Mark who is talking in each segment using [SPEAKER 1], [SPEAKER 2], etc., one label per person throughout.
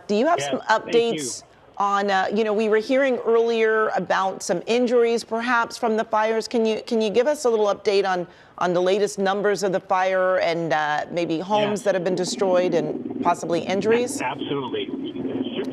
[SPEAKER 1] Do you have
[SPEAKER 2] Yes,
[SPEAKER 1] some
[SPEAKER 2] thank you.
[SPEAKER 1] updates on, we were hearing earlier about some injuries perhaps from the fires. Can you give us a little update on the latest numbers of the fire and maybe homes
[SPEAKER 2] Yes.
[SPEAKER 1] that have been destroyed and possibly injuries?
[SPEAKER 2] Absolutely.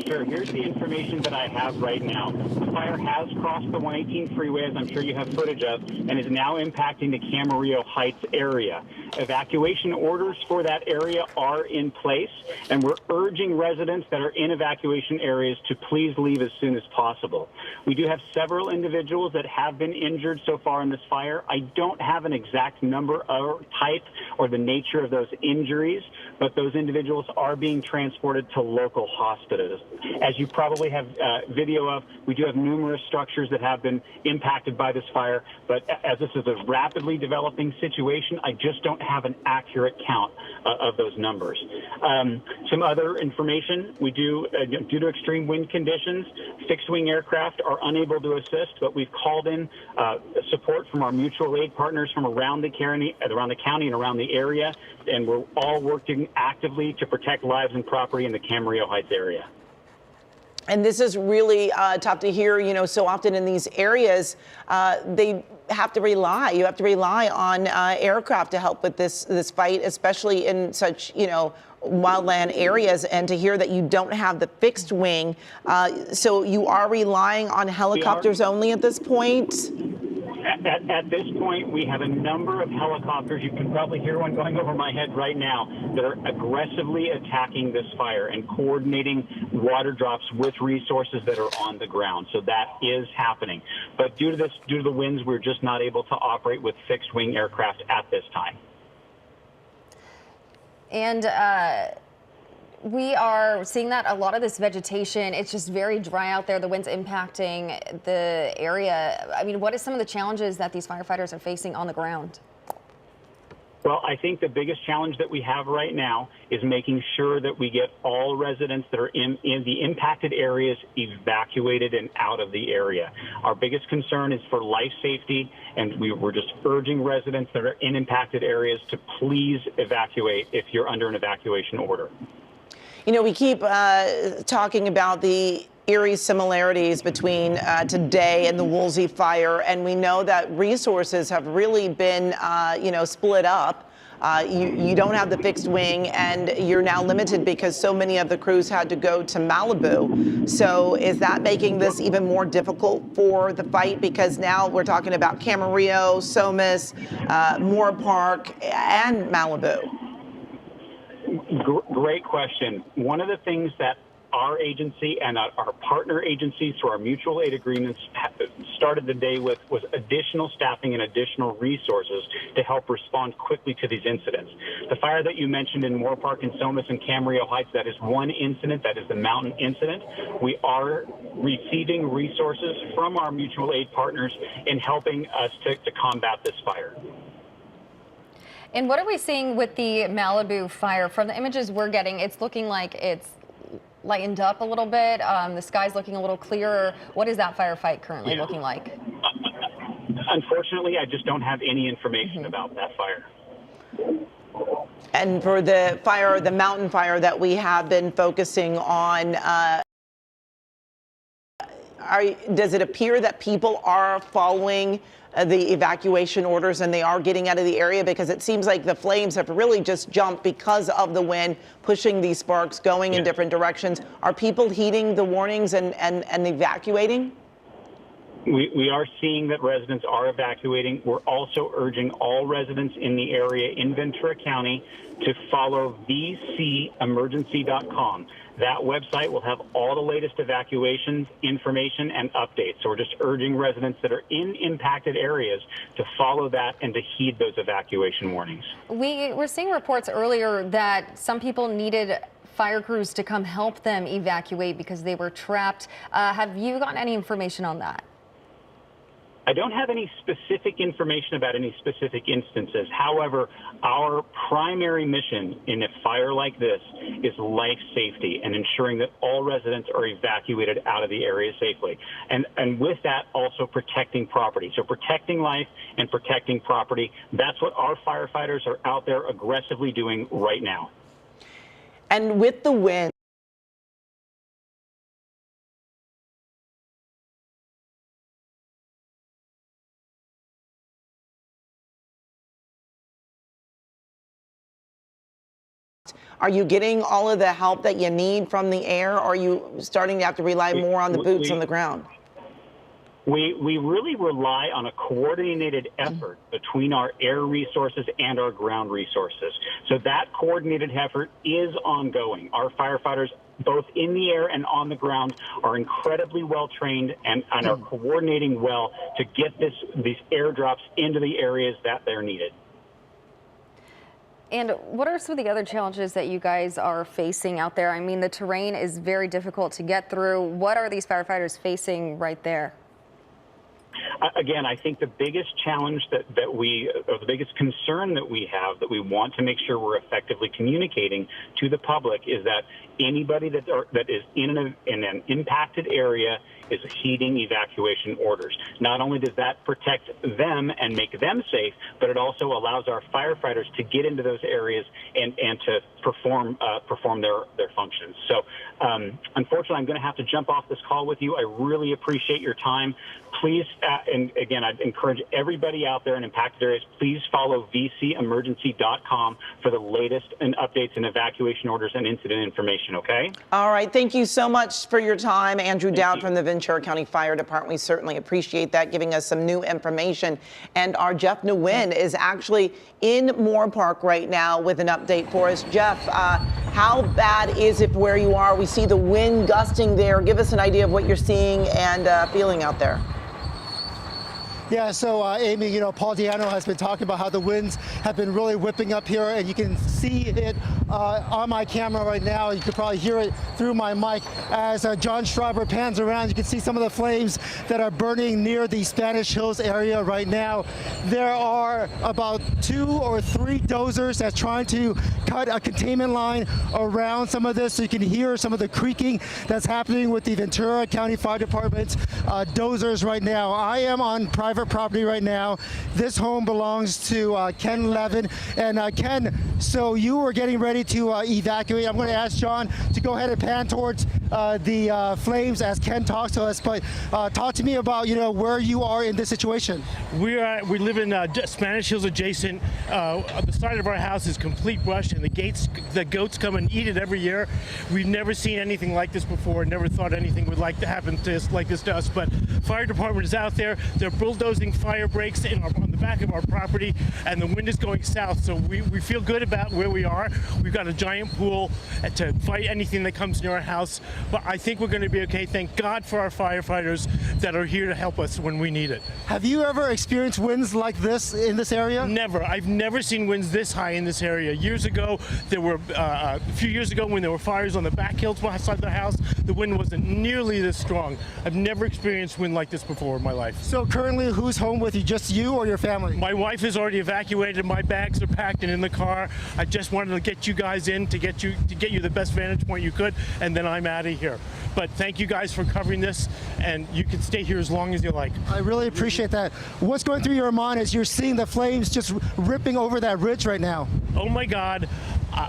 [SPEAKER 2] Sure. Here's the information that I have right now. The fire has crossed the 118 freeway, as I'm sure you have footage of, and is now impacting the Camarillo Heights area. Evacuation orders for that area are in place, and we're urging residents that are in evacuation areas to please leave as soon as possible. We do have several individuals that have been injured so far in this fire. I don't have an exact number or type or the nature of those injuries, but those individuals are being transported to local hospitals. As you probably have video of, we do have numerous structures that have been impacted by this fire, but as this is a rapidly developing situation, I just don't have an accurate count of those numbers. Some other information, we do, due to extreme wind conditions, fixed-wing aircraft are unable to assist, but we've called in support from our mutual aid partners from around the county and around the area, and we're all working actively to protect lives and property in the Camarillo Heights area.
[SPEAKER 1] And this is really tough to hear, so often in these areas, you have to rely on aircraft to help with this fight, especially in such, wildland areas, and to hear that you don't have the fixed wing. So you are relying on helicopters only at this point?
[SPEAKER 2] At this point, we have a number of helicopters. You can probably hear one going over my head right now that are aggressively attacking this fire and coordinating water drops with resources that are on the ground. So that is happening. But due to the winds, we're just not able to operate with fixed wing aircraft at this time.
[SPEAKER 3] And we are seeing that a lot of this vegetation, it's just very dry out there. The wind's impacting the area. I mean, what are some of the challenges that these firefighters are facing on the ground?
[SPEAKER 2] Well, I think the biggest challenge that we have right now is making sure that we get all residents that are in the impacted areas evacuated and out of the area. Our biggest concern is for life safety, and we're just urging residents that are in impacted areas to please evacuate if you're under an evacuation order.
[SPEAKER 1] We keep talking about the eerie similarities between today and the Woolsey fire, and we know that resources have really been, split up. You don't have the fixed wing, and you're now limited because so many of the crews had to go to Malibu. So is that making this even more difficult for the fight? Because now we're talking about Camarillo, Somis, Moorpark, and Malibu.
[SPEAKER 2] Great question. One of the things that our agency and our partner agencies through our mutual aid agreements started the day with was additional staffing and additional resources to help respond quickly to these incidents. The fire that you mentioned in Moorpark and Somis and Camarillo Heights, that is one incident, that is the mountain incident. We are receiving resources from our mutual aid partners in helping us to combat this fire.
[SPEAKER 3] And what are we seeing with the Malibu fire? From the images we're getting, it's looking like it's lightened up a little bit. The sky's looking a little clearer. What is that firefight currently looking like?
[SPEAKER 2] Unfortunately, I just don't have any information about that fire.
[SPEAKER 1] And for the fire, the mountain fire that we have been focusing on, does it appear that people are following the evacuation orders and they are getting out of the area? Because it seems like the flames have really just jumped because of the wind pushing these sparks going in different directions. Are people heeding the warnings and evacuating?
[SPEAKER 2] We are seeing that residents are evacuating. We're also urging all residents in the area in Ventura County to follow vcemergency.com. That website will have all the latest evacuations, information, and updates. So we're just urging residents that are in impacted areas to follow that and to heed those evacuation warnings.
[SPEAKER 3] We were seeing reports earlier that some people needed fire crews to come help them evacuate because they were trapped. Have you gotten any information on that?
[SPEAKER 2] I don't have any specific information about any specific instances. However, our primary mission in a fire like this is life safety and ensuring that all residents are evacuated out of the area safely. And with that, also protecting property. So protecting life and protecting property, that's what our firefighters are out there aggressively doing right now.
[SPEAKER 1] And with the wind, Are you getting all of the help that you need from the air, or are you starting to have to rely more on the boots on the ground?
[SPEAKER 2] We really rely on a coordinated effort between our air resources and our ground resources. So that coordinated effort is ongoing. Our firefighters, both in the air and on the ground, are incredibly well trained and are coordinating well to get these airdrops into the areas that they're needed.
[SPEAKER 3] And what are some of the other challenges that you guys are facing out there? I mean, the terrain is very difficult to get through. What are these firefighters facing right there?
[SPEAKER 2] Again, I think the biggest challenge or the biggest concern that we have, that we want to make sure we're effectively communicating to the public, is that anybody that is in an impacted area is heeding evacuation orders. Not only does that protect them and make them safe, but it also allows our firefighters to get into those areas and to perform their functions. So unfortunately, I'm going to have to jump off this call with you. I really appreciate your time. Please, and again, I'd encourage everybody out there in impacted areas, please follow vcemergency.com for the latest and updates and evacuation orders and incident information, okay?
[SPEAKER 1] All right. Thank you so much for your time, Andrew Dowd from the Ventura County Fire Department. We certainly appreciate that, giving us some new information. And our Jeff Nguyen is actually in Moorpark right now with an update for us. Jeff, how bad is it where you are? We see the wind gusting there. Give us an idea of what you're seeing and feeling out there.
[SPEAKER 4] Yeah, so Amy, you know, Paul Diano has been talking about how the winds have been really whipping up here, and you can see it on my camera right now. You can probably hear it through my mic. As John Schreiber pans around, you can see some of the flames that are burning near the Spanish Hills area right now. There are about 2 or 3 dozers that's trying to cut a containment line around some of this, so you can hear some of the creaking that's happening with the Ventura County Fire Department's dozers right now. I am on private property right now. This home belongs to Ken Levin. And Ken, so you were getting ready to evacuate. I'm going to ask John to go ahead and pan towards the flames as Ken talks to us. But talk to me about, you know, where you are in this situation.
[SPEAKER 5] We live in Spanish Hills adjacent. The side of our house is complete brush, and the goats come and eat it every year. We've never seen anything like this before. Never thought anything would like to happen to us like this to us. But fire department is out there. They're bulldozing fire breaks on the back of our property, and the wind is going south. So we feel good about where we are. We've got a giant pool to fight anything that comes near our house. But I think we're going to be okay. Thank God for our firefighters that are here to help us when we need it.
[SPEAKER 4] Have you ever experienced winds like this in this area?
[SPEAKER 5] Never. I've never seen winds this high in this area. Years ago, there were a few years ago when there were fires on the back hills beside the house, the wind wasn't nearly this strong. I've never experienced wind like this before in my life.
[SPEAKER 4] So currently, who's home with you? Just you or your family?
[SPEAKER 5] My wife is already evacuated. My bags are packed and in the car. I just wanted to get you guys in to get you the best vantage point you could, and then I'm out of here. But thank you guys for covering this, and you can stay here as long as you like.
[SPEAKER 4] I really appreciate that. What's going through your mind as you're seeing the flames just ripping over that ridge right now?
[SPEAKER 5] Oh my God,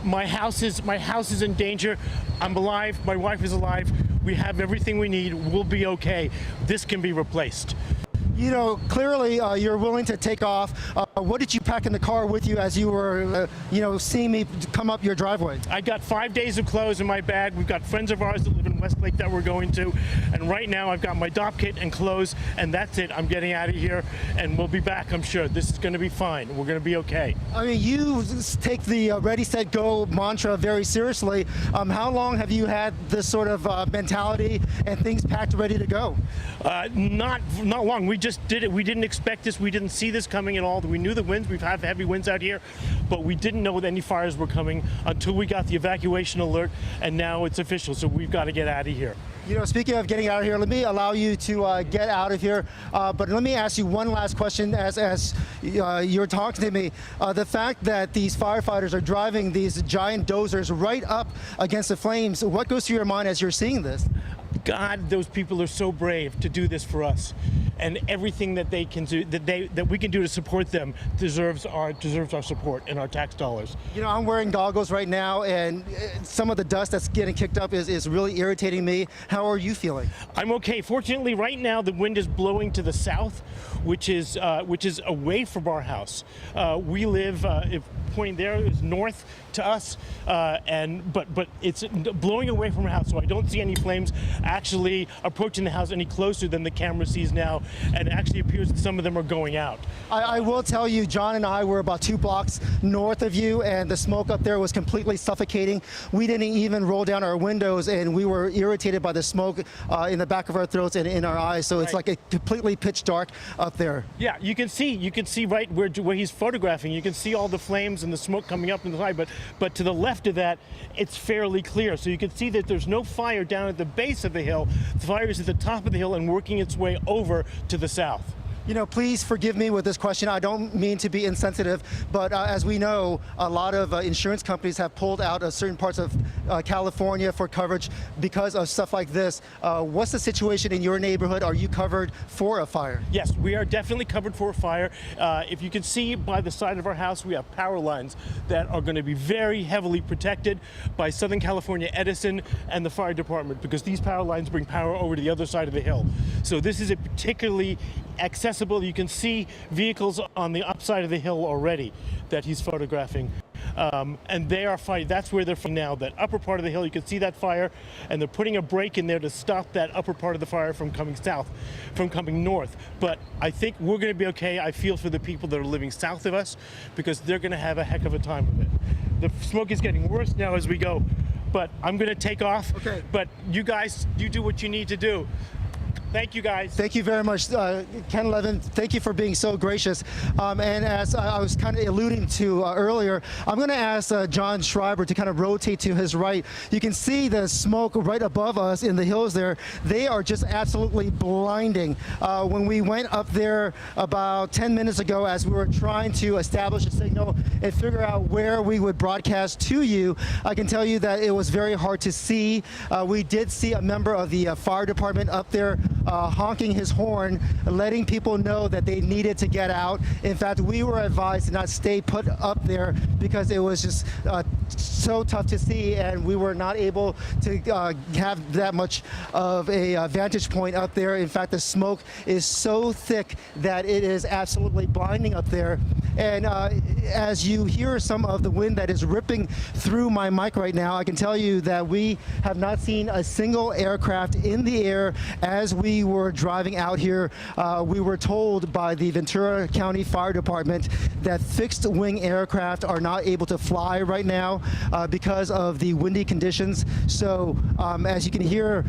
[SPEAKER 5] my house is in danger. I'm alive. My wife is alive. We have everything we need. We'll be okay. This can be replaced.
[SPEAKER 4] You know, clearly you're willing to take off. What did you pack in the car with you as you were, seeing me come up your driveway?
[SPEAKER 5] I got 5 days of clothes in my bag. We've got friends of ours that live in Westlake that we're going to. And right now I've got my DOP kit and clothes, and that's it. I'm getting out of here, and we'll be back, I'm sure. This is going to be fine. We're going to be okay. I mean,
[SPEAKER 4] you take the ready, set, go mantra very seriously. How long have you had this sort of mentality and things packed ready to go?
[SPEAKER 5] Not long. We just did it. We didn't expect this. We didn't see this coming at all. We knew the winds. We've had heavy winds out here, but we didn't know that any fires were coming until we got the evacuation alert, and now it's official, so we've got to get out of here.
[SPEAKER 4] You know, speaking of getting out of here, let me allow you to get out of here, but let me ask you one last question as you're talking to me. The fact that these firefighters are driving these giant dozers right up against the flames, what goes through your mind as you're seeing this?
[SPEAKER 5] God, those people are so brave to do this for us. and everything that they can do, that we can do to support them deserves our support and our tax dollars.
[SPEAKER 4] You know, I'm wearing goggles right now, and some of the dust that's getting kicked up is really irritating me. How are you feeling?
[SPEAKER 5] I'm okay. Fortunately, right now the wind is blowing to the south, which is away from our house. We live, if pointing there is north to us, but it's blowing away from our house, so I don't see any flames actually approaching the house any closer than the camera sees now, and it actually appears that some of them are going out.
[SPEAKER 4] I will tell you, John and I were about 2 blocks north of you, and the smoke up there was completely suffocating. We didn't even roll down our windows, and we were irritated by the smoke in the back of our throats and in our eyes. So it's like a completely pitch dark up there.
[SPEAKER 5] Yeah, you can see right where he's photographing. You can see all the flames and the smoke coming up in the sky, but to the left of that, it's fairly clear. So you can see that there's no fire down at the base of the hill. The fire is at the top of the hill and working its way over to the south.
[SPEAKER 4] You know, please forgive me with this question. I don't mean to be insensitive, but as we know, a lot of insurance companies have pulled out of certain parts of California for coverage because of stuff like this. What's the situation in your neighborhood? Are you covered for a fire?
[SPEAKER 5] Yes, we are definitely covered for a fire. If you can see by the side of our house, we have power lines that are going to be very heavily protected by Southern California Edison and the fire department, because these power lines bring power over to the other side of the hill. So this is a particularly accessible. You can see vehicles on the upside of the hill already that he's photographing. And they are fighting. That's where they're fighting now. That upper part of the hill, you can see that fire, and they're putting a brake in there to stop that upper part of the fire from coming south, from coming north. But I think we're going to be okay. I feel for the people that are living south of us, because they're going to have a heck of a time of it. The smoke is getting worse now as we go, but I'm going to take off.
[SPEAKER 4] Okay.
[SPEAKER 5] But you guys, you do what you need to do. Thank you, guys.
[SPEAKER 4] Thank you very much, Ken Levin. Thank you for being so gracious. And as I was kind of alluding to earlier, I'm going to ask John Schreiber to kind of rotate to his right. You can see the smoke right above us in the hills there. They are just absolutely blinding. When we went up there about 10 minutes ago, as we were trying to establish a signal and figure out where we would broadcast to you, I can tell you that it was very hard to see. We did see a member of the fire department up there honking his horn, letting people know that they needed to get out. In fact, we were advised to not stay put up there because it was just so tough to see, and we were not able to have that much of a vantage point up there. In fact, the smoke is so thick that it is absolutely blinding up there. And as you hear some of the wind that is ripping through my mic right now, I can tell you that we have not seen a single aircraft in the air as we were driving out here. We were told by the Ventura County Fire Department that fixed wing aircraft are not able to fly right now because of the windy conditions. So as you can hear,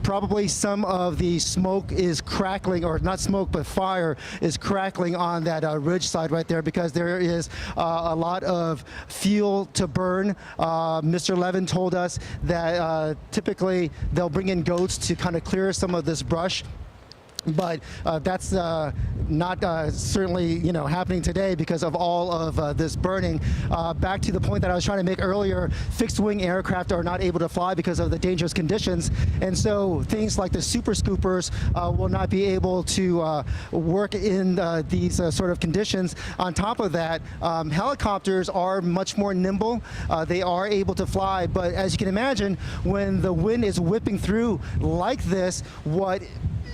[SPEAKER 4] probably some of the smoke is crackling, or not smoke, but fire is crackling on that ridge side right there, because there is a lot of fuel to burn. Mr. Levin told us that typically they'll bring in goats to kind of clear some of this brush. But that's not certainly, happening today because of all of this burning. Back to the point that I was trying to make earlier, fixed wing aircraft are not able to fly because of the dangerous conditions, and so things like the super scoopers will not be able to work in these sort of conditions. On top of that, helicopters are much more nimble. They are able to fly, but as you can imagine, when the wind is whipping through like this, what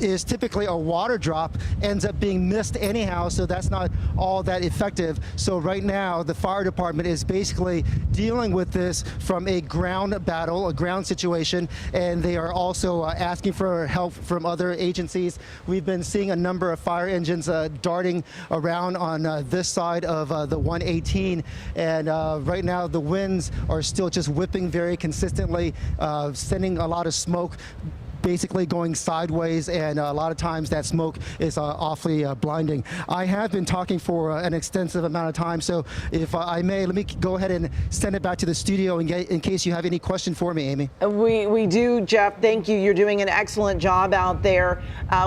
[SPEAKER 4] is typically a water drop ends up being missed anyhow, so that's not all that effective. So right now the fire department is basically dealing with this from a ground battle, a ground situation, and they are also asking for help from other agencies. We've been seeing a number of fire engines darting around on this side of the 118, and right now the winds are still just whipping very consistently, sending a lot of smoke basically going sideways, and a lot of times that smoke is awfully blinding. I have been talking for an extensive amount of time, so if I may, let me go ahead and send it back to the studio in case you have any question for me, Amy.
[SPEAKER 1] We do, Jeff. Thank you. You're doing an excellent job out there.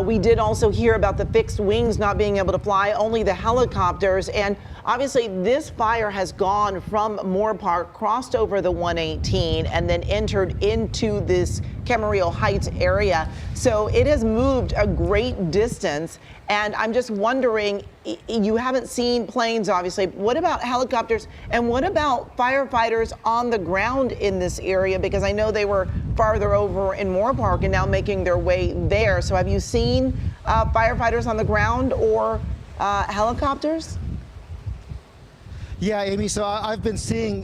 [SPEAKER 1] We did also hear about the fixed wings not being able to fly, only the helicopters. And Obviously, this fire has gone from Moorpark, crossed over the 118, and then entered into this Camarillo Heights area. So it has moved a great distance. And I'm just wondering, you haven't seen planes, obviously. What about helicopters? And what about firefighters on the ground in this area? Because I know they were farther over in Moorpark and now making their way there. So have you seen firefighters on the ground or helicopters?
[SPEAKER 4] Yeah, Amy, so I've been seeing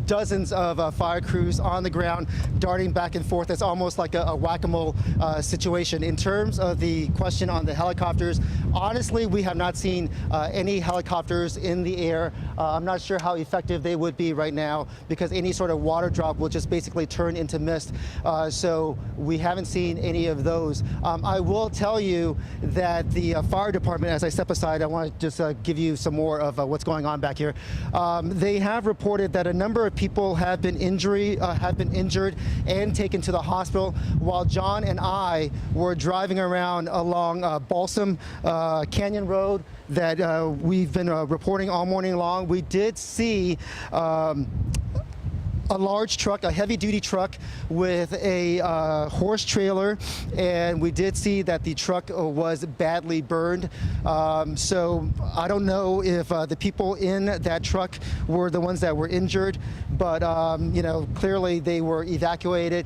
[SPEAKER 4] dozens of fire crews on the ground darting back and forth. It's almost like a whack-a-mole situation. In terms of the question on the helicopters, honestly, we have not seen any helicopters in the air. I'm not sure how effective they would be right now because any sort of water drop will just basically turn into mist. So we haven't seen any of those. I will tell you that the fire department, as I step aside, I want to just give you some more of what's going on back here. They have reported that a number of people have been injured and taken to the hospital. While John and I were driving around along Balsam Canyon Road that we've been reporting all morning long, we did see a large truck, a heavy-duty truck with a horse trailer, and we did see that the truck was badly burned. So I don't know if the people in that truck were the ones that were injured, but you know, clearly they were evacuated.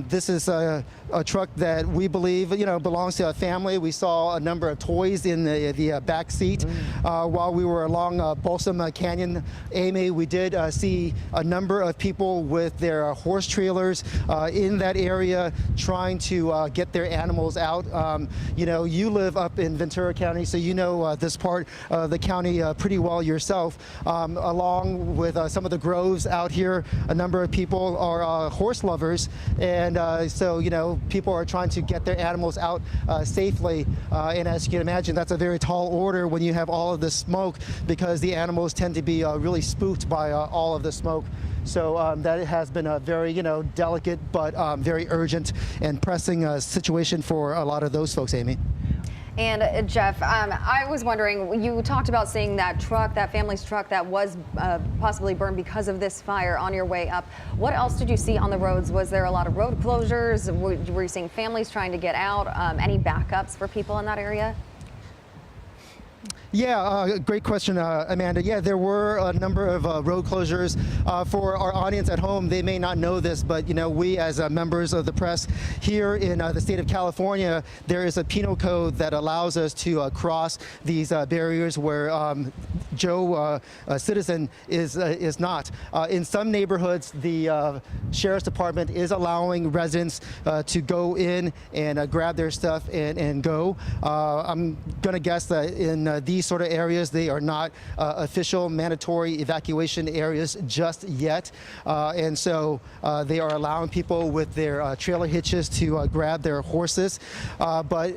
[SPEAKER 4] This is a truck that we believe, you know, belongs to a family. We saw a number of toys in the back seat while we were along Balsam Canyon. Amy, we did see a number of people with their horse trailers in that area trying to get their animals out. You know, you live up in Ventura County, so you know this part of the county pretty well yourself. Along with some of the groves out here, a number of people are horse lovers, and so, you know, people are trying to get their animals out safely. And as you can imagine, that's a very tall order when you have all of this smoke, because the animals tend to be really spooked by all of the smoke. So that has been a very, you know, delicate but very urgent and pressing situation for a lot of those folks, Amy.
[SPEAKER 3] And Jeff, I was wondering, you talked about seeing that truck, that family's truck that was possibly burned because of this fire on your way up. What else did you see on the roads? Was there a lot of road closures? Were you seeing families trying to get out? Any backups for people in that area?
[SPEAKER 4] Yeah, great question, Amanda. Yeah, there were a number of road closures. For our audience at home, they may not know this, but you know, we as members of the press here in the state of California, there is a penal code that allows us to cross these barriers where Joe, a citizen, is not. In some neighborhoods, the sheriff's department is allowing residents to go in and grab their stuff and go. I'm going to guess that in these sort of areas, they are not official mandatory evacuation areas just yet. And so they are allowing people with their trailer hitches to grab their horses. But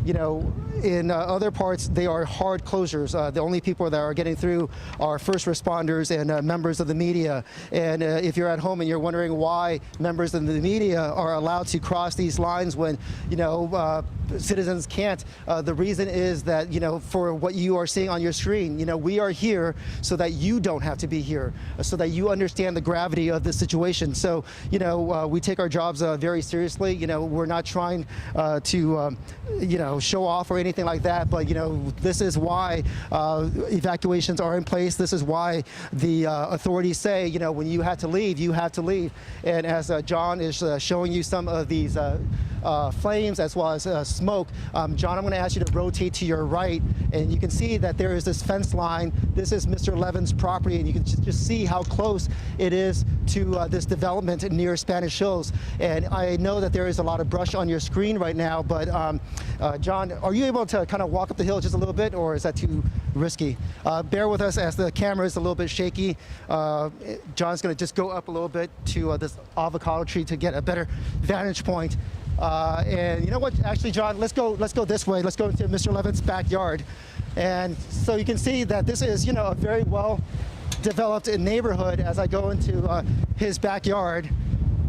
[SPEAKER 4] you know, in other parts, they are hard closures. The only people that are getting through are first responders and members of the media. And if you're at home and you're wondering why members of the media are allowed to cross these lines when, you know, citizens can't, the reason is that, you know, for what you are seeing on your screen, you know, we are here so that you don't have to be here, so that you understand the gravity of the situation. So, you know, we take our jobs very seriously. You know, we're not trying to, you know, show off or anything like that, but you know, this is why evacuations are in place. This is why the authorities say, you know, when you have to leave, you have to leave. And as John is showing you some of these flames as well as smoke, John, I'm going to ask you to rotate to your right, and you can see that there is this fence line. This is Mr. Levin's property, and you can just see how close it is to this development near Spanish Hills. And I know that there is a lot of brush on your screen right now, but John, are you able to kind of walk up the hill just a little bit, or is that too risky? Bear with us as the camera is a little bit shaky. John's going to just go up a little bit to this avocado tree to get a better vantage point. And you know what? Actually, John, let's go this way. Let's go into Mr. Levin's backyard. And so you can see that this is, you know, a very well developed neighborhood as I go into his backyard.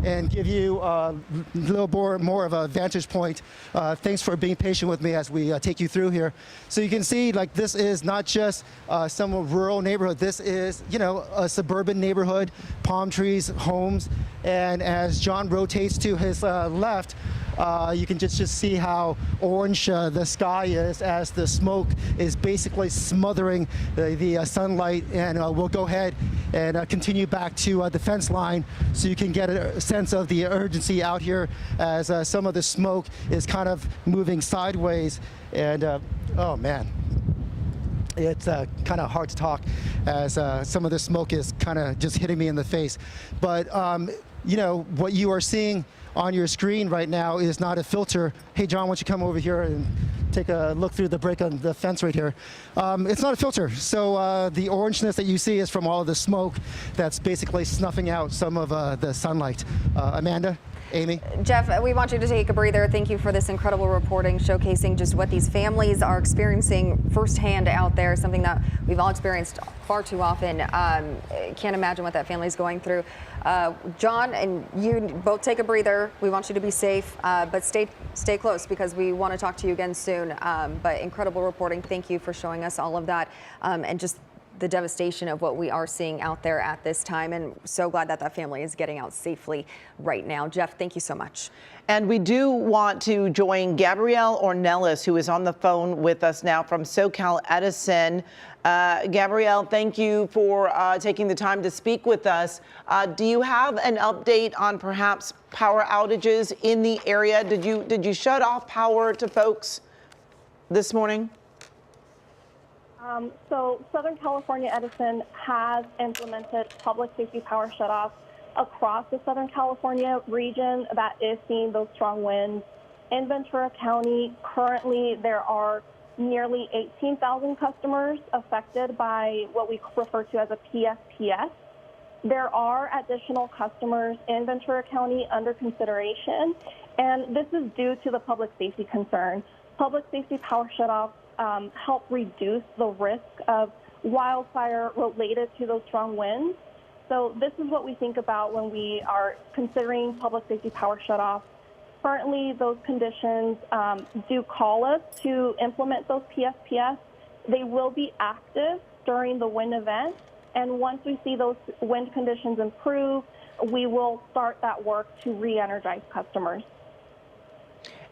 [SPEAKER 4] and give you a little more of a vantage point. Thanks for being patient with me as we take you through here. So you can see, like, this is not just some rural neighborhood. This is, you know, a suburban neighborhood, palm trees, homes, and as John rotates to his left, you can just see how orange the sky is as the smoke is basically smothering the sunlight. And we'll go ahead and continue back to the fence line so you can get a sense of the urgency out here as some of the smoke is kind of moving sideways. And oh man, it's kind of hard to talk as some of the smoke is kind of just hitting me in the face. But you know, what you are seeing on your screen right now is not a filter. Hey, John, why don't you come over here and take a look through the break on the fence right here. It's not a filter. So the orangeness that you see is from all of the smoke that's basically snuffing out some of the sunlight. Amanda? Amy?
[SPEAKER 3] Jeff, we want you to take a breather. Thank you for this incredible reporting showcasing just what these families are experiencing firsthand out there, something that we've all experienced far too often. Can't imagine what that family's going through. John, and you both take a breather. We want you to be safe, but stay close because we want to talk to you again soon. But incredible reporting. Thank you for showing us all of that and just the devastation of what we are seeing out there at this time, and so glad that that family is getting out safely right now. Jeff, thank you so much.
[SPEAKER 1] And we do want to join Gabrielle Ornelas, who is on the phone with us now from SoCal Edison. Gabrielle, thank you for taking the time to speak with us. Do you have an update on perhaps power outages in the area? Did you shut off power to folks this morning?
[SPEAKER 6] So Southern California Edison has implemented public safety power shutoffs across the Southern California region that is seeing those strong winds. In Ventura County, currently there are nearly 18,000 customers affected by what we refer to as a PSPS. There are additional customers in Ventura County under consideration, and this is due to the public safety concern. Public safety power shutoffs help reduce the risk of wildfire related to those strong winds. So this is what we think about when we are considering public safety power shutoffs. Currently, those conditions do call us to implement those PSPS. They will be active during the wind event, and once we see those wind conditions improve, we will start that work to re-energize customers.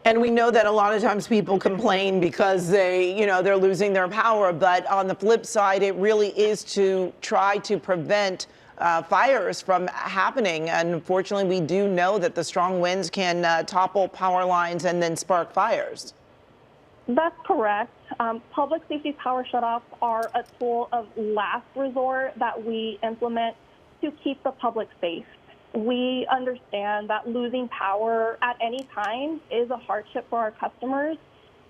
[SPEAKER 1] And we know that a lot of times people complain because they're losing their power. But on the flip side, it really is to try to prevent fires from happening. And unfortunately, we do know that the strong winds can topple power lines and then spark fires.
[SPEAKER 6] That's correct. Public safety power shutoffs are a tool of last resort that we implement to keep the public safe. We understand that losing power at any time is a hardship for our customers.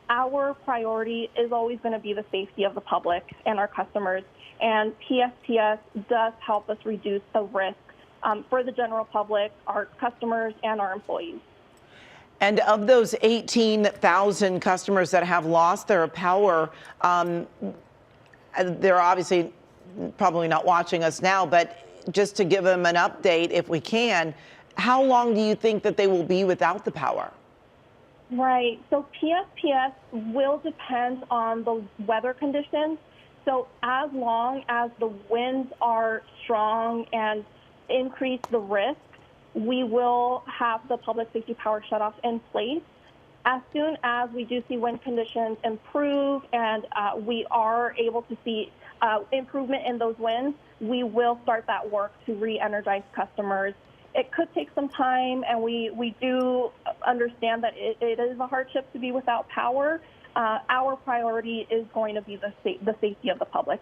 [SPEAKER 6] Our priority is always going to be the safety of the public and our customers, and PSPS does help us reduce the risk for the general public, our customers, and our employees.
[SPEAKER 1] And of those 18,000 customers that have lost their power, they're obviously probably not watching us now, but just to give them an update, if we can, how long do you think that they will be without the power?
[SPEAKER 6] Right. So PSPS will depend on the weather conditions. So as long as the winds are strong and increase the risk, we will have the public safety power shutoff in place. As soon as we do see wind conditions improve and we are able to see improvement in those winds, we will start that work to re-energize customers. It could take some time, and we do understand that it is a hardship to be without power. Our priority is going to be the safety of the public.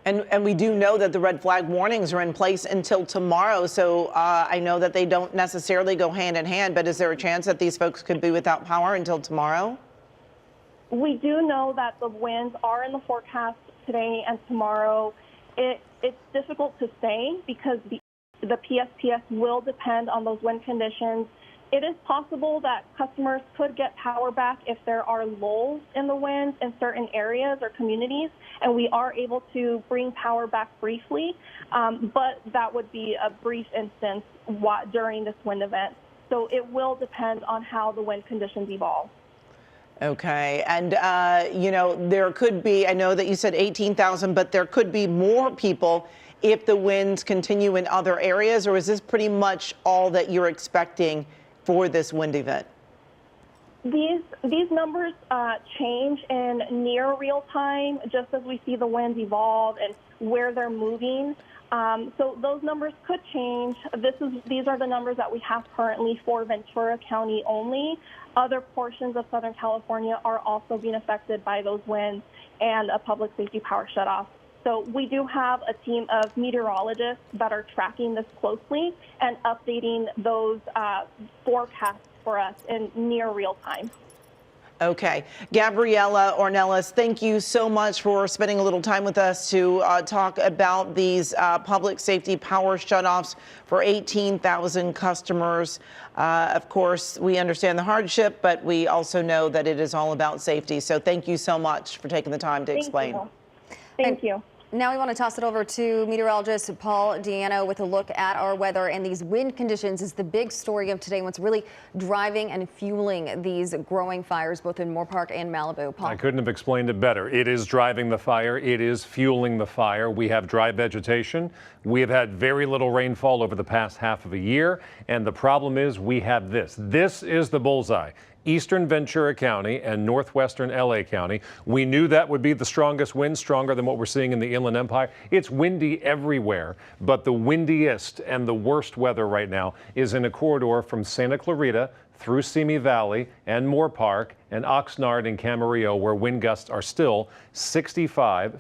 [SPEAKER 1] And we do know that the red flag warnings are in place until tomorrow, so I know that they don't necessarily go hand in hand, but is there a chance that these folks could be without power until tomorrow?
[SPEAKER 6] We do know that the winds are in the forecast today and tomorrow. It's difficult to say because the PSPS will depend on those wind conditions. It is possible that customers could get power back if there are lulls in the winds in certain areas or communities, and we are able to bring power back briefly, but that would be a brief instance during this wind event. So it will depend on how the wind conditions evolve.
[SPEAKER 1] Okay. And, there could be, I know that you said 18,000, but there could be more people if the winds continue in other areas, or is this pretty much all that you're expecting for this wind event?
[SPEAKER 6] These numbers change in near real time, just as we see the winds evolve and where they're moving. So those numbers could change. These are the numbers that we have currently for Ventura County only. Other portions of Southern California are also being affected by those winds and a public safety power shutoff. So we do have a team of meteorologists that are tracking this closely and updating those forecasts for us in near real time.
[SPEAKER 1] Okay. Gabriela Ornelas, thank you so much for spending a little time with us to talk about these public safety power shutoffs for 18,000 customers. Of course, we understand the hardship, but we also know that it is all about safety. So thank you so much for taking the time to explain.
[SPEAKER 6] Thank you.
[SPEAKER 3] Now we want to toss it over to meteorologist Paul Diano with a look at our weather, and these wind conditions is the big story of today. What's really driving and fueling these growing fires both in Moorpark and Malibu. Paul.
[SPEAKER 7] I couldn't have explained it better. It is driving the fire. It is fueling the fire. We have dry vegetation. We have had very little rainfall over the past half of a year. And the problem is we have this. This is the bullseye. Eastern Ventura County and northwestern LA County. We knew that would be the strongest wind, stronger than what we're seeing in the Inland Empire. It's windy everywhere, but the windiest and the worst weather right now is in a corridor from Santa Clarita through Simi Valley and Moorpark and Oxnard and Camarillo, where wind gusts are still 55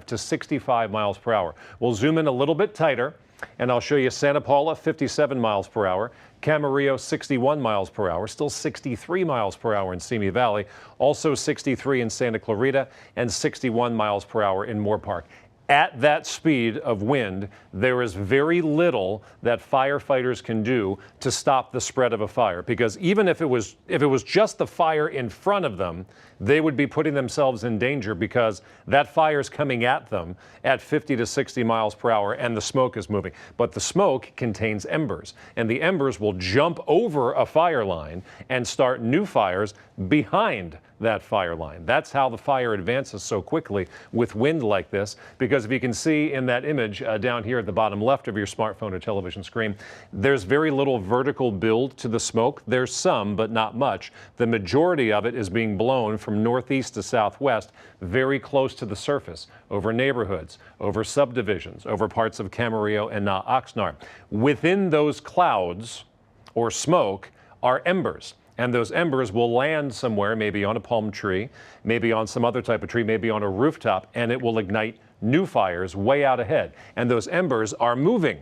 [SPEAKER 7] to 65 miles per hour. We'll zoom in a little bit tighter, and I'll show you Santa Paula, 57 miles per hour. Camarillo, 61 miles per hour, still 63 miles per hour in Simi Valley, also 63 in Santa Clarita, and 61 miles per hour in Moorpark. At that speed of wind, there is very little that firefighters can do to stop the spread of a fire, because even if it was just the fire in front of them, they would be putting themselves in danger, because that fire is coming at them at 50 to 60 miles per hour and the smoke is moving. But the smoke contains embers, and the embers will jump over a fire line and start new fires behind that fire line. That's how the fire advances so quickly with wind like this, because if you can see in that image down here at the bottom left of your smartphone or television screen, there's very little vertical build to the smoke. There's some, but not much. The majority of it is being blown from northeast to southwest, very close to the surface, over neighborhoods, over subdivisions, over parts of Camarillo and now Oxnard. Within those clouds or smoke are embers. And those embers will land somewhere, maybe on a palm tree, maybe on some other type of tree, maybe on a rooftop, and it will ignite new fires way out ahead. And those embers are moving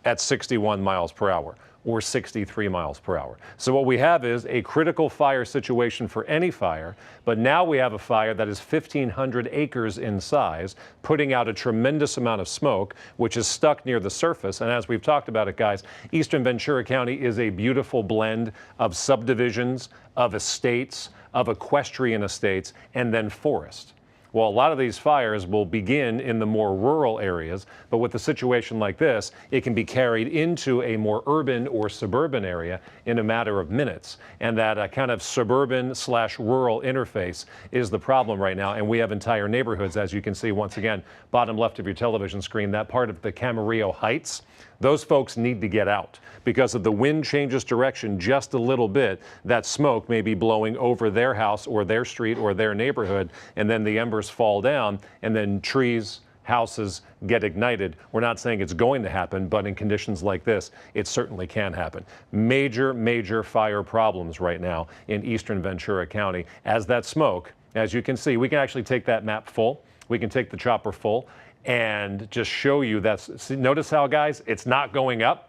[SPEAKER 7] at 61 miles per hour or 63 miles per hour. So what we have is a critical fire situation for any fire, but now we have a fire that is 1,500 acres in size, putting out a tremendous amount of smoke, which is stuck near the surface. And as we've talked about it, guys, Eastern Ventura County is a beautiful blend of subdivisions, of estates, of equestrian estates, and then forest. Well, a lot of these fires will begin in the more rural areas, but with a situation like this, it can be carried into a more urban or suburban area in a matter of minutes. And that kind of suburban/rural interface is the problem right now. And we have entire neighborhoods, as you can see once again, bottom left of your television screen, that part of the Camarillo Heights. Those folks need to get out, because if the wind changes direction just a little bit, that smoke may be blowing over their house or their street or their neighborhood, and then the embers fall down, and then trees, houses get ignited. We're not saying it's going to happen, but in conditions like this, it certainly can happen. Major, major fire problems right now in Eastern Ventura County. As that smoke, as you can see, we can actually take that map full. We can take the chopper full and just show you that. See, notice how, guys, it's not going up.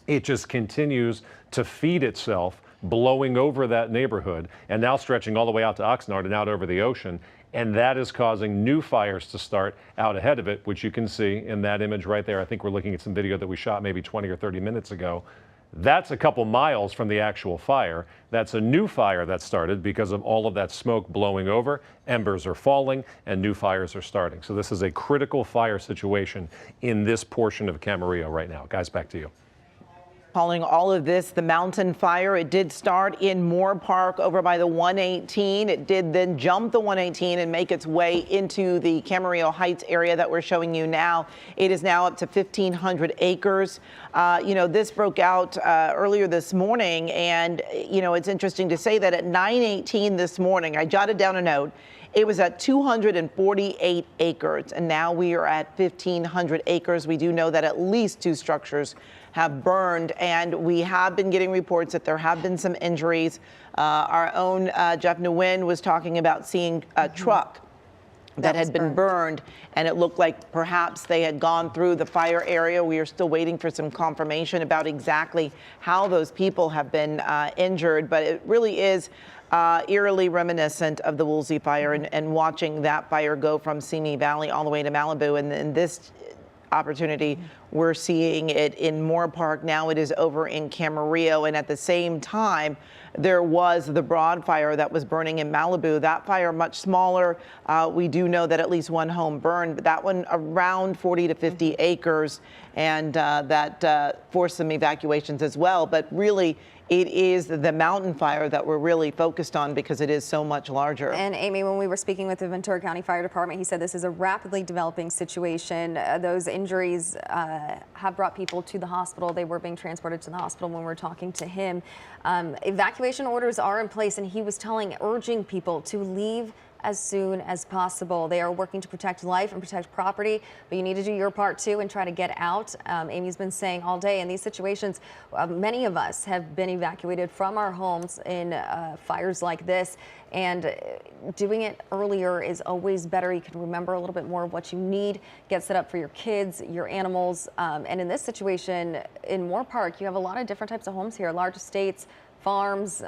[SPEAKER 7] It just continues to feed itself, blowing over that neighborhood and now stretching all the way out to Oxnard and out over the ocean. And that is causing new fires to start out ahead of it, which you can see in that image right there. I think we're looking at some video that we shot maybe 20 or 30 minutes ago. That's a couple miles from the actual fire. That's a new fire that started because of all of that smoke blowing over. Embers are falling and new fires are starting. So this is a critical fire situation in this portion of Camarillo right now. Guys, back to you.
[SPEAKER 1] Calling all of this the mountain fire. It did start in Moorpark over by the 118. It did then jump the 118 and make its way into the Camarillo Heights area that we're showing you now. It is now up to 1,500 acres. This broke out earlier this morning, and it's interesting to say that at 9:18 this morning, I jotted down a note. It was at 248 acres, and now we are at 1,500 acres. We do know that at least 2 structures have burned, and we have been getting reports that there have been some injuries. Our own Jeff Nguyen was talking about seeing a truck that had been burned, and it looked like perhaps they had gone through the fire area. We are still waiting for some confirmation about exactly how those people have been injured, but it really is eerily reminiscent of the Woolsey fire, and watching that fire go from Simi Valley all the way to Malibu. And in this opportunity, we're seeing it in Moorpark. Now it is over in Camarillo, and at the same time, there was the broad fire that was burning in Malibu. That fire much smaller. We do know that at least 1 home burned, but that one around 40 to 50 acres, and that forced some evacuations as well. But really, it is the mountain fire that we're really focused on because it is so much larger.
[SPEAKER 3] And Amy, when we were speaking with the Ventura County Fire Department, he said this is a rapidly developing situation. Those injuries have brought people to the hospital. They were being transported to the hospital when we were talking to him. Evacuation orders are in place, and he was urging people to leave as soon as possible. They are working to protect life and protect property, but you need to do your part too and try to get out. Amy's been saying all day in these situations, many of us have been evacuated from our homes in fires like this, and doing it earlier is always better. You can remember a little bit more of what you need, get set up for your kids, your animals, and in this situation in Moorpark, you have a lot of different types of homes here, large estates, farms,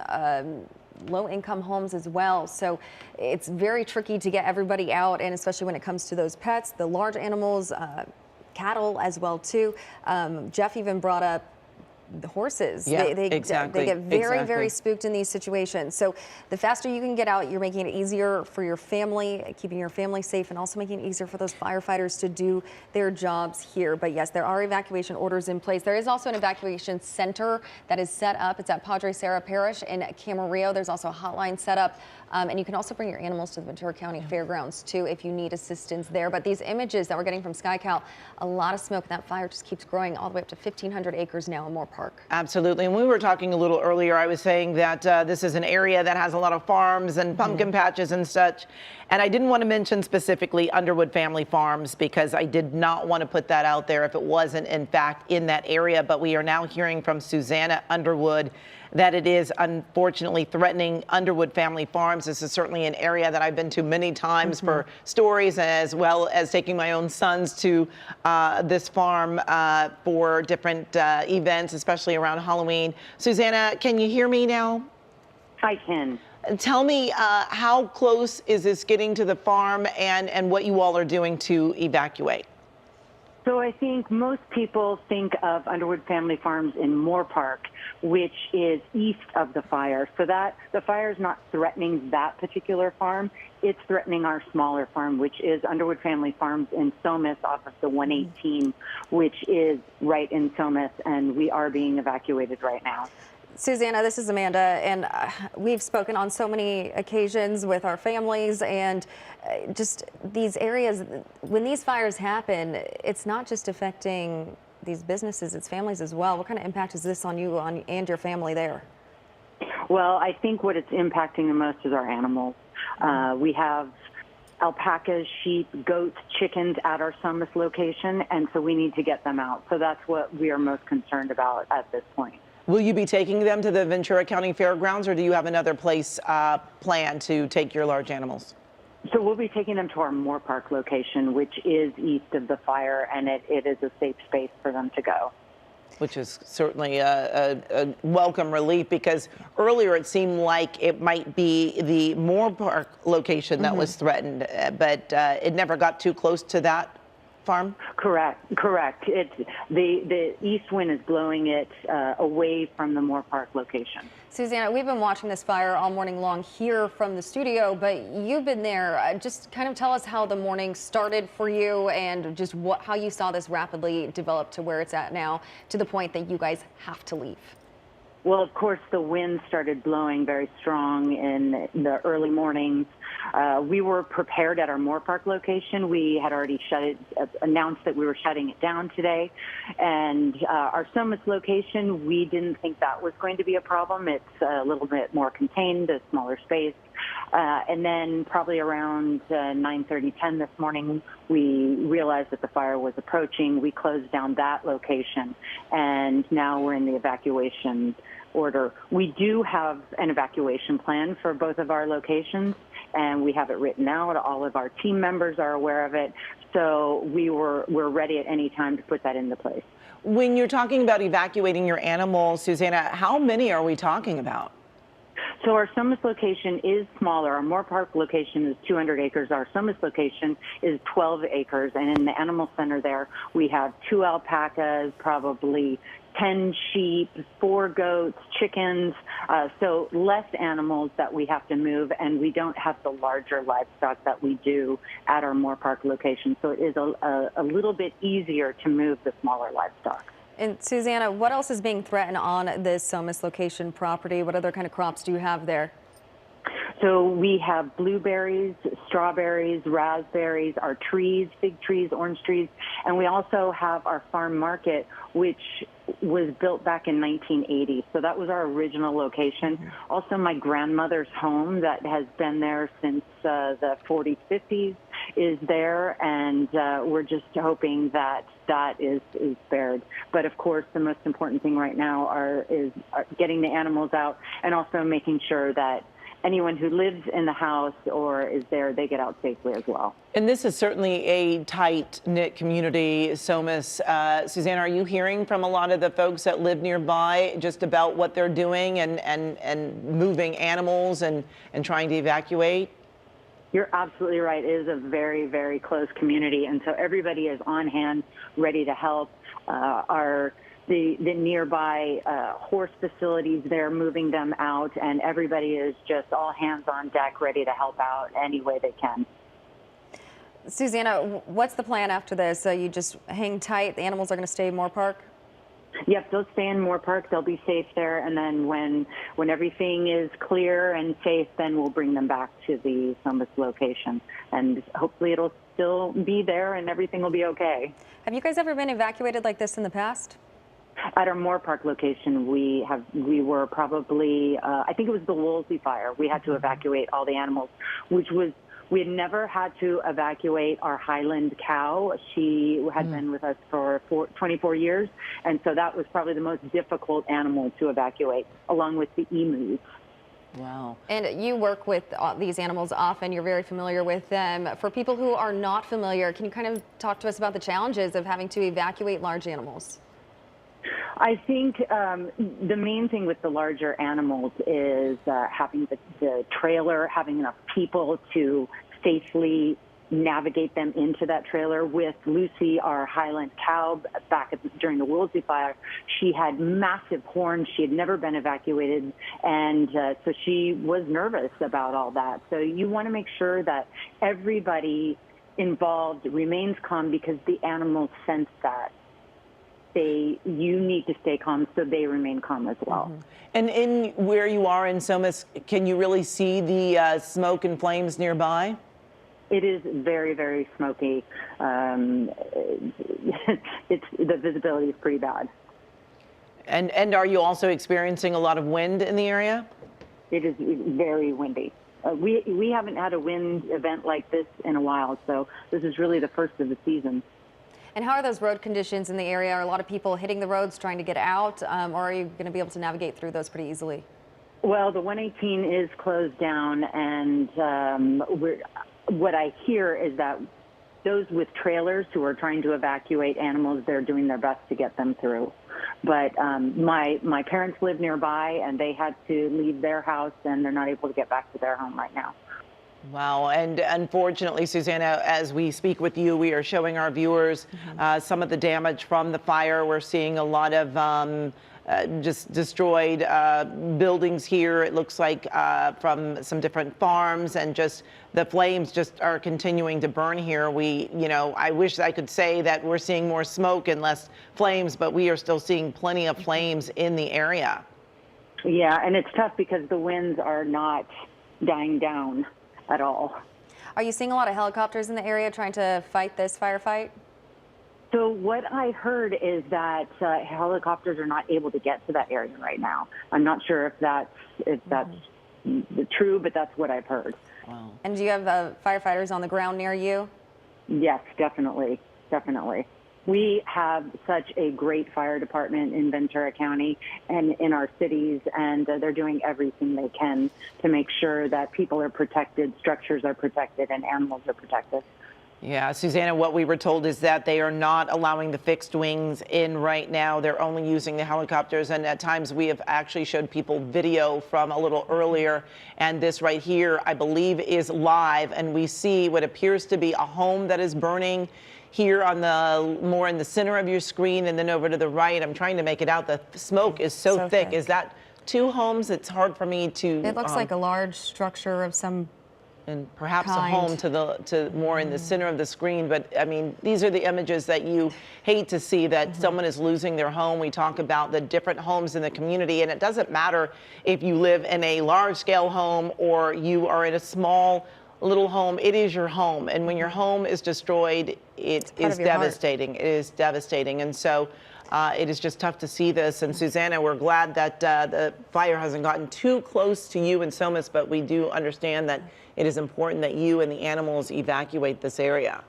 [SPEAKER 3] low-income homes as well. So it's very tricky to get everybody out, and especially when it comes to those pets, the large animals, cattle as well too. Jeff even brought up the horses.
[SPEAKER 1] Yeah,
[SPEAKER 3] They get very spooked in these situations. So the faster you can get out, you're making it easier for your family, keeping your family safe, and also making it easier for those firefighters to do their jobs here. But yes, there are evacuation orders in place. There is also an evacuation center that is set up. It's at Padre Serra Parish in Camarillo. There's also a hotline set up. And you can also bring your animals to the Ventura County Fairgrounds too if you need assistance there. But these images that we're getting from KCAL, a lot of smoke. That fire just keeps growing all the way up to 1,500 acres now in Moorpark.
[SPEAKER 1] Absolutely. And we were talking a little earlier, I was saying that this is an area that has a lot of farms and pumpkin patches and such. And I didn't want to mention specifically Underwood Family Farms because I did not want to put that out there if it wasn't in fact in that area. But we are now hearing from Susanna Underwood that it is unfortunately threatening Underwood Family Farms. This is certainly an area that I've been to many times for stories, as well as taking my own sons to this farm for different events, especially around Halloween. Susanna, can you hear me now?
[SPEAKER 8] I can.
[SPEAKER 1] Tell me, how close is this getting to the farm, and what you all are doing to evacuate?
[SPEAKER 8] So I think most people think of Underwood Family Farms in Moorpark, which is east of the fire. So that the fire is not threatening that particular farm. It's threatening our smaller farm, which is Underwood Family Farms in Somis off of the 118, which is right in Somis, and we are being evacuated right now.
[SPEAKER 3] Susanna, this is Amanda, and we've spoken on so many occasions with our families, and just these areas, when these fires happen, it's not just affecting these businesses, it's families as well. What kind of impact is this on you and your family there?
[SPEAKER 8] Well, I think what it's impacting the most is our animals. We have alpacas, sheep, goats, chickens at our Somis location, and so we need to get them out. So that's what we are most concerned about at this point.
[SPEAKER 1] Will you be taking them to the Ventura County Fairgrounds, or do you have another place planned to take your large animals?
[SPEAKER 8] So we'll be taking them to our Moorpark location, which is east of the fire, and it is a safe space for them to go.
[SPEAKER 1] Which is certainly a welcome relief, because earlier it seemed like it might be the Moorpark location that was threatened, but it never got too close to that. farm?
[SPEAKER 8] Correct. It's the east wind is blowing it away from the Moorpark location.
[SPEAKER 3] Susanna, we've been watching this fire all morning long here from the studio, but you've been there. Just kind of tell us how the morning started for you and just how you saw this rapidly develop to where it's at now, to the point that you guys have to leave.
[SPEAKER 8] Well, of course, the wind started blowing very strong in the early mornings. We were prepared at our Moorpark location. We had already announced that we were shutting it down today. And our Somis location, we didn't think that was going to be a problem. It's a little bit more contained, a smaller space. And then probably around 9:30, 10 this morning, we realized that the fire was approaching. We closed down that location, and now we're in the evacuation order. We do have an evacuation plan for both of our locations, and we have it written out. All of our team members are aware of it, so we're ready at any time to put that into place.
[SPEAKER 1] When you're talking about evacuating your animals, Susanna, how many are we talking about?
[SPEAKER 8] So our Somis location is smaller. Our Moorpark location is 200 acres. Our Somis location is 12 acres. And in the animal center there, we have 2 alpacas, probably 10 sheep, 4 goats, chickens, so less animals that we have to move, and we don't have the larger livestock that we do at our Moorpark location. So it is a little bit easier to move the smaller livestock.
[SPEAKER 3] And Susanna, what else is being threatened on this Somis location property? What other kind of crops do you have there?
[SPEAKER 8] So we have blueberries, strawberries, raspberries, our trees, fig trees, orange trees, and we also have our farm market, which was built back in 1980. So that was our original location. Mm-hmm. Also, my grandmother's home that has been there since the 40s, 50s is there, and we're just hoping that that is spared. But of course, the most important thing right now is getting the animals out, and also making sure that anyone who lives in the house or is there, they get out safely as well.
[SPEAKER 1] And this is certainly a tight-knit community, Somis. Susanna, are you hearing from a lot of the folks that live nearby just about what they're doing and moving animals and trying to evacuate?
[SPEAKER 8] You're absolutely right. It is a very, very close community, and so everybody is on hand, ready to help. The nearby horse facilities, they're moving them out, and everybody is just all hands on deck, ready to help out any way they can.
[SPEAKER 3] Susanna, what's the plan after this? You just hang tight, the animals are going to stay in Moorpark?
[SPEAKER 8] Yep, they'll stay in Moorpark. They'll be safe there, and then when everything is clear and safe, then we'll bring them back to the Somis location, and hopefully it'll still be there and everything will be okay.
[SPEAKER 3] Have you guys ever been evacuated like this in the past?
[SPEAKER 8] At our Moorpark location, we were probably, I think it was the Woolsey fire. We had to evacuate all the animals, we had never had to evacuate our Highland cow. She had been with us for 24 years, and so that was probably the most difficult animal to evacuate, along with the emus.
[SPEAKER 3] Wow. And you work with these animals often. You're very familiar with them. For people who are not familiar, can you kind of talk to us about the challenges of having to evacuate large animals?
[SPEAKER 8] I think the main thing with the larger animals is having the trailer, having enough people to safely navigate them into that trailer. With Lucy, our Highland cow, during the Woolsey fire, she had massive horns. She had never been evacuated, and so she was nervous about all that. So you want to make sure that everybody involved remains calm, because the animals sense that. You need to stay calm, so they remain calm as well.
[SPEAKER 1] Mm-hmm. And in where you are in Somis, can you really see the smoke and flames nearby?
[SPEAKER 8] It is very, very smoky. The visibility is pretty bad.
[SPEAKER 1] And are you also experiencing a lot of wind in the area?
[SPEAKER 8] It is very windy. We haven't had a wind event like this in a while, so this is really the first of the season.
[SPEAKER 3] And how are those road conditions in the area? Are a lot of people hitting the roads trying to get out, or are you going to be able to navigate through those pretty easily?
[SPEAKER 8] Well, the 118 is closed down, and what I hear is that those with trailers who are trying to evacuate animals, they're doing their best to get them through. But my parents live nearby, and they had to leave their house, and they're not able to get back to their home right now.
[SPEAKER 1] Wow. And unfortunately, Susanna, as we speak with you, we are showing our viewers some of the damage from the fire. We're seeing a lot of just destroyed buildings here. It looks like from some different farms, and just the flames just are continuing to burn here. I wish I could say that we're seeing more smoke and less flames, but we are still seeing plenty of flames in the area.
[SPEAKER 8] Yeah, and it's tough because the winds are not dying down at all.
[SPEAKER 3] Are you seeing a lot of helicopters in the area trying to fight this firefight?
[SPEAKER 8] So what I heard is that helicopters are not able to get to that area right now. I'm not sure if that's true, but that's what I've heard.
[SPEAKER 1] Wow.
[SPEAKER 3] And do you have firefighters on the ground near you?
[SPEAKER 8] Yes, definitely. We have such a great fire department in Ventura County and in our cities, and they're doing everything they can to make sure that people are protected, structures are protected, and animals are protected.
[SPEAKER 1] Yeah, Susanna, what we were told is that they are not allowing the fixed wings in right now. They're only using the helicopters, and at times we have actually showed people video from a little earlier, and this right here, I believe, is live, and we see what appears to be a home that is burning here on the more in the center of your screen, and then over to the right. I'm trying to make it out. The smoke is so thick. Is that two homes? It's hard for me to.
[SPEAKER 3] It looks like a large structure of some
[SPEAKER 1] and perhaps
[SPEAKER 3] kind.
[SPEAKER 1] a home to more in the center of the screen. But I mean, these are the images that you hate to see, that someone is losing their home. We talk about the different homes in the community, and it doesn't matter if you live in a large scale home or you are in a small little home. It is your home, and when your home is destroyed, it is devastating. It is devastating, and so it is just tough to see this. And Susanna, we're glad that the fire hasn't gotten too close to you in Somis, but we do understand that it is important that you and the animals evacuate this area.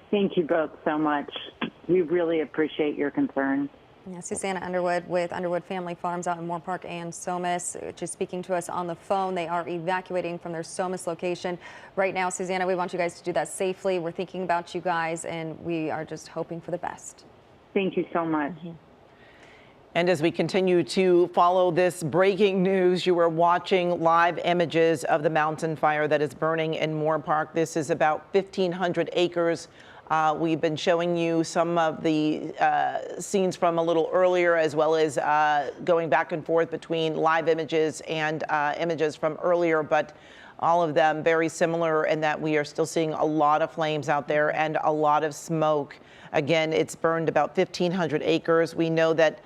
[SPEAKER 8] Thank you both so much. We really appreciate your concern.
[SPEAKER 3] Yeah, Susanna Underwood with Underwood Family Farms out in Moorpark and Somis, just speaking to us on the phone. They are evacuating from their Somis location right now. Susanna, we want you guys to do that safely. We're thinking about you guys, and we are just hoping for the best.
[SPEAKER 8] Thank you so much.
[SPEAKER 1] And as we continue to follow this breaking news, you are watching live images of the mountain fire that is burning in Moorpark. This is about 1,500 acres. We've been showing you some of the scenes from a little earlier, as well as going back and forth between live images and images from earlier, but all of them very similar in that we are still seeing a lot of flames out there and a lot of smoke. Again, it's burned about 1,500 acres. We know that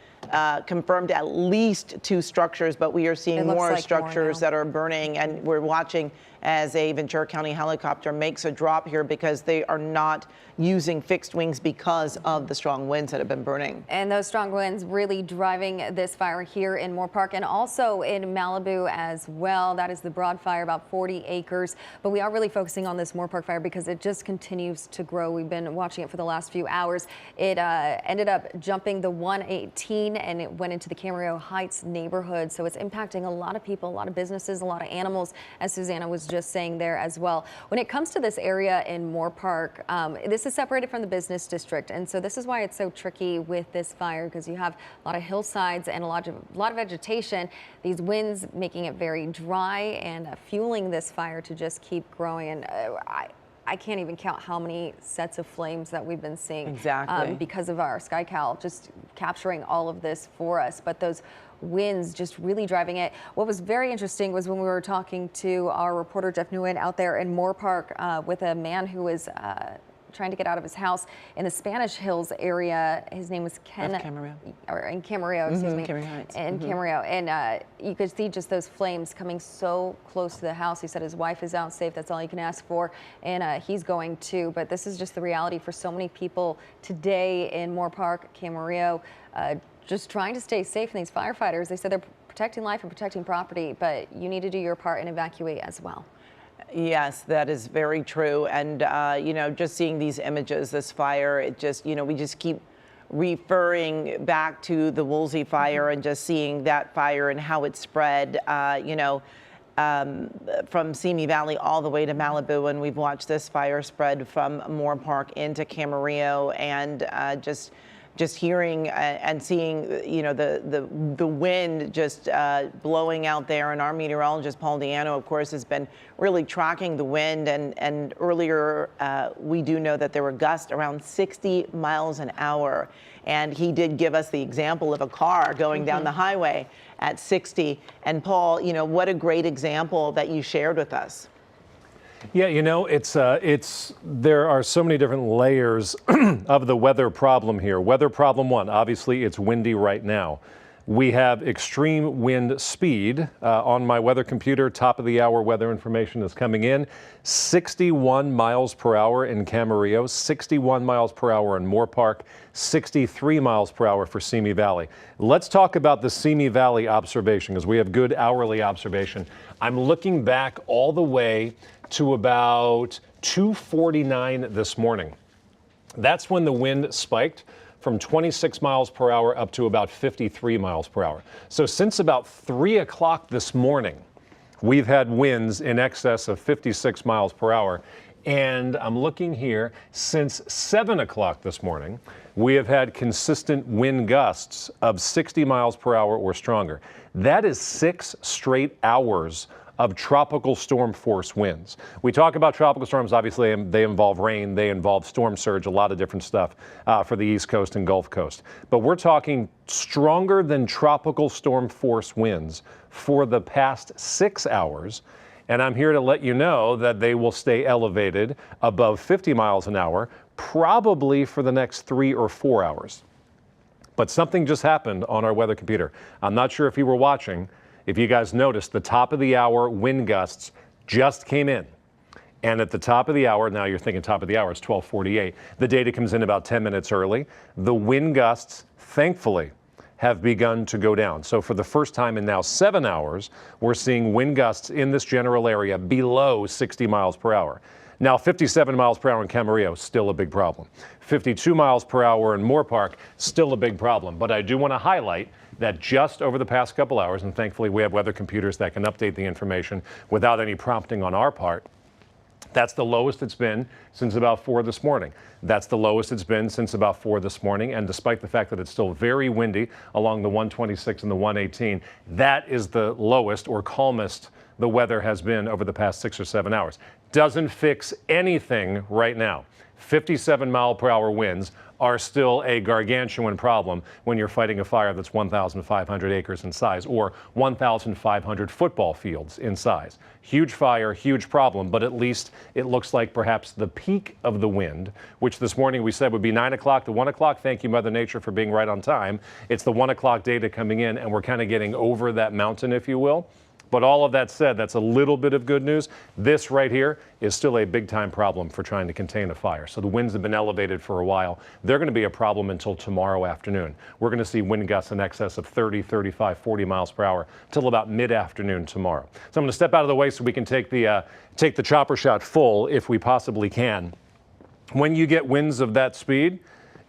[SPEAKER 1] confirmed at least 2 structures, but we are seeing more structures that are burning, and we're watching as a Ventura County helicopter makes a drop here because they are not using fixed wings because of the strong winds that have been burning. And
[SPEAKER 3] those strong winds really driving this fire here in Moorpark and also in Malibu as well. That is the broad fire, about 40 acres. But we are really focusing on this Moorpark fire because it just continues to grow. We've been watching it for the last few hours. It ended up jumping the 118 and it went into the Camarillo Heights neighborhood. So it's impacting a lot of people, a lot of businesses, a lot of animals, as Susanna was just saying there as well. When it comes to this area in Moorpark, this is separated from the business district, and so this is why it's so tricky with this fire, because you have a lot of hillsides and a lot of vegetation. These winds making it very dry and fueling this fire to just keep growing. And I can't even count how many sets of flames that we've been seeing because of our KCAL just capturing all of this for us. But those winds just really driving it. What was very interesting was when we were talking to our reporter Jeff Nguyen out there in Moorpark with a man who was trying to get out of his house in the Spanish Hills area. His name was Ken. Camarillo. Or in Camarillo, excuse me. Camarillo Heights. In Camarillo. And you could see just those flames coming so close to the house. He said his wife is out safe. That's all he can ask for. And he's going too. But this is just the reality for so many people today in Moorpark, Camarillo, just trying to stay safe. And these firefighters, they said they're protecting life and protecting property, but you need to do your part and evacuate as well. Yes, that is very true. And, you know, just seeing these images, this fire, it just, you know, we just keep referring back to the Woolsey fire and just seeing that fire and how it spread, you know, from Simi Valley all the way to Malibu. And we've watched this fire spread from Moorpark into Camarillo, and just
[SPEAKER 1] just hearing and seeing, the wind just blowing out there. And our meteorologist, Paul Diano, of course, has been really tracking the wind. And earlier, we do know that there were gusts around 60 miles an hour. And he did give us the example of a car going down the highway at 60. And Paul, what a great example that you shared with us.
[SPEAKER 7] Yeah, there are so many different layers of the weather problem here. Weather problem one, obviously it's windy right now. We have extreme wind speed on my weather computer. Top of the hour weather information is coming in. 61 miles per hour in Camarillo, 61 miles per hour in Moorpark, 63 miles per hour for Simi Valley. Let's talk about the Simi Valley observation because we have good hourly observation. I'm looking back all the way to about 2:49 this morning. That's when the wind spiked from 26 miles per hour up to about 53 miles per hour. So since about 3 o'clock this morning, we've had winds in excess of 56 miles per hour. And I'm looking here, since 7 o'clock this morning, we have had consistent wind gusts of 60 miles per hour or stronger. That is 6 straight hours of tropical storm force winds. We talk about tropical storms, obviously they involve rain, they involve storm surge, a lot of different stuff for the East Coast and Gulf Coast. But we're talking stronger than tropical storm force winds for the past 6 hours. And I'm here to let you know that they will stay elevated above 50 miles an hour, probably for the next 3 or 4 hours. But something just happened on our weather computer. I'm not sure if you were watching. If you guys noticed, the top of the hour wind gusts just came in. And at the top of the hour, now you're thinking top of the hour, it's 12:48. The data comes in about 10 minutes early. The wind gusts, thankfully, have begun to go down. So for the first time in now 7 hours, we're seeing wind gusts in this general area below 60 miles per hour. Now 57 miles per hour in Camarillo, still a big problem. 52 miles per hour in Moorpark, still a big problem. But I do want to highlight that just over the past couple hours, and thankfully we have weather computers that can update the information without any prompting on our part, that's the lowest it's been since about 4 this morning. That's the lowest it's been since about 4 this morning. And despite the fact that it's still very windy along the 126 and the 118, that is the lowest or calmest the weather has been over the past 6 or 7 hours. Doesn't fix anything right now. 57 mile per hour winds are still a gargantuan problem when you're fighting a fire that's 1,500 acres in size or 1,500 football fields in size. Huge fire, huge problem, but at least it looks like perhaps the peak of the wind, which this morning we said would be 9 o'clock to 1 o'clock. Thank you, Mother Nature, for being right on time. It's the 1 o'clock data coming in, and we're kind of getting over that mountain, if you will. But all of that said, that's a little bit of good news. This right here is still a big time problem for trying to contain a fire. So the winds have been elevated for a while. They're going to be a problem until tomorrow afternoon. We're going to see wind gusts in excess of 30, 35, 40 miles per hour till about mid-afternoon tomorrow. So I'm going to step out of the way so we can take the chopper shot full if we possibly can. When you get winds of that speed,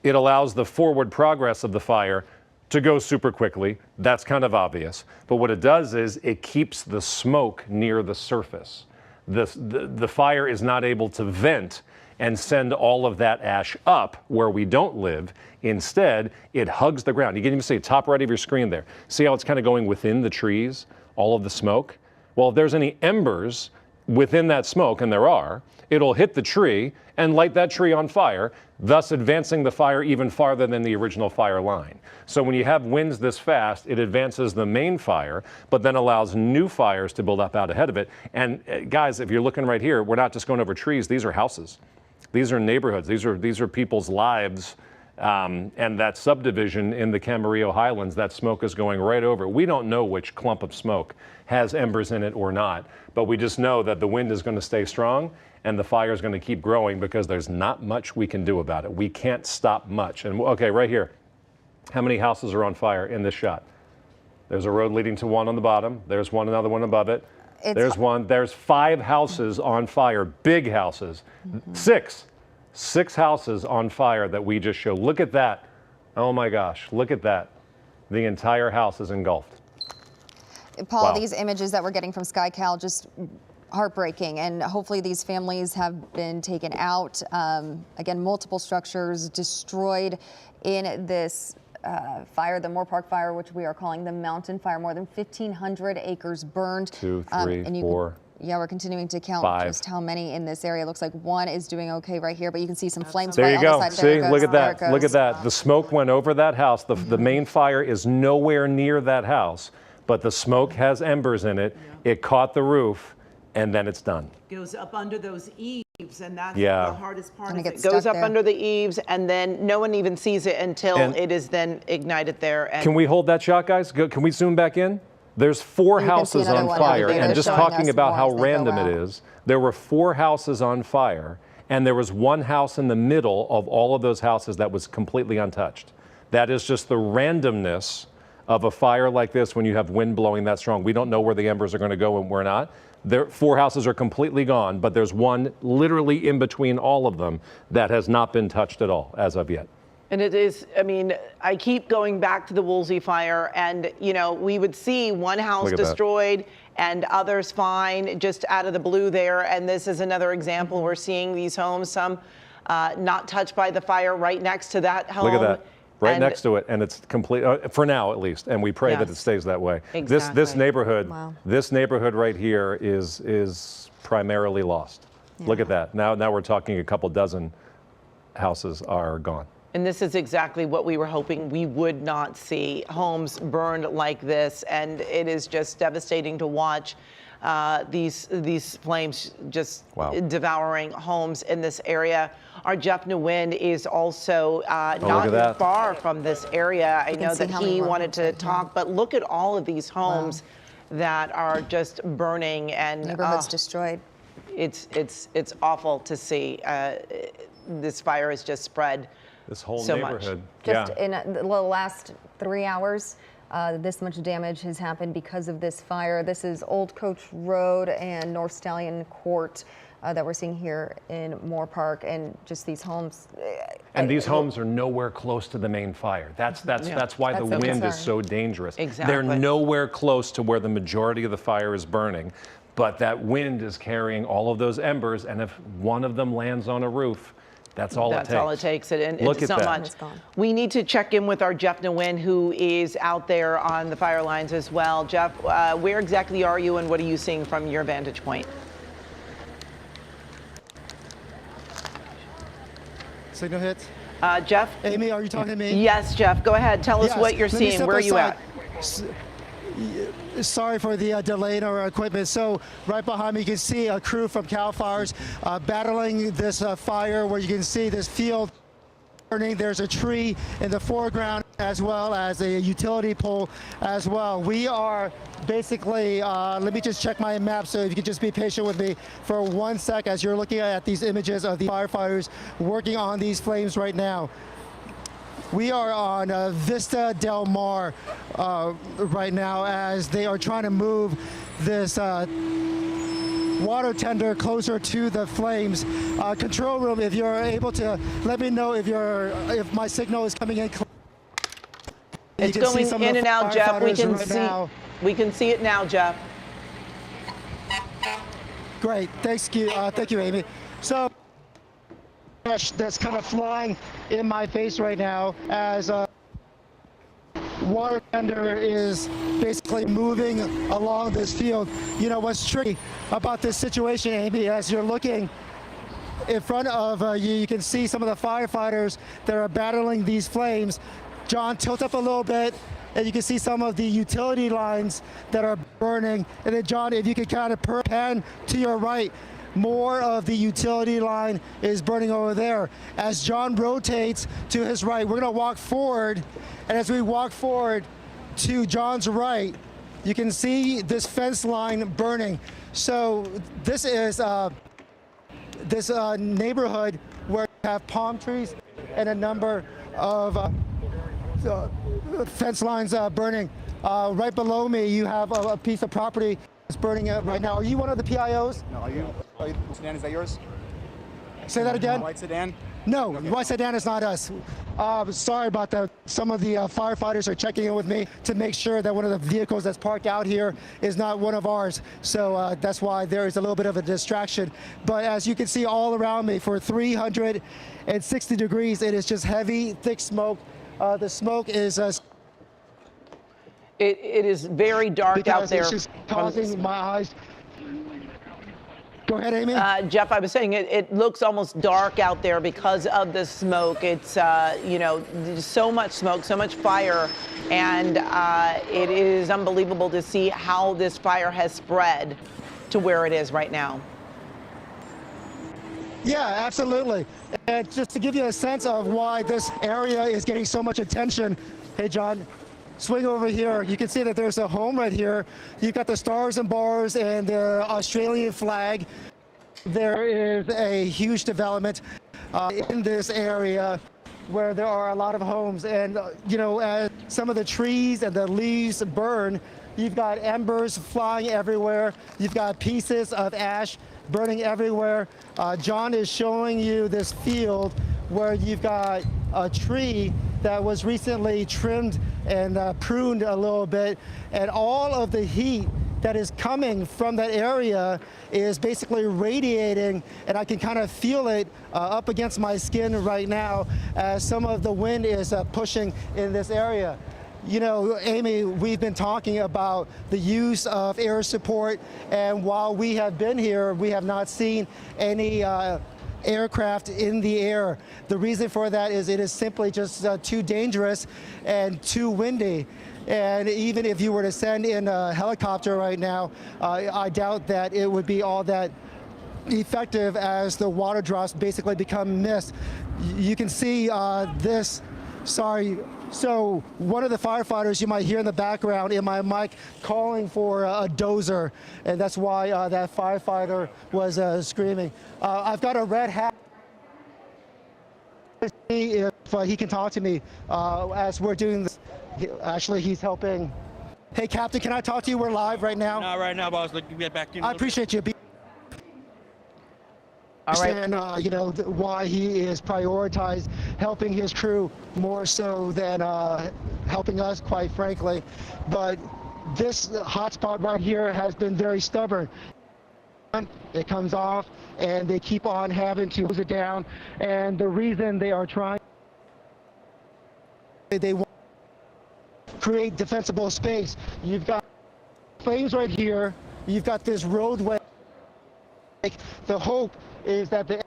[SPEAKER 7] it allows the forward progress of the fire to go super quickly. That's kind of obvious. But what it does is it keeps the smoke near the surface. The fire is not able to vent and send all of that ash up where we don't live. Instead, it hugs the ground. You can even see top right of your screen there. See how it's kind of going within the trees, all of the smoke? Well, if there's any embers within that smoke, and there are, it'll hit the tree and light that tree on fire, thus advancing the fire even farther than the original fire line. So when you have winds this fast, it advances the main fire, but then allows new fires to build up out ahead of it. And guys, if you're looking right here, we're not just going over trees, these are houses. These are neighborhoods, these are people's lives. And that subdivision in the Camarillo Highlands, that smoke is going right over. We don't know which clump of smoke has embers in it or not, but we just know that the wind is going to stay strong and the fire is going to keep growing because there's not much we can do about it. We can't stop much. And okay, right here, how many houses are on fire in this shot? There's a road leading to one on the bottom. There's one, another one above it. There's one. There's 5 houses on fire, big houses. 6 houses on fire that we just showed. Look at that. Oh my gosh, look at that. The entire house is engulfed.
[SPEAKER 3] Paul,
[SPEAKER 7] Wow.
[SPEAKER 3] These images that we're getting from KCAL just heartbreaking, and hopefully these families have been taken out. Again, multiple structures destroyed in this fire, the Moorpark fire, which we are calling the mountain fire. More than 1,500 acres burned. 2, 3, 4. Yeah, we're continuing to count
[SPEAKER 7] 5.
[SPEAKER 3] just how many in this area. It looks like one is doing okay right here, but you can see some flames.
[SPEAKER 7] There you
[SPEAKER 3] on
[SPEAKER 7] go.
[SPEAKER 3] the side.
[SPEAKER 7] See, look at that. Look at that. The smoke went over that house. The main fire is nowhere near that house, but the smoke has embers in it. It caught the roof, and then it's done.
[SPEAKER 1] Goes up under those eaves, and that's
[SPEAKER 7] Yeah.
[SPEAKER 1] the hardest part.
[SPEAKER 3] And it
[SPEAKER 1] Is
[SPEAKER 3] gets
[SPEAKER 1] it goes
[SPEAKER 3] stuck
[SPEAKER 1] up
[SPEAKER 3] there.
[SPEAKER 1] under the eaves, and then no one even sees it until
[SPEAKER 7] And-
[SPEAKER 1] it is then ignited there. And
[SPEAKER 7] Can we hold that shot, guys? Can we zoom back in? There's 4
[SPEAKER 3] You can see
[SPEAKER 7] houses
[SPEAKER 3] another
[SPEAKER 7] on
[SPEAKER 3] one
[SPEAKER 7] fire,
[SPEAKER 3] later
[SPEAKER 7] and just
[SPEAKER 3] showing
[SPEAKER 7] talking
[SPEAKER 3] us
[SPEAKER 7] about
[SPEAKER 3] more
[SPEAKER 7] how
[SPEAKER 3] as they go
[SPEAKER 7] random it
[SPEAKER 3] out.
[SPEAKER 7] is, there were 4 houses on fire, and there was one house in the middle of all of those houses that was completely untouched. That is just the randomness of a fire like this when you have wind blowing that strong. We don't know where the embers are going to go and where not. 4 houses are completely gone, but there's one literally in between all of them that has not been touched at all as of yet.
[SPEAKER 1] And it is, I mean, I keep going back to the Woolsey fire, and, you know, we would see one house
[SPEAKER 7] Look at that.
[SPEAKER 1] destroyed and others fine just out of the blue there. And this is another example. We're seeing these homes, some not touched by the fire, right next to that home.
[SPEAKER 7] Look at that. Right
[SPEAKER 1] And
[SPEAKER 7] next to it, and it's complete, for now at least, and we pray that it
[SPEAKER 1] Yes.
[SPEAKER 7] stays that way. This
[SPEAKER 1] Exactly.
[SPEAKER 7] neighborhood,
[SPEAKER 3] Wow.
[SPEAKER 7] this neighborhood right here is primarily lost. Look at that. Now we're talking a couple dozen houses are gone.
[SPEAKER 1] And this is exactly what we were hoping we would not see, homes burned like this. And it is just devastating to watch these flames just
[SPEAKER 7] Wow.
[SPEAKER 1] devouring homes in this area. Our Jeff Nguyen is also
[SPEAKER 7] look at
[SPEAKER 1] not
[SPEAKER 7] that.
[SPEAKER 1] far from this area. I
[SPEAKER 3] can
[SPEAKER 1] know
[SPEAKER 3] see
[SPEAKER 1] that
[SPEAKER 3] how many
[SPEAKER 1] he
[SPEAKER 3] more
[SPEAKER 1] wanted
[SPEAKER 3] homes
[SPEAKER 1] to
[SPEAKER 3] right here.
[SPEAKER 1] talk, but look at all of these homes that are just burning, and
[SPEAKER 3] Neighborhoods destroyed.
[SPEAKER 1] it's awful to see. This fire has just spread.
[SPEAKER 7] This whole
[SPEAKER 1] So much.
[SPEAKER 7] neighborhood.
[SPEAKER 3] Just
[SPEAKER 7] yeah.
[SPEAKER 3] in the last 3 hours, this much damage has happened because of this fire. This is Old Coach Road and North Stallion Court that we're seeing here in Moorpark, and just these homes.
[SPEAKER 7] And these homes are nowhere close to the main fire. That's why
[SPEAKER 3] That's
[SPEAKER 7] the
[SPEAKER 3] the
[SPEAKER 7] wind
[SPEAKER 3] concern.
[SPEAKER 7] is so dangerous.
[SPEAKER 1] Exactly.
[SPEAKER 7] They're nowhere close to where the majority of the fire is burning, but that wind is carrying all of those embers, and if one of them lands on a roof, that's all it takes.
[SPEAKER 1] That's all it takes. And
[SPEAKER 7] Look
[SPEAKER 1] it's
[SPEAKER 7] at
[SPEAKER 1] not
[SPEAKER 7] that.
[SPEAKER 1] much.
[SPEAKER 3] It's gone.
[SPEAKER 1] We need to check in with our Jeff Nguyen, who is out there on the fire lines as well. Jeff, where exactly are you, and what are you seeing from your vantage point?
[SPEAKER 4] Signal hits.
[SPEAKER 1] Jeff?
[SPEAKER 4] Amy, are you talking to me?
[SPEAKER 1] Yes, Jeff. Go ahead. Tell us
[SPEAKER 4] Yes.
[SPEAKER 1] what you're
[SPEAKER 4] Let me
[SPEAKER 1] seeing.
[SPEAKER 4] step
[SPEAKER 1] Where are you
[SPEAKER 4] aside.
[SPEAKER 1] at?
[SPEAKER 4] Sorry for the delay in our equipment. So right behind me, you can see a crew from KCAL Fires battling this fire, where you can see this field burning. There's a tree in the foreground, as well as a utility pole as well. We are basically, let me just check my map, so if you could just be patient with me for 1 sec as you're looking at these images of the firefighters working on these flames right now. We are on Vista Del Mar right now, as they are trying to move this water tender closer to the flames. Control room, if you're able to let me know if my signal is coming in.
[SPEAKER 1] It's going in and out, Jeff. We can
[SPEAKER 4] right
[SPEAKER 1] see.
[SPEAKER 4] now.
[SPEAKER 1] We can see it now, Jeff.
[SPEAKER 4] Great, thank you, Amy. So that's kind of flying in my face right now, as water tender is basically moving along this field. You know what's tricky about this situation, Amy, as you're looking in front of you, you can see some of the firefighters that are battling these flames. John, tilt up a little bit, and you can see some of the utility lines that are burning. And then, John, if you could kind of pan to your right, more of the utility line is burning over there. As John rotates to his right, we're going to walk forward, and as we walk forward to John's right, you can see this fence line burning. So this is this neighborhood where you have palm trees and a number of fence lines burning. Right below me, you have a piece of property that's burning right now. Are you one of the PIOs?
[SPEAKER 9] No, are you sedan? Is that yours?
[SPEAKER 4] Say that again.
[SPEAKER 9] White sedan?
[SPEAKER 4] No, West Sedan is not us. Sorry about that. Some of the firefighters are checking in with me to make sure that one of the vehicles that's parked out here is not one of ours. So that's why there is a little bit of a distraction. But as you can see all around me, for 360 degrees, it is just heavy, thick smoke. The smoke is
[SPEAKER 1] it is very dark out there.
[SPEAKER 4] It's just causing my eyes. Go ahead, Amy.
[SPEAKER 1] Jeff, I was saying it looks almost dark out there because of the smoke. It's, you know, so much smoke, so much fire, and it is unbelievable to see how this fire has spread to where it is right now.
[SPEAKER 4] Yeah, absolutely. And just to give you a sense of why this area is getting so much attention, hey, John, swing over here. You can see that there's a home right here. You've got the stars and bars and the Australian flag. There is a huge development in this area where there are a lot of homes. And, you know, as some of the trees and the leaves burn, you've got embers flying everywhere. You've got pieces of ash burning everywhere. John is showing you this field where you've got a tree that was recently trimmed and pruned a little bit, and all of the heat that is coming from that area is basically radiating, and I can kind of feel it up against my skin right now as some of the wind is pushing in this area. You know, Amy, we've been talking about the use of air support, and while we have been here, we have not seen any aircraft in the air. The reason for that is it is simply just too dangerous and too windy. And even if you were to send in a helicopter right now, I doubt that it would be all that effective as the water drops basically become mist. You can see this, sorry. So one of the firefighters you might hear in the background in my mic calling for a dozer, and that's why that firefighter was screaming. I've got a red hat. See if he can talk to me as we're doing this. Actually, he's helping. Hey, Captain, can I talk to you? We're live right now.
[SPEAKER 9] Not right now, boss. Look, get back in.
[SPEAKER 4] I appreciate you.
[SPEAKER 1] All right.
[SPEAKER 4] Understand, you know, why he is prioritized helping his crew more so than helping us, quite frankly. But this hotspot right here has been very stubborn. It comes off, and they keep on having to close it down. And the reason they are trying, they want to create defensible space. You've got flames right here. You've got this roadway. The hope is that the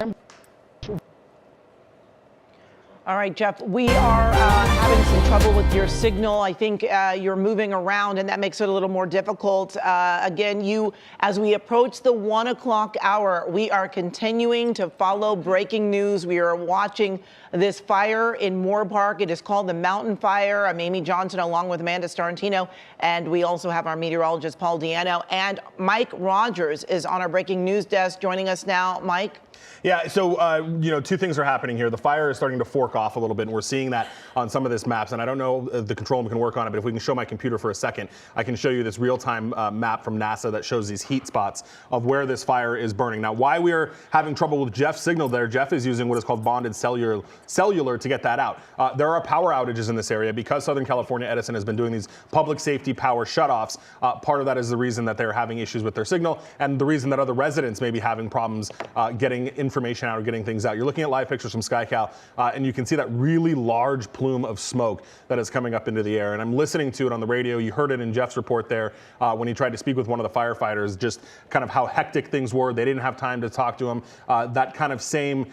[SPEAKER 1] All right, Jeff, we are having some trouble with your signal. I think you're moving around, and that makes it a little more difficult. Again, as we approach the 1 o'clock hour, we are continuing to follow breaking news. We are watching this fire in Moorpark. It is called the Mountain Fire. I'm Amy Johnson, along with Amanda Starantino, and we also have our meteorologist, Paul Diano, and Mike Rogers is on our breaking news desk joining us now. Mike?
[SPEAKER 10] Yeah, so, you know, two things are happening here. The fire is starting to fork off a little bit, and we're seeing that on some of this maps. And I don't know if the control room can work on it, but if we can show my computer for a second, I can show you this real-time map from NASA that shows these heat spots of where this fire is burning. Now, why we're having trouble with Jeff's signal there, Jeff is using what is called bonded cellular to get that out. There are power outages in this area because Southern California Edison has been doing these public safety power shutoffs. Part of that is the reason that they're having issues with their signal, and the reason that other residents may be having problems getting information out or getting things out. You're looking at live pictures from KCAL, and you can see that really large plume of smoke that is coming up into the air. And I'm listening to it on the radio. You heard it in Jeff's report there when he tried to speak with one of the firefighters, just kind of how hectic things were. They didn't have time to talk to him. That kind of same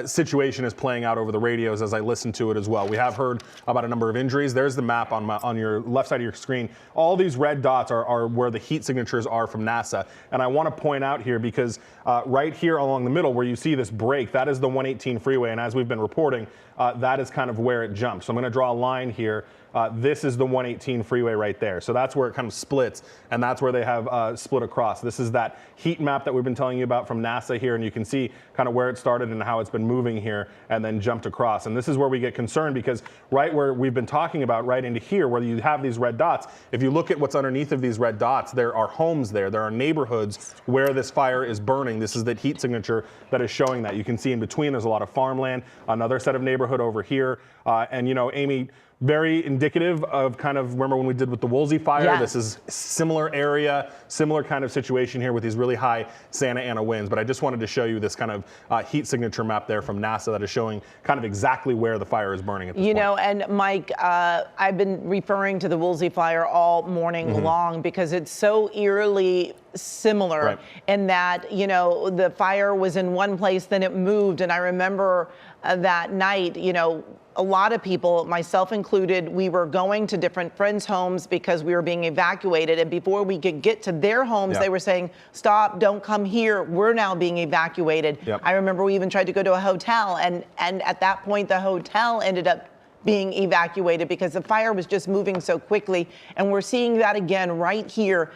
[SPEAKER 10] situation is playing out over the radios as I listen to it as well. We have heard about a number of injuries. There's the map on your left side of your screen. All these red dots are where the heat signatures are from NASA. And I want to point out here because right here along the middle where you see this break, that is the 118 freeway. And as we've been reporting, that is kind of where it jumps. So I'm going to draw a line here This is the 118 freeway right there. So that's where it kind of splits, and that's where they have split across. This is that heat map that we've been telling you about from NASA here, and you can see kind of where it started and how it's been moving here and then jumped across. And this is where we get concerned, because right where we've been talking about, right into here, where you have these red dots, if you look at what's underneath of these red dots, there are homes there. There are neighborhoods where this fire is burning. This is the heat signature that is showing that. You can see in between there's a lot of farmland, another set of neighborhood over here. And, you know, Amy, very indicative of kind of, remember when we did with the Woolsey fire?
[SPEAKER 1] Yes.
[SPEAKER 10] This is similar area, similar kind of situation here with these really high Santa Ana winds. But I just wanted to show you this kind of heat signature map there from NASA that is showing kind of exactly where the fire is burning at this point.
[SPEAKER 1] You know, and Mike, I've been referring to the Woolsey fire all morning long because it's so eerily similar in that, you know, the fire was in one place, then it moved. And I remember that night, you know, a lot of people, myself included, we were going to different friends' homes because we were being evacuated. And before we could get to their homes, they were saying, stop, don't come here. We're now being evacuated. I remember we even tried to go to a hotel. And at that point, the hotel ended up being evacuated because the fire was just moving so quickly. And we're seeing that again right here.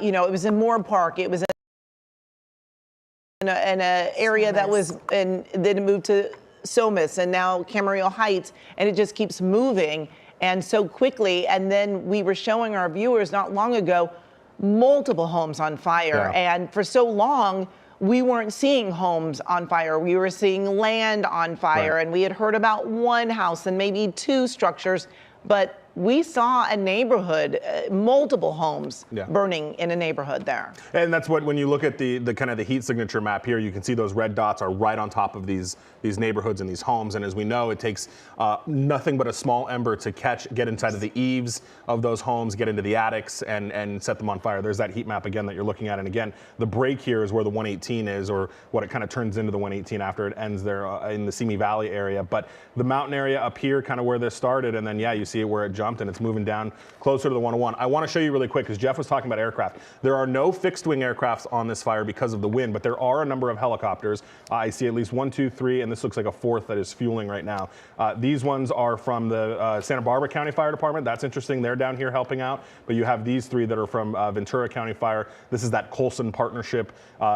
[SPEAKER 1] You know, it was in Moorpark. It was in an area that was, and then it moved to Somis and now Camarillo Heights, and it just keeps moving and so quickly. And then we were showing our viewers not long ago multiple homes on fire, and for so long we weren't seeing homes on fire. We were seeing land on fire, and we had heard about one house and maybe two structures, but we saw a neighborhood, multiple homes burning in a neighborhood there.
[SPEAKER 10] And that's what, when you look at the kind of the heat signature map here, you can see those red dots are right on top of these neighborhoods and these homes. And as we know, it takes nothing but a small ember to get inside of the eaves of those homes, get into the attics, and set them on fire. There's that heat map again that you're looking at. And again, the break here is where the 118 is, or what it kind of turns into the 118 after it ends there in the Simi Valley area. But the mountain area up here, kind of where this started, and then you see it where it jumped and it's moving down closer to the 101. I want to show you really quick, because Jeff was talking about aircraft. There are no fixed wing aircrafts on this fire because of the wind, but there are a number of helicopters. I see at least 1, 2, 3, and this looks like a fourth that is fueling right now. These ones are from the Santa Barbara County Fire Department. That's interesting. They're down here helping out. But you have these three that are from Ventura County Fire. This is that Colson partnership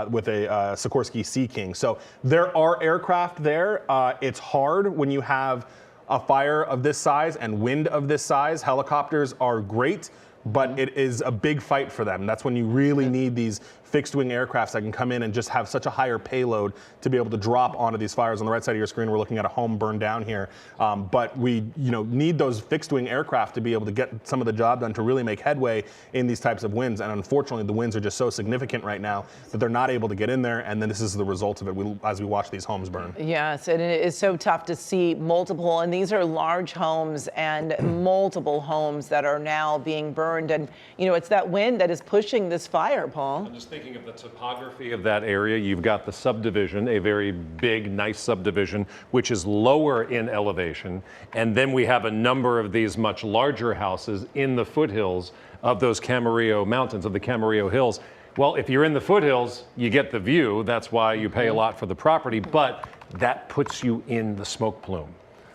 [SPEAKER 10] with a Sikorsky Sea King. So there are aircraft there. It's hard when you have a fire of this size and wind of this size. Helicopters are great, but it is a big fight for them. That's when you really need these fixed wing aircrafts that can come in and just have such a higher payload to be able to drop onto these fires. On the right side of your screen, we're looking at a home burned down here. But we need those fixed wing aircraft to be able to get some of the job done to really make headway in these types of winds. And unfortunately, the winds are just so significant right now that they're not able to get in there. And then this is the result of it as we watch these homes burn.
[SPEAKER 1] Yes, and it is so tough to see multiple, and these are large homes and multiple homes that are now being burned. And, you know, it's that wind that is pushing this fire, Paul.
[SPEAKER 7] I'm just thinking of the topography of that area. You've got the subdivision, a very big, nice subdivision, which is lower in elevation. And then we have a number of these much larger houses in the foothills of those Camarillo mountains, of the Camarillo hills. Well, if you're in the foothills, you get the view. That's why you pay a lot for the property, but that puts you in the smoke plume.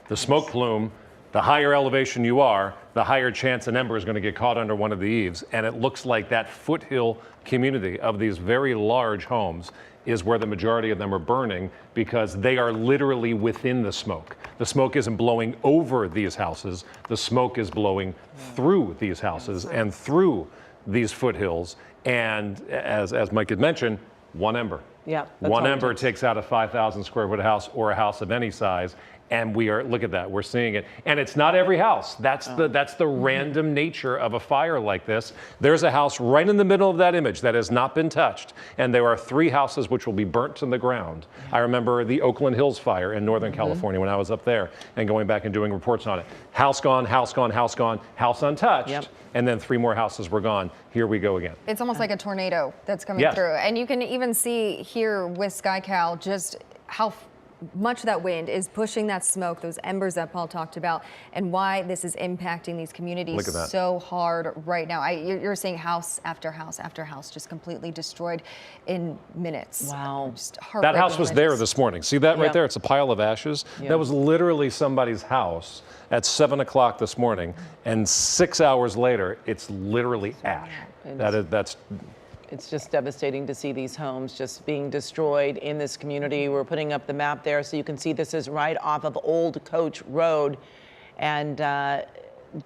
[SPEAKER 7] The smoke plume, the higher elevation you are, the higher chance an ember is going to get caught under one of the eaves. And it looks like that foothill community of these very large homes is where the majority of them are burning, because they are literally within the smoke. The smoke isn't blowing over these houses. The smoke is blowing through these houses and through these foothills. And as Mike had mentioned, one ember.
[SPEAKER 1] Yeah.
[SPEAKER 7] One ember takes out a 5,000 square foot house or a house of any size. And look at that, we're seeing it. And it's not every house. That's the random nature of a fire like this. There's a house right in the middle of that image that has not been touched. And there are 3 houses which will be burnt to the ground. I remember the Oakland Hills fire in Northern California when I was up there and going back and doing reports on it. House gone, house gone, house gone, house untouched. And then 3 more houses were gone. Here we go again.
[SPEAKER 3] It's almost like a tornado that's coming through. And you can even see here with KCAL just how much of that wind is pushing that smoke, those embers that Paul talked about, and why this is impacting these communities so hard right now. You're seeing house after house after house just completely destroyed in minutes.
[SPEAKER 1] Wow.
[SPEAKER 7] That house was there this morning. See that right there? It's a pile of ashes. That was literally somebody's house at 7 o'clock this morning, and 6 hours later, it's literally ash.
[SPEAKER 1] It's just devastating to see these homes just being destroyed in this community. We're putting up the map there so you can see this is right off of Old Coach Road, and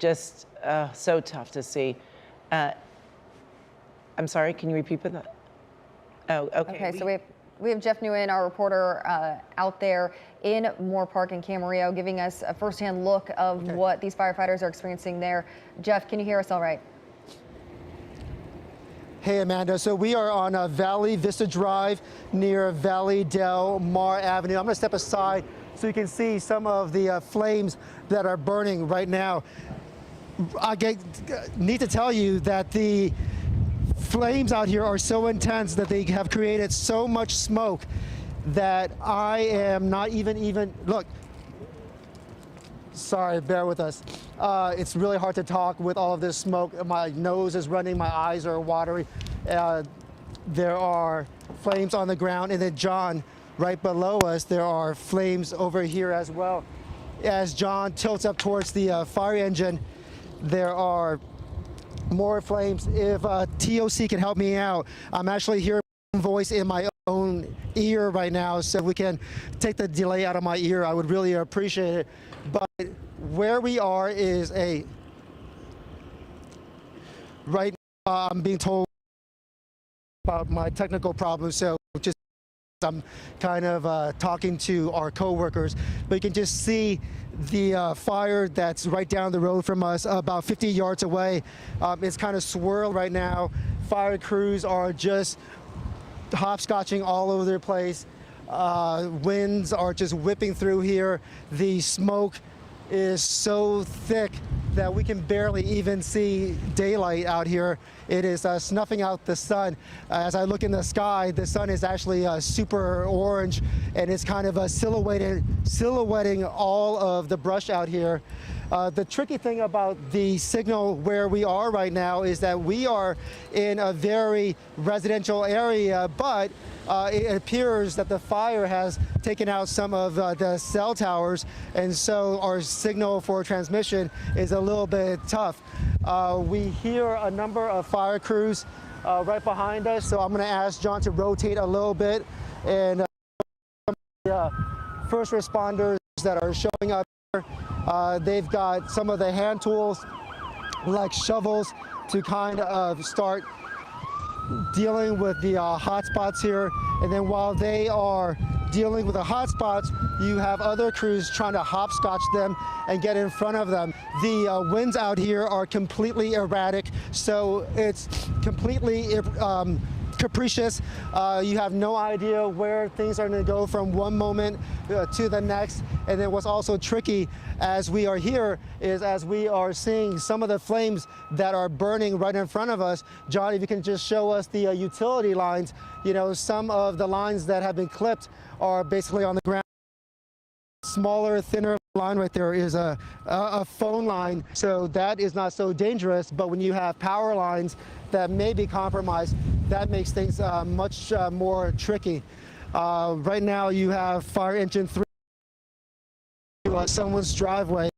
[SPEAKER 1] just so tough to see. I'm sorry, can you repeat that? Oh, okay.
[SPEAKER 3] Okay, so we have Jeff Nguyen, our reporter, out there in Moorpark and Camarillo, giving us a firsthand look of what these firefighters are experiencing there. Jeff, can you hear us all right?
[SPEAKER 4] Hey, Amanda. So we are on Valley Vista Drive near Valley Del Mar Avenue. I'm going to step aside so you can see some of the flames that are burning right now. I need to tell you that the flames out here are so intense that they have created so much smoke that I am not even look. Sorry, bear with us. It's really hard to talk with all of this smoke. My nose is running, my eyes are watery. There are flames on the ground, and then John, right below us, there are flames over here as well. As John tilts up towards the fire engine, there are more flames. If TOC can help me out, I'm actually hearing my own voice in my own ear right now, so we can take the delay out of my ear. I would really appreciate it. But where we are is right now I'm being told about my technical problems, so just I'm kind of talking to our co-workers, but you can just see the fire that's right down the road from us, about 50 yards away. It's kind of swirled right now. Fire crews are just hopscotching all over their place. Winds are just whipping through here. The smoke is so thick that we can barely even see daylight out here. It is snuffing out the sun. As I look in the sky, the sun is actually super orange, and it's kind of silhouetting all of the brush out here. The tricky thing about the signal where we are right now is that we are in a very residential area, but it appears that the fire has taken out some of the cell towers, and so our signal for transmission is a little bit tough. We hear a number of fire crews right behind us, so I'm going to ask John to rotate a little bit, and the first responders that are showing up here, they've got some of the hand tools like shovels to kind of start dealing with the hot spots here. And then while they are dealing with the hot spots, you have other crews trying to hopscotch them and get in front of them. The winds out here are completely erratic, so it's completely capricious. You have no idea where things are going to go from one moment to the next. And then what's also tricky as we are here is as we are seeing some of the flames that are burning right in front of us. John, if you can just show us the utility lines. You know, some of the lines that have been clipped are basically on the ground. Smaller, thinner line right there is a phone line, so that is not so dangerous. But when you have power lines that may be compromised, that makes things much more tricky. Right now you have fire engine 3 someone's driveway.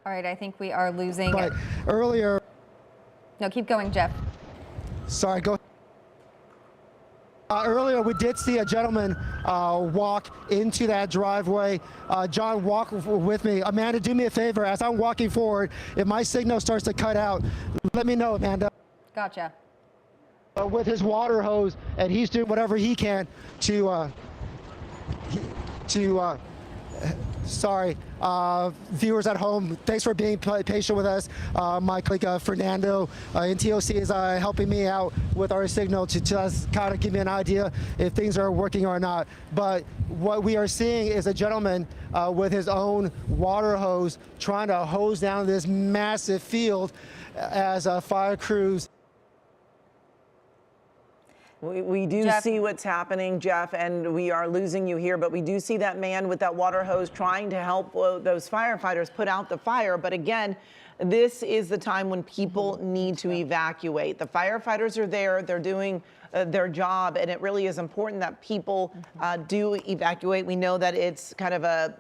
[SPEAKER 3] All right, I think we are losing.
[SPEAKER 4] But earlier.
[SPEAKER 3] No, keep going, Jeff.
[SPEAKER 4] Sorry, go. Earlier, we did see a gentleman walk into that driveway. John, walk with me. Amanda, do me a favor. As I'm walking forward, if my signal starts to cut out, let me know, Amanda.
[SPEAKER 3] Gotcha.
[SPEAKER 4] With his water hose, and he's doing whatever he can to sorry, viewers at home, thanks for being patient with us. My colleague Fernando in TOC is helping me out with our signal to just kind of give me an idea if things are working or not. But what we are seeing is a gentleman with his own water hose trying to hose down this massive field as fire crews.
[SPEAKER 1] We do
[SPEAKER 3] Jeff.
[SPEAKER 1] see what's happening, Jeff, and we are losing you here, but we do see that man with that water hose trying to help those firefighters put out the fire. But again, this is the time when people need to evacuate. The firefighters are there, they're doing their job, and it really is important that people do evacuate. We know that it's kind of a,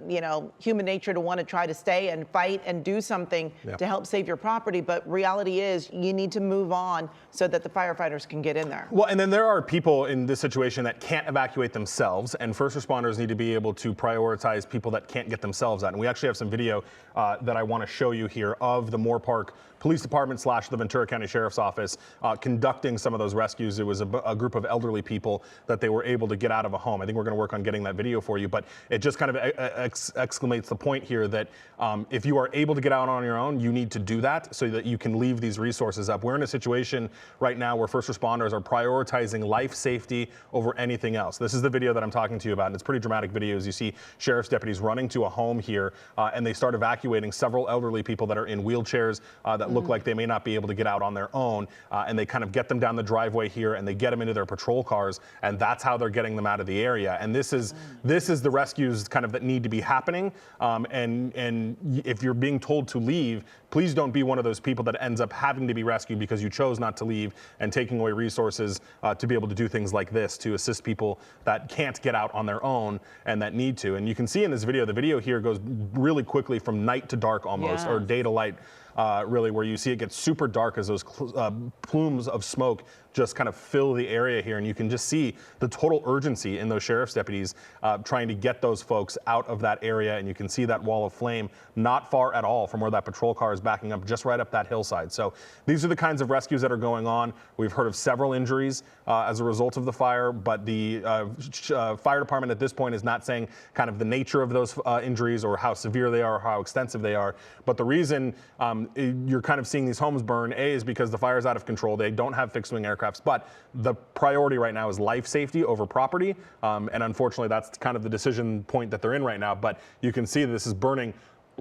[SPEAKER 1] human nature to want to try to stay and fight and do something to help save your property, but reality is you need to move on so that the firefighters can get in there.
[SPEAKER 10] Well, and then there are people in this situation that can't evacuate themselves, and first responders need to be able to prioritize people that can't get themselves out. And we actually have some video that I want to show you here of the Moorpark Police Department / the Ventura County Sheriff's Office conducting some of those rescues. It was a group of elderly people that they were able to get out of a home. I think we're going to work on getting that video for you, but it just kind of exclamates the point here that if you are able to get out on your own, you need to do that so that you can leave these resources up. We're in a situation right now where first responders are prioritizing life safety over anything else. This is the video that I'm talking to you about, and it's pretty dramatic videos. You see sheriff's deputies running to a home here, and they start evacuating several elderly people that are in wheelchairs that look like they may not be able to get out on their own, and they kind of get them down the driveway here, and they get them into their patrol cars, and that's how they're getting them out of the area. And this is the rescues kind of that need to be happening. And if you're being told to leave, please don't be one of those people that ends up having to be rescued because you chose not to leave and taking away resources to be able to do things like this to assist people that can't get out on their own and that need to. And you can see in this video, the video here goes really quickly from night to dark almost, or day to light. Really, where you see it gets super dark as those plumes of smoke just kind of fill the area here, and you can just see the total urgency in those sheriff's deputies trying to get those folks out of that area, and you can see that wall of flame not far at all from where that patrol car is backing up, just right up that hillside. So these are the kinds of rescues that are going on. We've heard of several injuries as a result of the fire, but the fire department at this point is not saying kind of the nature of those injuries or how severe they are or how extensive they are. But the reason you're kind of seeing these homes burn, A, is because the fire's out of control. They don't have fixed wing aircrafts, but the priority right now is life safety over property. And unfortunately, that's kind of the decision point that they're in right now. But you can see this is burning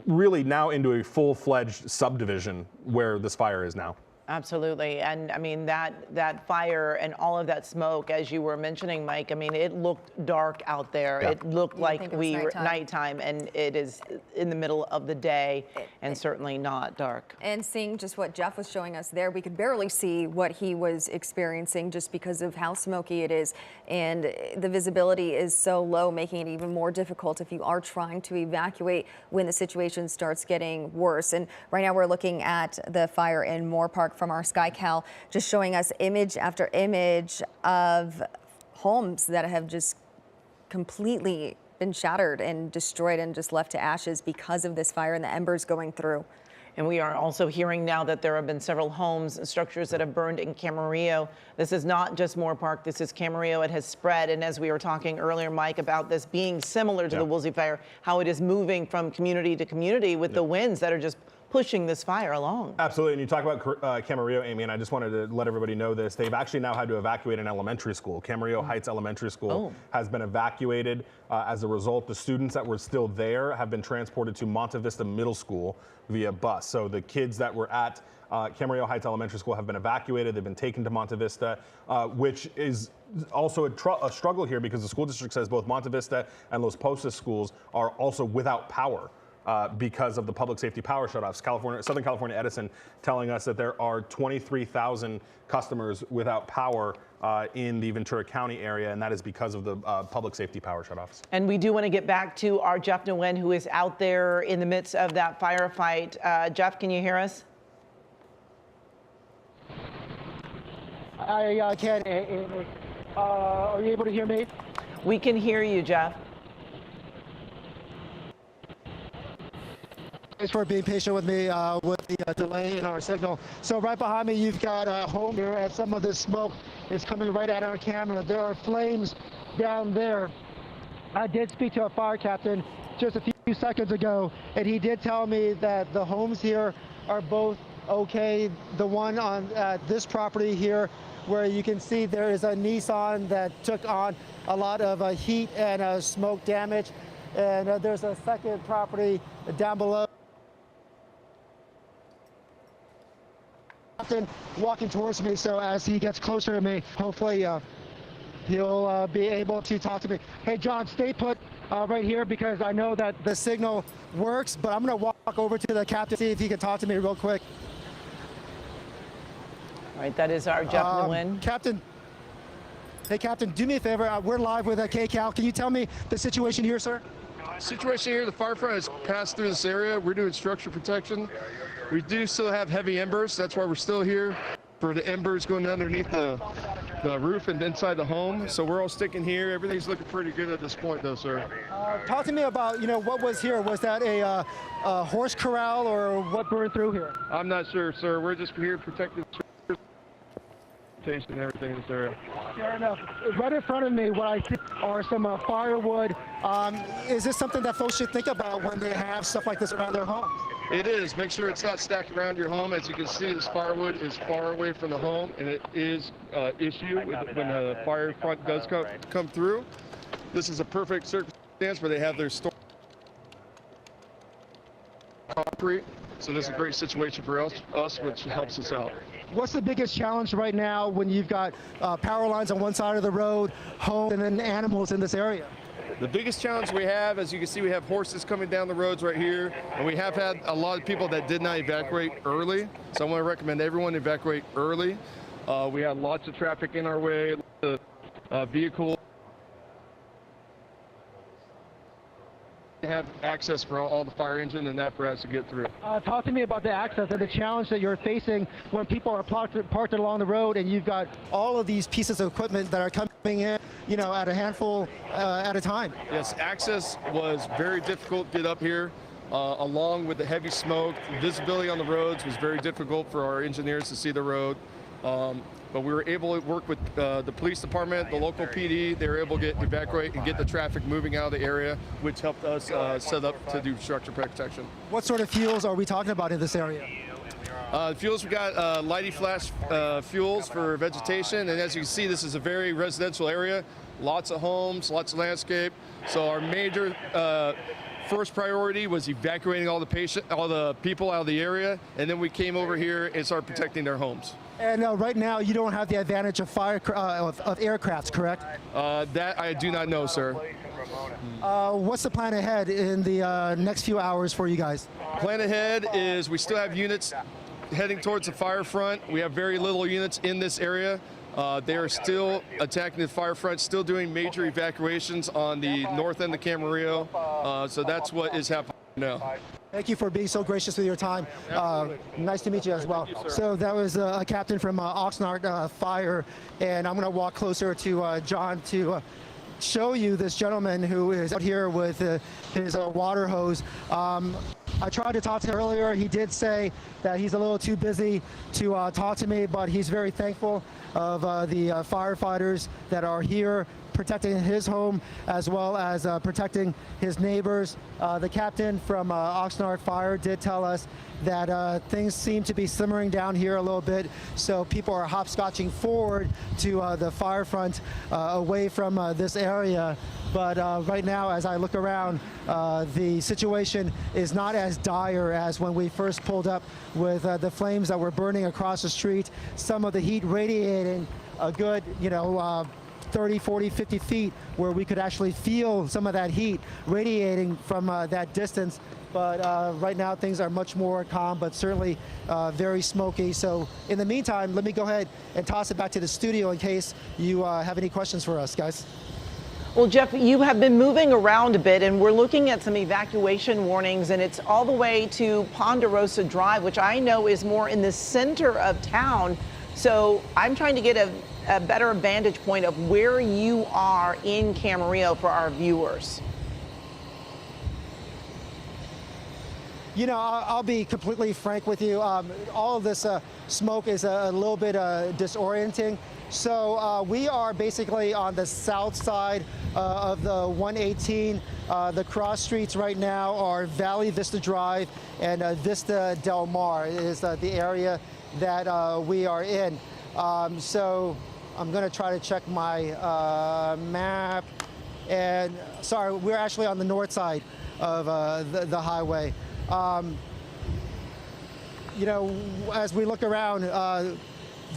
[SPEAKER 10] really now into a full-fledged subdivision where this fire is now.
[SPEAKER 1] Absolutely. And I mean, that fire and all of that smoke, as you were mentioning, Mike, I mean, it looked dark out there. It looked like we were nighttime, and it is in the middle of the day and certainly not dark.
[SPEAKER 3] And seeing just what Jeff was showing us there, we could barely see what he was experiencing just because of how smoky it is. And the visibility is so low, making it even more difficult if you are trying to evacuate when the situation starts getting worse. And right now we're looking at the fire in Moorpark from our KCAL, just showing us image after image of homes that have just completely been shattered and destroyed and just left to ashes because of this fire and the embers going through.
[SPEAKER 1] And we are also hearing now that there have been several homes and structures that have burned in Camarillo. This is not just Moorpark, this is Camarillo. It has spread. And as we were talking earlier, Mike, about this being similar to the Woolsey fire, how it is moving from community to community with the winds that are just pushing this fire along.
[SPEAKER 10] Absolutely, and you talk about Camarillo, Amy, and I just wanted to let everybody know this. They've actually now had to evacuate an elementary school. Camarillo Heights Elementary School has been evacuated. As a result, the students that were still there have been transported to Monte Vista Middle School via bus. So the kids that were at Camarillo Heights Elementary School have been evacuated. They've been taken to Monte Vista, which is also a struggle here because the school district says both Monte Vista and Los Posas schools are also without power. Because of the public safety power shutoffs. Southern California Edison telling us that there are 23,000 customers without power in the Ventura County area, and that is because of the public safety power shutoffs.
[SPEAKER 1] And we do want to get back to our Jeff Nguyen, who is out there in the midst of that firefight. Jeff, can you hear us?
[SPEAKER 4] I can. Are you able to hear me?
[SPEAKER 1] We can hear you, Jeff.
[SPEAKER 4] Thanks for being patient with me with the delay in our signal. So right behind me, you've got a home here, and some of this smoke is coming right at our camera. There are flames down there. I did speak to a fire captain just a few seconds ago, and he did tell me that the homes here are both okay. The one on this property here, where you can see there is a Nissan that took on a lot of heat and smoke damage. And there's a second property down below. Walking towards me, so as he gets closer to me, hopefully he'll be able to talk to me. Hey, John, stay put right here because I know that the signal works, but I'm going to walk over to the captain, see if he can talk to me real quick.
[SPEAKER 1] All right, that is our Jeff Nguyen.
[SPEAKER 4] Captain, hey, Captain, do me a favor. We're live with KCAL. Can you tell me the situation here, sir?
[SPEAKER 9] Situation here, the fire front has passed through this area. We're doing structure protection. We do still have heavy embers. That's why we're still here for the embers going underneath the roof and inside the home. So we're all sticking here. Everything's looking pretty good at this point, though, sir.
[SPEAKER 4] Talk to me about, what was here. Was that a horse corral or what burned through here?
[SPEAKER 9] I'm not sure, sir. We're just here protecting and everything in this area.
[SPEAKER 4] Fair enough. Right in front of me, what I see are some firewood. Is this something that folks should think about when they have stuff like this around their homes?
[SPEAKER 9] It is. Make sure it's not stacked around your home. As you can see, this firewood is far away from the home, and it is issue when the fire front does come through. This is a perfect circumstance where they have their store concrete. So this is a great situation for us, which helps us out.
[SPEAKER 4] What's the biggest challenge right now when you've got power lines on one side of the road, homes, and then animals in this area?
[SPEAKER 9] The biggest challenge we have, as you can see, we have horses coming down the roads right here, and we have had a lot of people that did not evacuate early. So I want to recommend everyone evacuate early. We had lots of traffic in our way, vehicles. Have access for all the fire engine and apparatus to get through.
[SPEAKER 4] Talk to me about the access and the challenge that you're facing when people are parked along the road and you've got all of these pieces of equipment that are coming in, at a handful at a time.
[SPEAKER 9] Yes, access was very difficult to get up here. Along with the heavy smoke, visibility on the roads was very difficult for our engineers to see the road. But we were able to work with the police department, the local PD. They were able to evacuate and get the traffic moving out of the area, which helped us set up to do structure protection.
[SPEAKER 4] What sort of fuels are we talking about in this area?
[SPEAKER 9] Fuels, we got lighty flash fuels for vegetation. And as you can see, this is a very residential area. Lots of homes, lots of landscape. So our major first priority was evacuating all the people out of the area. And then we came over here and started protecting their homes.
[SPEAKER 4] And right now, you don't have the advantage of of aircrafts, correct?
[SPEAKER 9] That I do not know, sir.
[SPEAKER 4] What's the plan ahead in the next few hours for you guys?
[SPEAKER 9] Plan ahead is we still have units heading towards the fire front. We have very little units in this area. They are still attacking the fire front, still doing major evacuations on the north end of Camarillo. So that's what is happening now.
[SPEAKER 4] Thank you for being so gracious with your time. Nice to meet you as well. So that was a captain from Oxnard Fire, and I'm going to walk closer to John to show you this gentleman who is out here with his water hose. I tried to talk to him earlier. He did say that he's a little too busy to talk to me, but he's very thankful of the firefighters that are here protecting his home as well as protecting his neighbors. The captain from Oxnard Fire did tell us that things seem to be simmering down here a little bit, so people are hopscotching forward to the fire front away from this area. But right now, as I look around, the situation is not as dire as when we first pulled up with the flames that were burning across the street. Some of the heat radiating a good, 30, 40, 50 feet where we could actually feel some of that heat radiating from that distance. But right now things are much more calm, but certainly very smoky. So in the meantime, let me go ahead and toss it back to the studio in case you have any questions for us, guys.
[SPEAKER 1] Well, Jeff, you have been moving around a bit, and we're looking at some evacuation warnings, and it's all the way to Ponderosa Drive, which I know is more in the center of town. So I'm trying to get a better vantage point of where you are in Camarillo for our viewers.
[SPEAKER 4] I'll be completely frank with you. All of this smoke is a little bit disorienting. So we are basically on the south side of the 118. The cross streets right now are Valley Vista Drive and Vista Del Mar is the area that we are in. So I'm going to try to check my map. And sorry, we're actually on the north side of the highway. As we look around,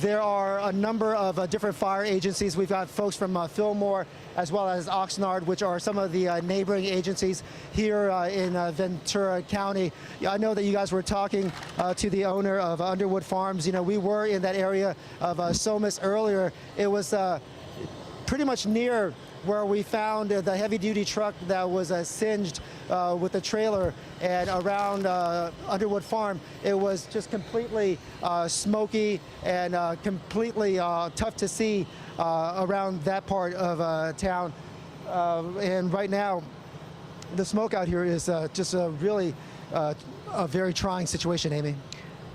[SPEAKER 4] There are a number of different fire agencies. We've got folks from Fillmore as well as Oxnard, which are some of the neighboring agencies here in Ventura County. I know that you guys were talking to the owner of Underwood Farms. You know, we were in that area of Somis earlier. It was pretty much near where we found the heavy-duty truck that was singed with the trailer, and around Underwood Farm, it was just completely smoky and completely tough to see around that part of town. And right now, the smoke out here is just a really a very trying situation, Amy.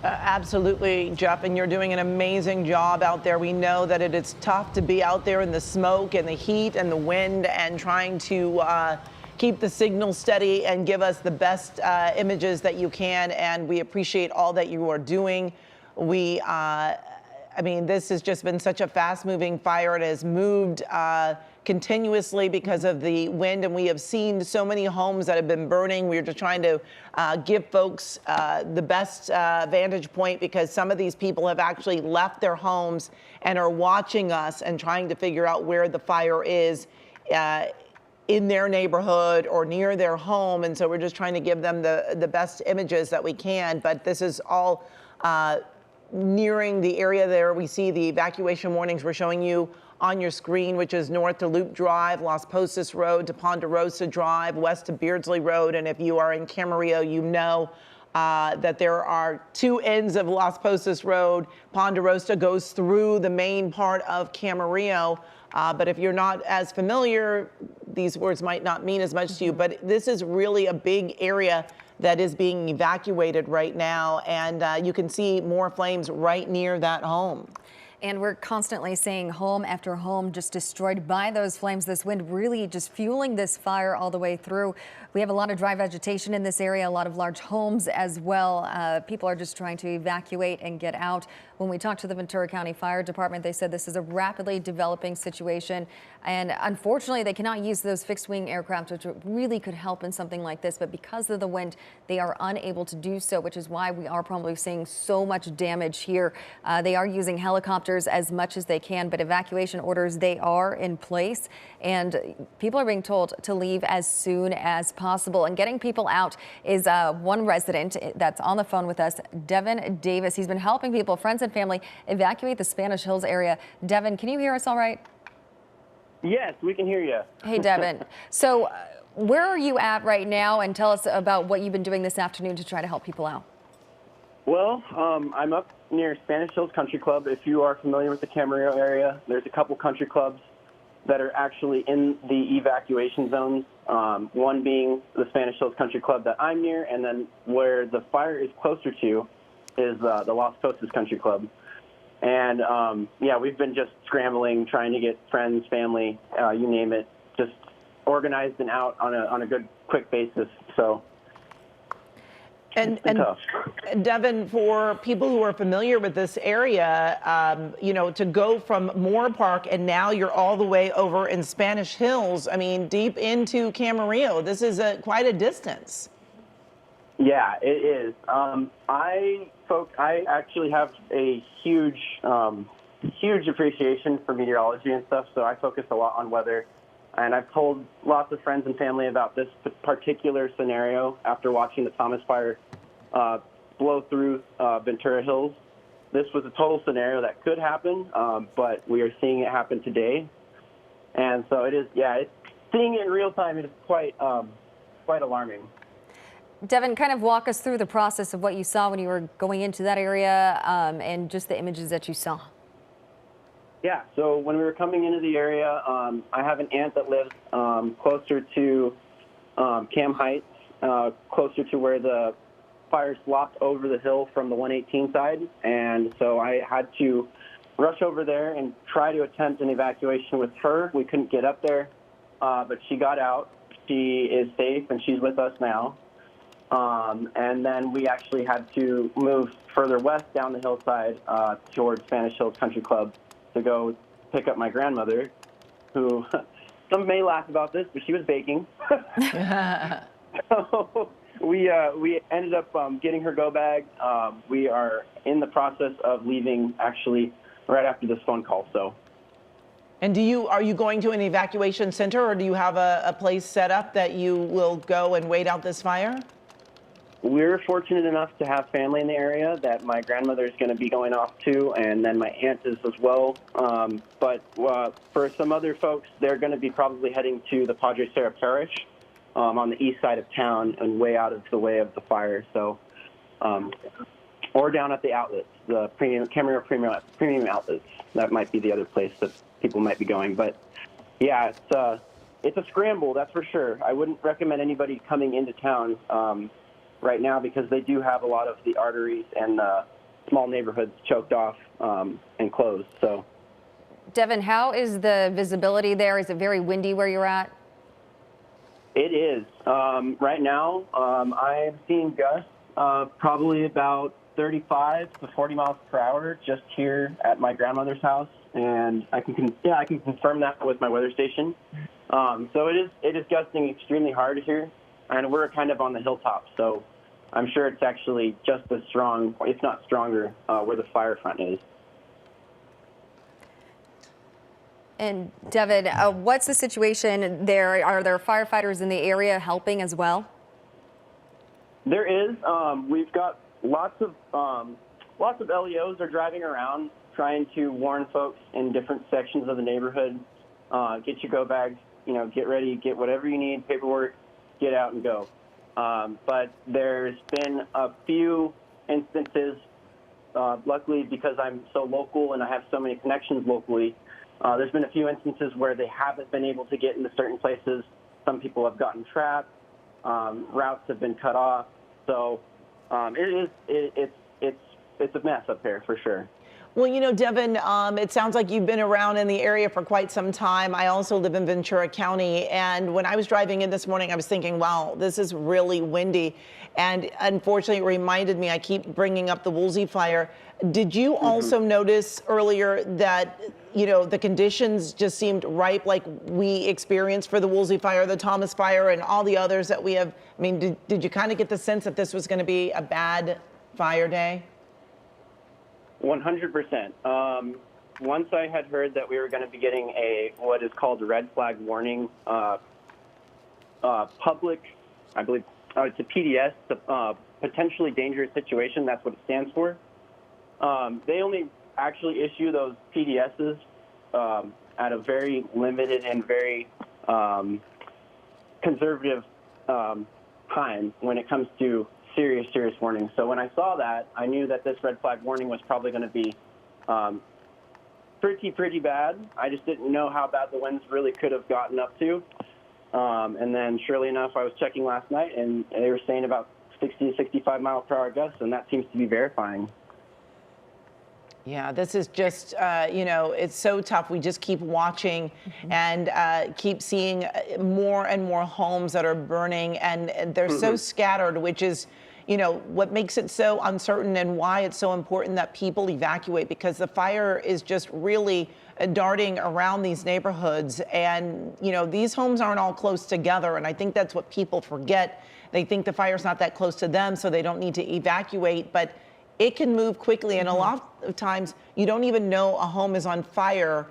[SPEAKER 1] Absolutely, Jeff, and you're doing an amazing job out there. We know that it is tough to be out there in the smoke and the heat and the wind and trying to keep the signal steady and give us the best images that you can, and we appreciate all that you are doing. I mean, this has just been such a fast-moving fire. It has moved continuously because of the wind, and we have seen so many homes that have been burning. We're just trying to give folks the best vantage point, because some of these people have actually left their homes and are watching us and trying to figure out where the fire is in their neighborhood or near their home. And so we're just trying to give them the best images that we can. But this is all nearing the area there. We see the evacuation warnings we're showing you on your screen, which is north to Loop Drive, Las Posas Road to Ponderosa Drive, west to Beardsley Road. And if you are in Camarillo, you know that there are two ends of Las Posas Road. Ponderosa goes through the main part of Camarillo. But if you're not as familiar, these words might not mean as much to you, but this is really a big area that is being evacuated right now, and you can see more flames right near that home.
[SPEAKER 3] And we're constantly seeing home after home just destroyed by those flames. This wind really just fueling this fire all the way through. We have a lot of dry vegetation in this area, a lot of large homes as well. People are just trying to evacuate and get out. When we talked to the Ventura County Fire Department, they said this is a rapidly developing situation. And unfortunately, they cannot use those fixed wing aircraft, which really could help in something like this. But because of the wind, they are unable to do so, which is why we are probably seeing so much damage here. They are using helicopters as much as they can, but evacuation orders, they are in place. And people are being told to leave as soon as possible. And getting people out is one resident that's on the phone with us, Devin Davis. He's been helping people, friends and family, evacuate the Spanish Hills area. Devin, can you hear us all right?
[SPEAKER 11] Yes, we can hear you.
[SPEAKER 3] Hey, Devin. So where are you at right now? And tell us about what you've been doing this afternoon to try to help people out.
[SPEAKER 11] Well, I'm up near Spanish Hills Country Club. If you are familiar with the Camarillo area, there's a couple country clubs that are actually in the evacuation zones, one being the Spanish Hills Country Club that I'm near, and then where the fire is closer to is the Las Posas Country Club. And, yeah, we've been just scrambling, trying to get friends, family, you name it, just organized and out on a good, quick basis. So
[SPEAKER 1] And
[SPEAKER 11] tough.
[SPEAKER 1] Devin, for people who are familiar with this area, you know, to go from Moorpark and now you're all the way over in Spanish Hills, I mean, deep into Camarillo, this is quite a distance.
[SPEAKER 11] Yeah, it is. I actually have a huge appreciation for meteorology and stuff, so I focus a lot on weather. And I've told lots of friends and family about this particular scenario after watching the Thomas Fire blow through Ventura Hills. This was a total scenario that could happen, but we are seeing it happen today. And so it is, yeah, seeing it in real time is quite alarming.
[SPEAKER 3] Devin, kind of walk us through the process of what you saw when you were going into that area and just the images that you saw.
[SPEAKER 11] Yeah, so when we were coming into the area, I have an aunt that lives closer to Cam Heights, closer to where the fire slopped over the hill from the 118 side. And so I had to rush over there and try to attempt an evacuation with her. We couldn't get up there, but she got out. She is safe, and she's with us now. And then we actually had to move further west down the hillside towards Spanish Hills Country Club to go pick up my grandmother, who some may laugh about this, but she was baking. So we ended up getting her go bag. We are in the process of leaving actually right after this phone call. So.
[SPEAKER 1] And are you going to an evacuation center, or do you have a place set up that you will go and wait out this fire?
[SPEAKER 11] We're fortunate enough to have family in the area that my grandmother is going to be going off to, and then my aunt is as well. But for some other folks, they're going to be probably heading to the Padre Serra Parish on the east side of town and way out of the way of the fire. So, or down at the outlets, the Camarillo premium outlets. That might be the other place that people might be going. But yeah, it's a scramble, that's for sure. I wouldn't recommend anybody coming into town right now because they do have a lot of the arteries and small neighborhoods choked off and closed. So,
[SPEAKER 3] Devin, how is the visibility there? Is it very windy where you're at?
[SPEAKER 11] It is. Right now, I'm seeing gusts probably about 35 to 40 miles per hour just here at my grandmother's house, and I can confirm that with my weather station. So it is gusting extremely hard here, and we're kind of on the hilltop, so I'm sure it's actually just as strong, if not stronger, where the fire front is.
[SPEAKER 3] And Devin, what's the situation there? Are there firefighters in the area helping as well?
[SPEAKER 11] There is. We've got lots of LEOs are driving around trying to warn folks in different sections of the neighborhood. Get your go bags, get ready, get whatever you need, paperwork, get out and go. But there's been a few instances, luckily because I'm so local and I have so many connections locally, there's been a few instances where they haven't been able to get into certain places. Some people have gotten trapped. Routes have been cut off. So it's a mess up there for sure.
[SPEAKER 1] Well, Devin, it sounds like you've been around in the area for quite some time. I also live in Ventura County, and when I was driving in this morning, I was thinking, wow, this is really windy. And unfortunately, it reminded me, I keep bringing up the Woolsey fire. Did you also notice earlier that, the conditions just seemed ripe like we experienced for the Woolsey fire, the Thomas fire, and all the others that we have? I mean, did you kind of get the sense that this was going to be a bad fire day?
[SPEAKER 11] 100%. Once I had heard that we were going to be getting what is called a red flag warning, public, I believe it's a PDS, the potentially dangerous situation. That's what it stands for. They only actually issue those PDSs at a very limited and very conservative time when it comes to serious warnings. So when I saw that, I knew that this red flag warning was probably going to be pretty bad. I just didn't know how bad the winds really could have gotten up to. And then surely enough, I was checking last night and they were saying about 60 to 65 mile per hour gusts, and that seems to be verifying.
[SPEAKER 1] Yeah, this is just, it's so tough. We just keep watching and keep seeing more and more homes that are burning, and they're so scattered, which is, what makes it so uncertain and why it's so important that people evacuate, because the fire is just really darting around these neighborhoods. And, these homes aren't all close together. And I think that's what people forget. They think the fire's not that close to them, so they don't need to evacuate. But it can move quickly, and a lot of times you don't even know a home is on fire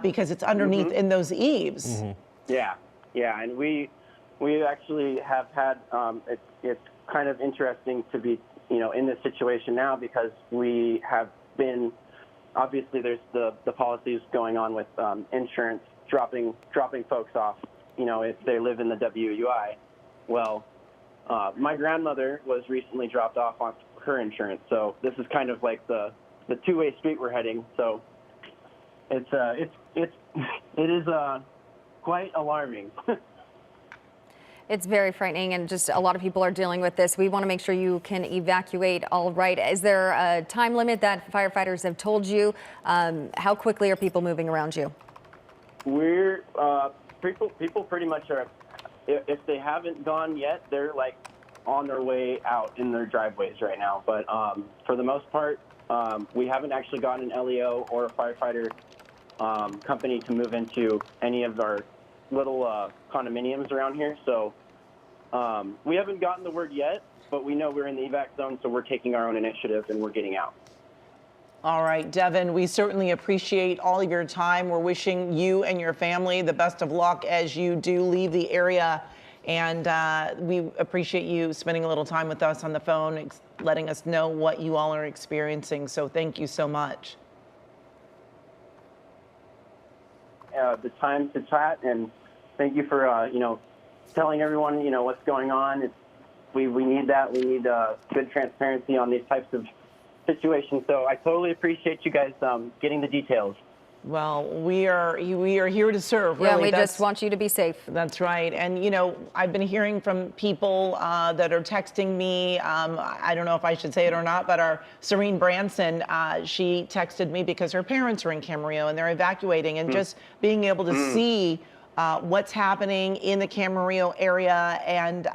[SPEAKER 1] because it's underneath in those eaves.
[SPEAKER 11] Yeah, and we actually have had it's kind of interesting to be in this situation now, because we have been, obviously there's the policies going on with insurance dropping folks off if they live in the WUI. Well, my grandmother was recently dropped off on her insurance, so this is kind of like the two-way street we're heading. So it is quite alarming.
[SPEAKER 3] It's very frightening, and just a lot of people are dealing with this. We want to make sure you can evacuate all right. Is there a time limit that firefighters have told you? How quickly are people moving around you?
[SPEAKER 11] We're people pretty much are. If they haven't gone yet, they're like on their way out in their driveways right now. But for the most part, we haven't actually gotten an LEO or a firefighter company to move into any of our little condominiums around here. So we haven't gotten the word yet, but we know we're in the evac zone, so we're taking our own initiative and we're getting out.
[SPEAKER 1] All right, Devin, we certainly appreciate all of your time. We're wishing you and your family the best of luck as you do leave the area. And we appreciate you spending a little time with us on the phone, letting us know what you all are experiencing. So thank you so much.
[SPEAKER 11] The time to chat, and thank you for, telling everyone, what's going on. We need that. We need good transparency on these types of situation. So I totally appreciate you guys getting the details.
[SPEAKER 1] Well, we are here to serve. Really.
[SPEAKER 3] Yeah, we just want you to be safe.
[SPEAKER 1] That's right. And I've been hearing from people that are texting me. I don't know if I should say it or not, but our Serene Branson, she texted me because her parents are in Camarillo and they're evacuating, and just being able to see what's happening in the Camarillo area, and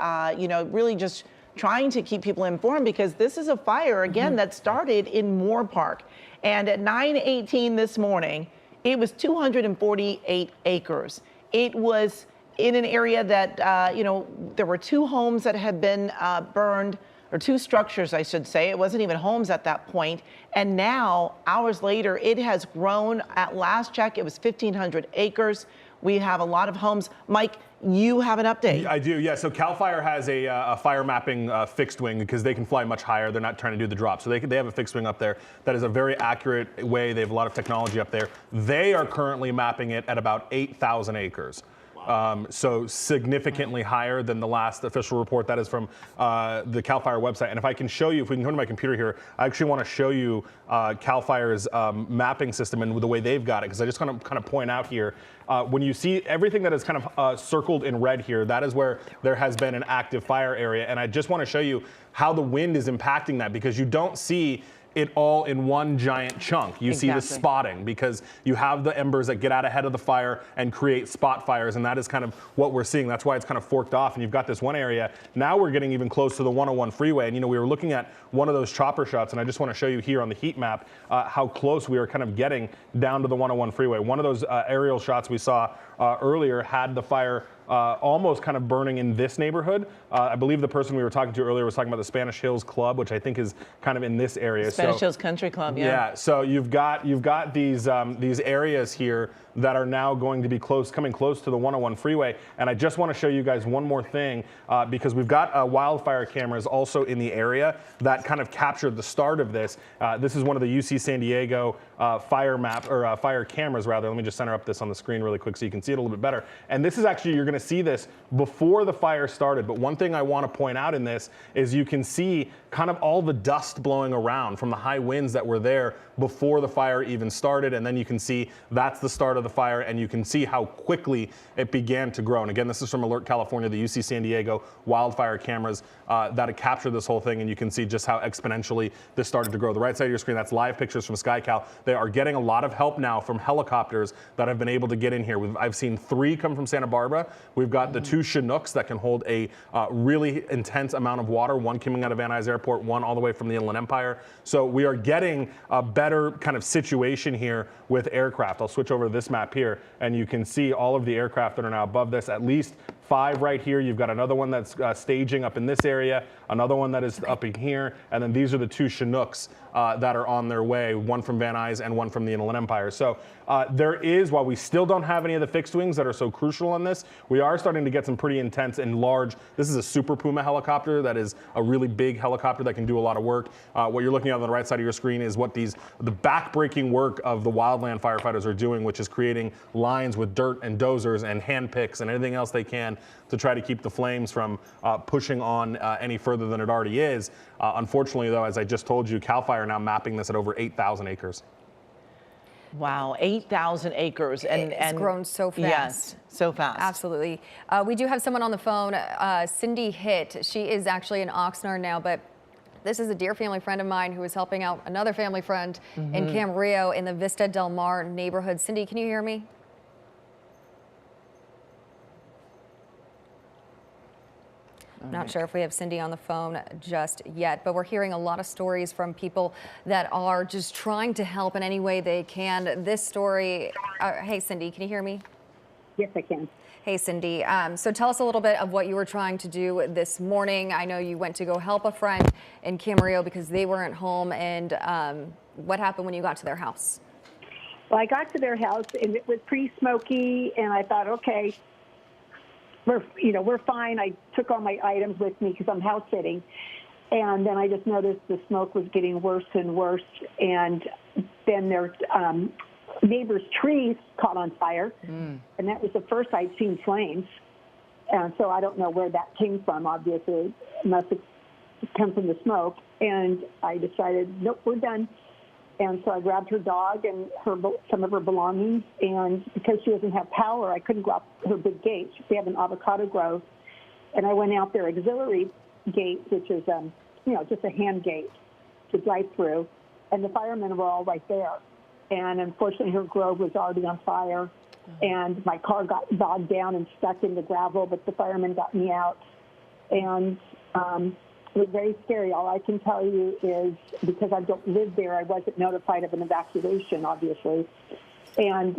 [SPEAKER 1] really just trying to keep people informed, because this is a fire, again, that started in Moorpark. And at 9:18 this morning, it was 248 acres. It was in an area that, there were 2 homes that had been burned, or 2 structures, I should say. It wasn't even homes at that point. And now, hours later, it has grown. At last check, it was 1,500 acres. We have a lot of homes. Mike, you have an update.
[SPEAKER 10] I do, yeah. So CAL FIRE has a fire mapping fixed wing, because they can fly much higher. They're not trying to do the drop. So they have a fixed wing up there that is a very accurate way. They have a lot of technology up there. They are currently mapping it at about 8,000 acres. So significantly higher than the last official report. That is from the CAL FIRE website. And if I can show you, if we can go to my computer here, I actually want to show you CAL FIRE's mapping system and the way they've got it, because I just want to kind of point out here, when you see everything that is kind of circled in red here, that is where there has been an active fire area. And I just want to show you how the wind is impacting that, because you don't see it all in one giant chunk. You see the spotting, because you have the embers that get out ahead of the fire and create spot fires, and that is kind of what we're seeing. That's why it's kind of forked off, and you've got this one area. Now we're getting even close to the 101 freeway, and we were looking at one of those chopper shots, and I just want to show you here on the heat map how close we are kind of getting down to the 101 freeway. One of those aerial shots we saw earlier had the fire almost kind of burning in this neighborhood. I believe the person we were talking to earlier was talking about the Spanish Hills Club, which I think is kind of in this area.
[SPEAKER 1] Spanish Hills Country Club, yeah.
[SPEAKER 10] Yeah, so you've got these areas here that are now going to be coming close to the 101 freeway. And I just want to show you guys one more thing, because we've got wildfire cameras also in the area that kind of captured the start of this. This is one of the UC San Diego fire cameras, rather. Let me just center up this on the screen really quick so you can see it a little bit better. And this is actually, you're going to see this before the fire started. But one thing I want to point out in this is you can see kind of all the dust blowing around from the high winds that were there before the fire even started. And then you can see that's the start of the fire, and you can see how quickly it began to grow. And again, this is from Alert California, the UC San Diego wildfire cameras that have captured this whole thing, and you can see just how exponentially this started to grow. The right side of your screen, that's live pictures from SkyCal. They are getting a lot of help now from helicopters that have been able to get in here. I've seen 3 come from Santa Barbara. We've got the 2 Chinooks that can hold a really intense amount of water, one coming out of Van Nuys Airport, one all the way from the Inland Empire. So we are getting a better kind of situation here with aircraft. I'll switch over to this map here, and you can see all of the aircraft that are now above this, at least 5 right here. You've got another one that's staging up in this area, another one that is up in here, and then these are the 2 Chinooks that are on their way, one from Van Nuys and one from the Inland Empire. So there is, while we still don't have any of the fixed wings that are so crucial on this, we are starting to get some pretty intense and large. This is a Super Puma helicopter that is a really big helicopter that can do a lot of work. What you're looking at on the right side of your screen is what the back-breaking work of the wildland firefighters are doing, which is creating lines with dirt and dozers and hand picks and anything else they can to try to keep the flames from pushing on any further than it already is. Unfortunately, though, as I just told you, CAL FIRE now mapping this at over 8,000 acres.
[SPEAKER 1] Wow, 8,000 acres.
[SPEAKER 3] It's grown so fast.
[SPEAKER 1] Yes, so fast.
[SPEAKER 3] Absolutely. We do have someone on the phone, Cindy Hitt. She is actually in Oxnard now, but this is a dear family friend of mine who is helping out another family friend in Camarillo in the Vista Del Mar neighborhood. Cindy, can you hear me? Not sure if we have Cindy on the phone just yet, but we're hearing a lot of stories from people that are just trying to help in any way they can. This story, hey Cindy, can you hear me?
[SPEAKER 12] Yes, I can.
[SPEAKER 3] Hey, Cindy. So tell us a little bit of what you were trying to do this morning. I know you went to go help a friend in Camarillo because they weren't home. And what happened when you got to their house?
[SPEAKER 12] Well, I got to their house and it was pretty smoky, and I thought, okay, we're fine. I took all my items with me because I'm house sitting, and then I just noticed the smoke was getting worse and worse, and then their neighbor's trees caught on fire, and that was the first I'd seen flames, and so I don't know where that came from. Obviously, it must have come from the smoke, and I decided, nope, we're done. And so I grabbed her dog and some of her belongings, and because she doesn't have power, I couldn't go out her big gate. We have an avocado grove, and I went out their auxiliary gate, which is, just a hand gate to drive through, and the firemen were all right there. And unfortunately, her grove was already on fire, and my car got bogged down and stuck in the gravel, but the firemen got me out. And it was very scary. All I can tell you is because I don't live there, I wasn't notified of an evacuation, obviously. And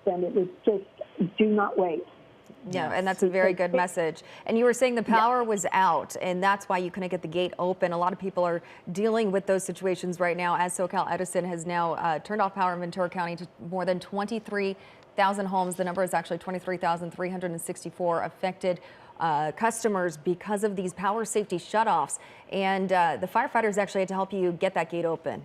[SPEAKER 12] then it was just, do not wait.
[SPEAKER 3] Yeah, and that's a very good message. And you were saying the power was out, and that's why you couldn't get the gate open. A lot of people are dealing with those situations right now, as SoCal Edison has now turned off power in Ventura County to more than 23,000 homes. The number is actually 23,364 affected customers because of these power safety shutoffs. And the firefighters actually had to help you get that gate open.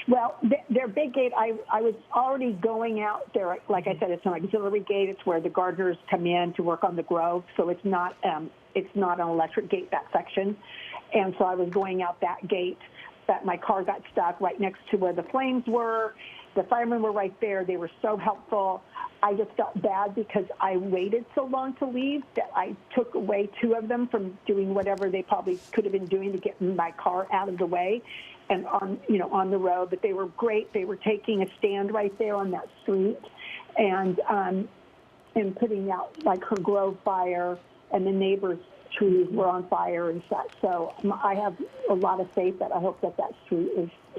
[SPEAKER 12] Well, their big gate, I was already going out there. Like I said, it's an auxiliary gate. It's where the gardeners come in to work on the grove. So it's not an electric gate, that section. And so I was going out that gate, but my car got stuck right next to where the flames were. The firemen were right there. They were so helpful. I just felt bad because I waited so long to leave that I took away two of them from doing whatever they probably could have been doing to get my car out of the way and on the road. But they were great. They were taking a stand right there on that street and putting out like her grove fire, and the neighbors' trees were on fire and such. So I have a lot of faith that I hope that street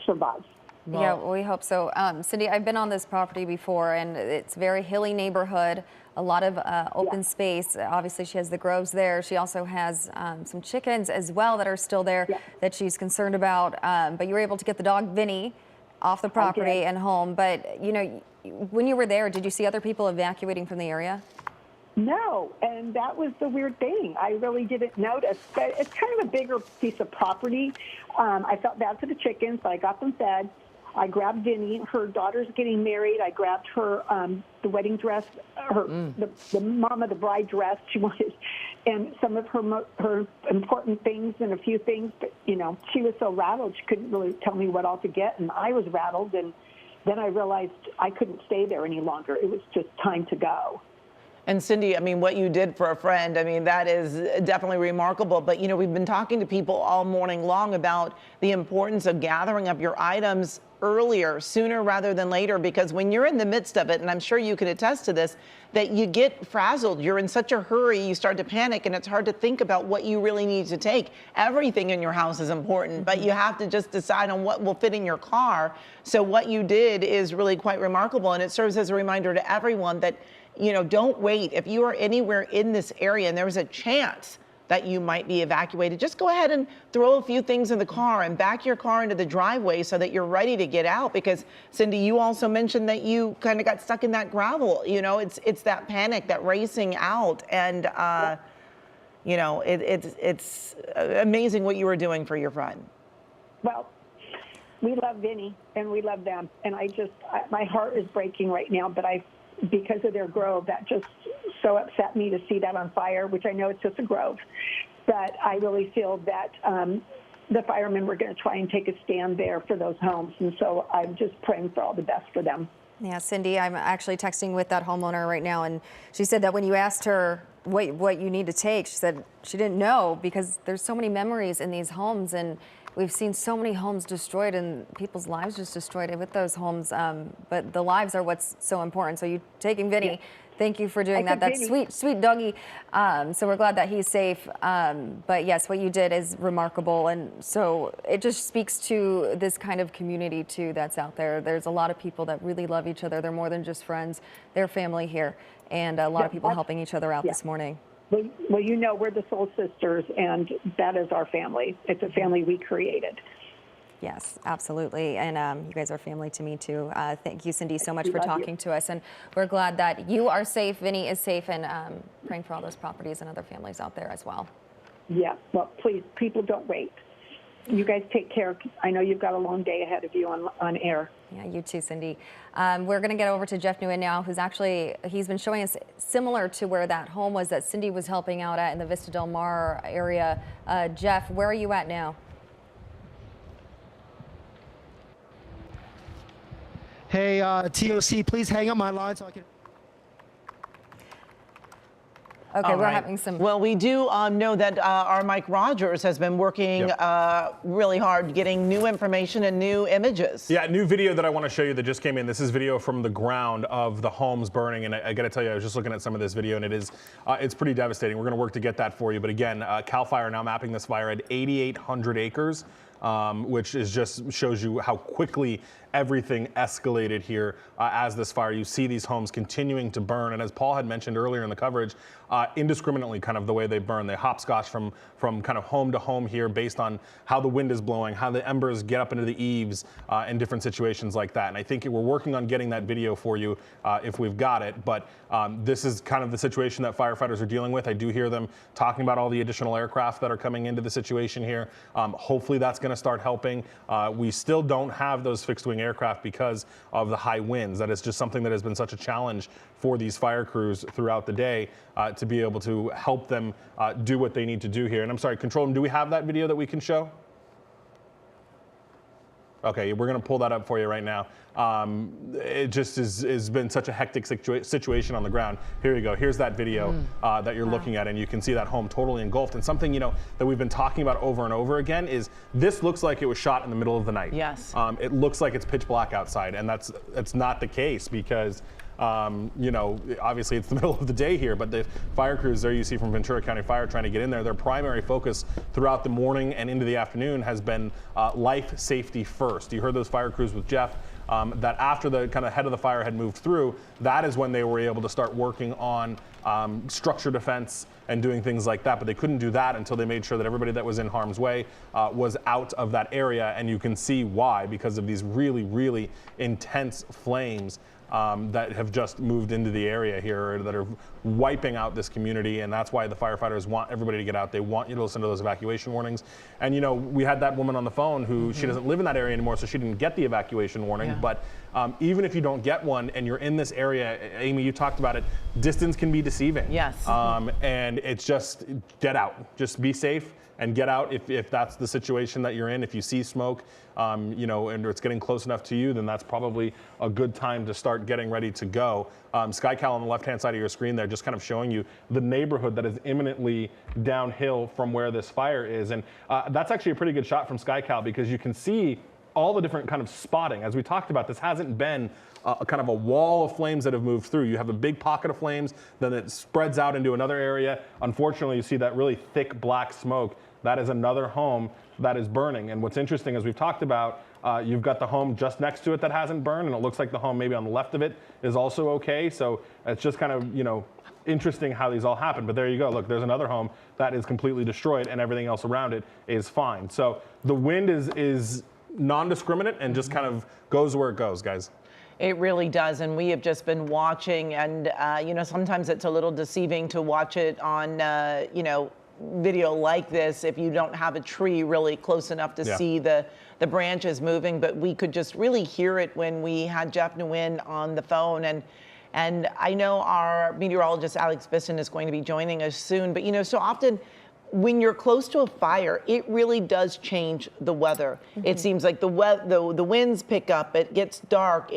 [SPEAKER 12] survives.
[SPEAKER 3] Well, yeah, we hope so. Cindy, I've been on this property before, and it's a very hilly neighborhood, a lot of open space. Obviously, she has the groves there. She also has some chickens as well that are still there that she's concerned about. But you were able to get the dog, Vinny, off the property and home. But, when you were there, did you see other people evacuating from the area?
[SPEAKER 12] No, and that was the weird thing. I really didn't notice. But it's kind of a bigger piece of property. I felt bad for the chickens, but I got them fed. I grabbed Vinny. Her daughter's getting married. I grabbed her the wedding dress, the mom of the bride dress she wanted, and some of her important things and a few things. But she was so rattled she couldn't really tell me what all to get, and I was rattled. And then I realized I couldn't stay there any longer. It was just time to go.
[SPEAKER 1] And Cindy, what you did for a friend, that is definitely remarkable. But, we've been talking to people all morning long about the importance of gathering up your items earlier, sooner rather than later, because when you're in the midst of it, and I'm sure you can attest to this, that you get frazzled. You're in such a hurry, you start to panic, and it's hard to think about what you really need to take. Everything in your house is important, but you have to just decide on what will fit in your car. So what you did is really quite remarkable, and it serves as a reminder to everyone that don't wait. If you are anywhere in this area and there's a chance that you might be evacuated, just go ahead and throw a few things in the car and back your car into the driveway so that you're ready to get out. Because Cindy, you also mentioned that you kind of got stuck in that gravel. It's that panic, that racing out, and it's amazing what you were doing for your friend.
[SPEAKER 12] Well, we love Vinny and we love them, and my heart is breaking right now. But because of their grove, that just so upset me to see that on fire, which I know it's just a grove. But I really feel that the firemen were going to try and take a stand there for those homes. And so I'm just praying for all the best for them.
[SPEAKER 3] Yeah, Cindy, I'm actually texting with that homeowner right now. And she said that when you asked her what you need to take, she said she didn't know because there's so many memories in these homes. And we've seen so many homes destroyed and people's lives just destroyed with those homes. But the lives are what's so important. So you taking Vinny. Yeah. Thank you for doing that. That's sweet, sweet doggy. So we're glad that he's safe. But yes, what you did is remarkable. And so it just speaks to this kind of community too that's out there. There's a lot of people that really love each other. They're more than just friends. They're family here. And a lot of people helping each other out this morning.
[SPEAKER 12] Well, you know, we're the Soul Sisters, and that is our family. It's a family we created.
[SPEAKER 3] Yes, absolutely. And you guys are family to me, too. Thank you, Cindy, so much for talking to us. And we're glad that you are safe, Vinny is safe, and praying for all those properties and other families out there as well. Yeah,
[SPEAKER 12] well, please, people don't wait. You guys take care. I know you've got a long day ahead of you on air.
[SPEAKER 3] Yeah, you too, Cindy. We're going to get over to Jeff Nguyen now, who's actually, he's been showing us similar to where that home was that Cindy was helping out at in the Vista Del Mar area. Jeff, where are you at now?
[SPEAKER 4] Hey, TOC, please hang up my line so I can...
[SPEAKER 3] Okay, we're having some...
[SPEAKER 1] Well, we do know that our Mike Rogers has been working really hard getting new information and new images.
[SPEAKER 10] Yeah, new video that I want to show you that just came in. This is video from the ground of the homes burning, and I got to tell you, I was just looking at some of this video, and it's pretty devastating. We're going to work to get that for you, but again, CAL FIRE now mapping this fire at 8,800 acres. Which is just shows you how quickly everything escalated here as this fire. You see these homes continuing to burn, and as Paul had mentioned earlier in the coverage, indiscriminately kind of the way they burn. They hopscotch from kind of home to home here based on how the wind is blowing, how the embers get up into the eaves in different situations like that. And I think we're working on getting that video for you if we've got it, but this is kind of the situation that firefighters are dealing with. I do hear them talking about all the additional aircraft that are coming into the situation here. Hopefully that's going to start helping. We still don't have those fixed wing aircraft because of the high winds. That is just something that has been such a challenge for these fire crews throughout the day to be able to help them do what they need to do here. And I'm sorry, Control Room, do we have that video that we can show? Okay, we're going to pull that up for you right now. It just has been such a hectic situation on the ground. Here you go. Here's that video that you're looking at, and you can see that home totally engulfed. And something, you know, that we've been talking about over and over again is this looks like it was shot in the middle of the night.
[SPEAKER 1] Yes.
[SPEAKER 10] It looks like it's pitch black outside, and that's not the case because you know, obviously it's the middle of the day here, but the fire crews there you see from Ventura County Fire trying to get in there, their primary focus throughout the morning and into the afternoon has been life safety first. You heard those fire crews with Jeff, that after the kind of head of the fire had moved through, that is when they were able to start working on structure defense and doing things like that, but they couldn't do that until they made sure that everybody that was in harm's way was out of that area, and you can see why, because of these really, really intense flames that have just moved into the area here that are wiping out this community, and that's why the firefighters want everybody to get out. They want you to listen to those evacuation warnings. And you know, we had that woman on the phone who she doesn't live in that area anymore, so she didn't get the evacuation warning. But even if you don't get one and you're in this area, Amy, you talked about it, distance can be deceiving.
[SPEAKER 1] Yes.
[SPEAKER 10] And it's just get out, just be safe and get out if that's the situation that you're in. If you see smoke, you know, and it's getting close enough to you, then that's probably a good time to start getting ready to go. SkyCal on the left-hand side of your screen there, just kind of showing you the neighborhood that is imminently downhill from where this fire is. And that's actually a pretty good shot from SkyCal because you can see all the different kind of spotting. As we talked about, this hasn't been a kind of a wall of flames that have moved through. You have a big pocket of flames, then it spreads out into another area. Unfortunately, you see that really thick black smoke. That is another home that is burning. And what's interesting, as we've talked about, you've got the home just next to it that hasn't burned, and it looks like the home maybe on the left of it is also okay. So it's just kind of, you know, interesting how these all happen. But there you go. Look, there's another home that is completely destroyed, and everything else around it is fine. So the wind is non-discriminate and just kind of goes where it goes, guys.
[SPEAKER 1] It really does, and we have just been watching, and you know, sometimes it's a little deceiving to watch it on, you know, video like this if you don't have a tree really close enough to see the branches moving. But we could just really hear it when we had Jeff Nguyen on the phone, and I know our meteorologist Alex Bisson is going to be joining us soon. But you know, so often when you're close to a fire, it really does change the weather. It seems like the winds pick up, it gets dark,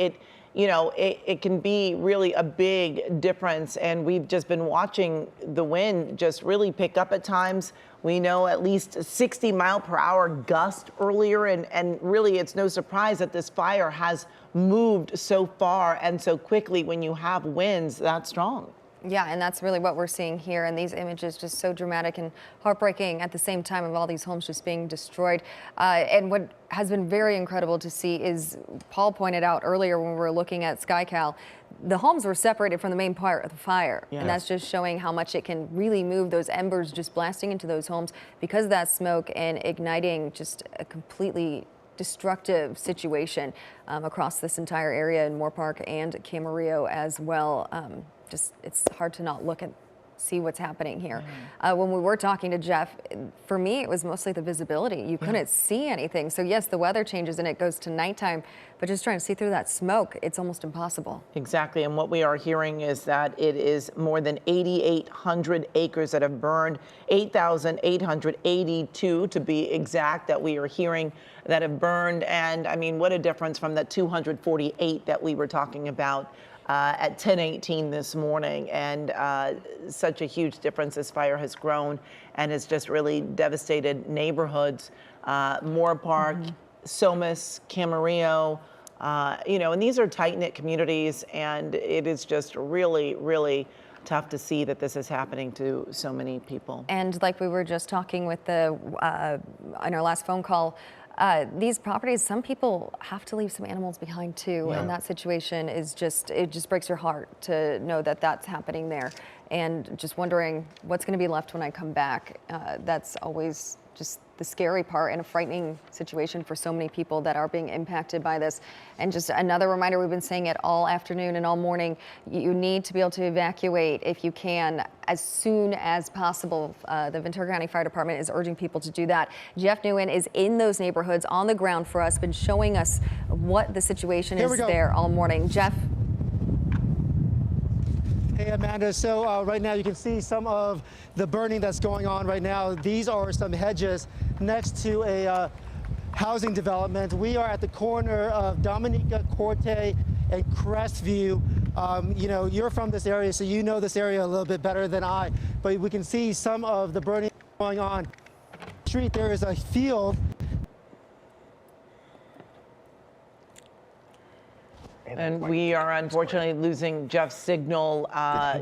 [SPEAKER 1] you know, it can be really a big difference. And we've just been watching the wind just really pick up at times. We know at least 60-mile-per-hour gust earlier, and really it's no surprise that this fire has moved so far and so quickly when you have winds that strong.
[SPEAKER 3] Yeah, and that's really what we're seeing here. And these images just so dramatic and heartbreaking at the same time of all these homes just being destroyed. And what has been very incredible to see is, Paul pointed out earlier when we were looking at KCAL, the homes were separated from the main part of the fire. Yes. And that's just showing how much it can really move, those embers just blasting into those homes because of that smoke and igniting just a completely destructive situation across this entire area in Moorpark and Camarillo as well. It's hard to not look and see what's happening here. When we were talking to Jeff, for me, it was mostly the visibility. You couldn't see anything. So yes, the weather changes and it goes to nighttime, but just trying to see through that smoke, it's almost impossible.
[SPEAKER 1] Exactly. And what we are hearing is that it is more than 8,800 acres that have burned, 8,882 to be exact, that we are hearing that have burned. And I mean, what a difference from the 248 that we were talking about at 10:18 this morning, and such a huge difference. This fire has grown and has just really devastated neighborhoods. Moorpark, Somis, Camarillo, you know, and these are tight-knit communities, and it is just really, really tough to see that this is happening to so many people.
[SPEAKER 3] And like we were just talking with the on our last phone call, these properties, some people have to leave some animals behind too, and that situation is it just breaks your heart to know that that's happening there, and just wondering what's going to be left when I come back. That's always just the scary part and a frightening situation for so many people that are being impacted by this. And just another reminder, we've been saying it all afternoon and all morning, you need to be able to evacuate if you can as soon as possible. The Ventura County Fire Department is urging people to do that. Jeff Nguyen is in those neighborhoods on the ground for us, been showing us what the situation is there all morning. Jeff?
[SPEAKER 4] Hey, Amanda. So right now you can see some of the burning that's going on right now. These are some hedges next to a housing development. We are at the corner of Dominica, Corte, and Crestview. You know, you're from this area, so you know this area a little bit better than I. But we can see some of the burning going on. Street, there is a field.
[SPEAKER 1] And we are unfortunately losing Jeff's signal.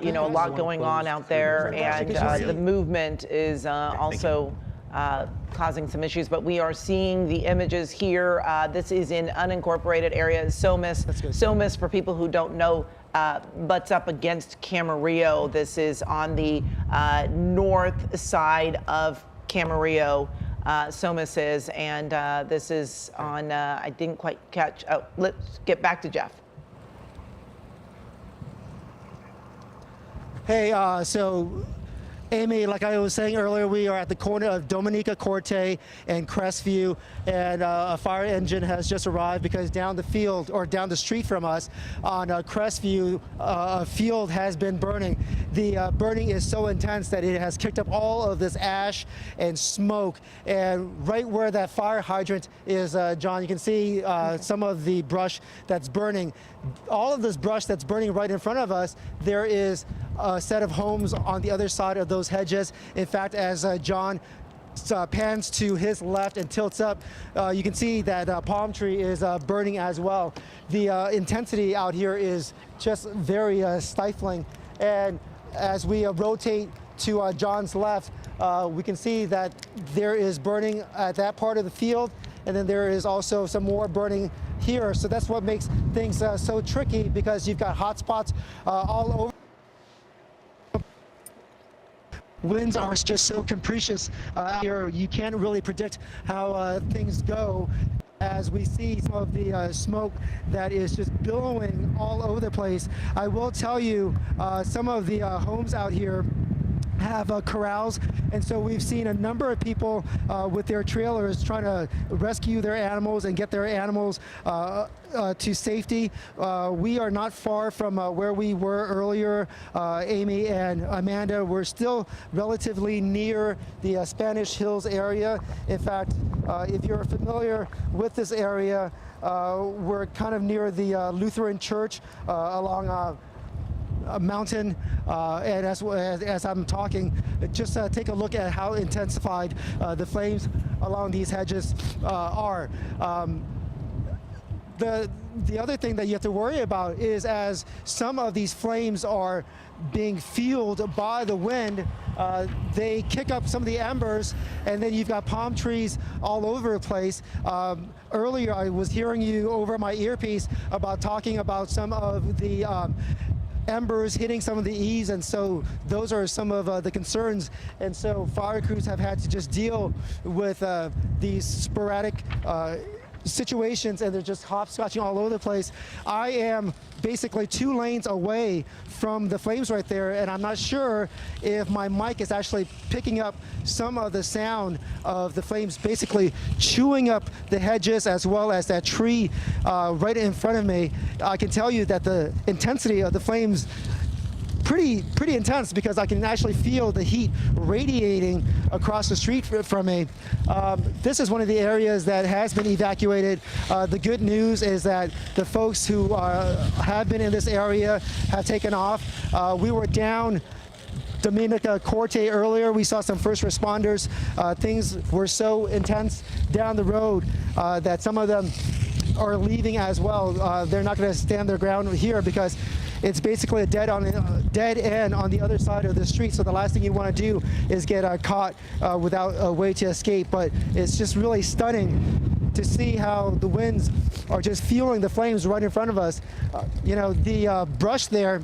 [SPEAKER 1] You know, a lot going on out there, and the movement is also causing some issues. But we are seeing the images here. This is in unincorporated area, Somis. Somis, for people who don't know, butts up against Camarillo. This is on the north side of Camarillo. Somis is, and this is on, I didn't quite catch, oh, let's get back to Jeff.
[SPEAKER 4] Hey, so Amy, like I was saying earlier, we are at the corner of Dominica, Corte, and Crestview, and a fire engine has just arrived because down the field, or down the street from us on Crestview, a field has been burning. The burning is so intense that it has kicked up all of this ash and smoke, and right where that fire hydrant is, John, you can see some of the brush that's burning. All of this brush that's burning right in front of us, there is a set of homes on the other side of those hedges. In fact, as John pans to his left and tilts up, you can see that palm tree is burning as well. The intensity out here is just very stifling. And as we rotate to John's left, we can see that there is burning at that part of the field, and then there is also some more burning here. So that's what makes things so tricky, because you've got hot spots all over. Winds are just so capricious out here. You can't really predict how things go, as we see some of the smoke that is just billowing all over the place. I will tell you, some of the homes out here have corrals, and so we've seen a number of people with their trailers trying to rescue their animals and get their animals to safety. We are not far from where we were earlier, Amy and Amanda. We're still relatively near the Spanish Hills area. In fact, if you're familiar with this area, We're kind of near the Lutheran church along a mountain, and as I'm talking, just take a look at how intensified the flames along these hedges are. The other thing that you have to worry about is as some of these flames are being fueled by the wind, they kick up some of the embers, and then you've got palm trees all over the place. Earlier, I was hearing you over my earpiece talking about some of the embers hitting some of the eaves, and so those are some of the concerns. And so fire crews have had to just deal with these sporadic situations, and they're just hopscotching all over the place. I am basically 2 lanes away from the flames right there, and I'm not sure if my mic is actually picking up some of the sound of the flames basically chewing up the hedges as well as that tree right in front of me. I can tell you that the intensity of the flames pretty intense, because I can actually feel the heat radiating across the street from me. This is one of the areas that has been evacuated. The good news is that the folks who have been in this area have taken off. We were down Dominica Corte earlier. We saw some first responders. Things were so intense down the road that some of them are leaving as well. They're not going to stand their ground here because it's basically a dead end on the other side of the street. So the last thing you want to do is get caught without a way to escape. But it's just really stunning to see how the winds are just fueling the flames right in front of us. The brush there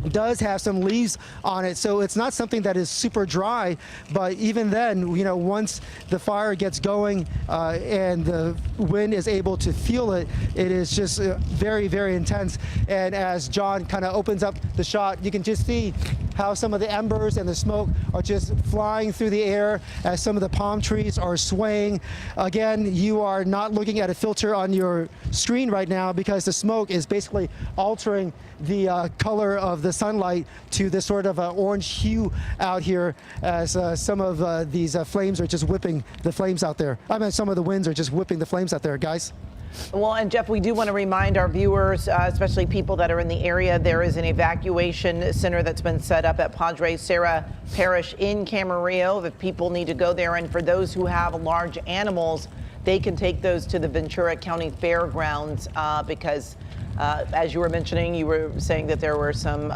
[SPEAKER 4] does have some leaves on it, so it's not something that is super dry, but even then, once the fire gets going and the wind is able to feel it, it is just very, very intense. And as John kind of opens up the shot, you can just see how some of the embers and the smoke are just flying through the air as some of the palm trees are swaying. Again, you are not looking at a filter on your screen right now because the smoke is basically altering the color of the sunlight to this sort of orange hue out here as some of these flames are just whipping the flames out there. I mean, some of the winds are just whipping the flames out there, guys.
[SPEAKER 1] Well, and Jeff, we do want to remind our viewers, especially people that are in the area, there is an evacuation center that's been set up at Padre Serra Parish in Camarillo if people need to go there. And for those who have large animals, they can take those to the Ventura County Fairgrounds because as you were mentioning, you were saying that there were some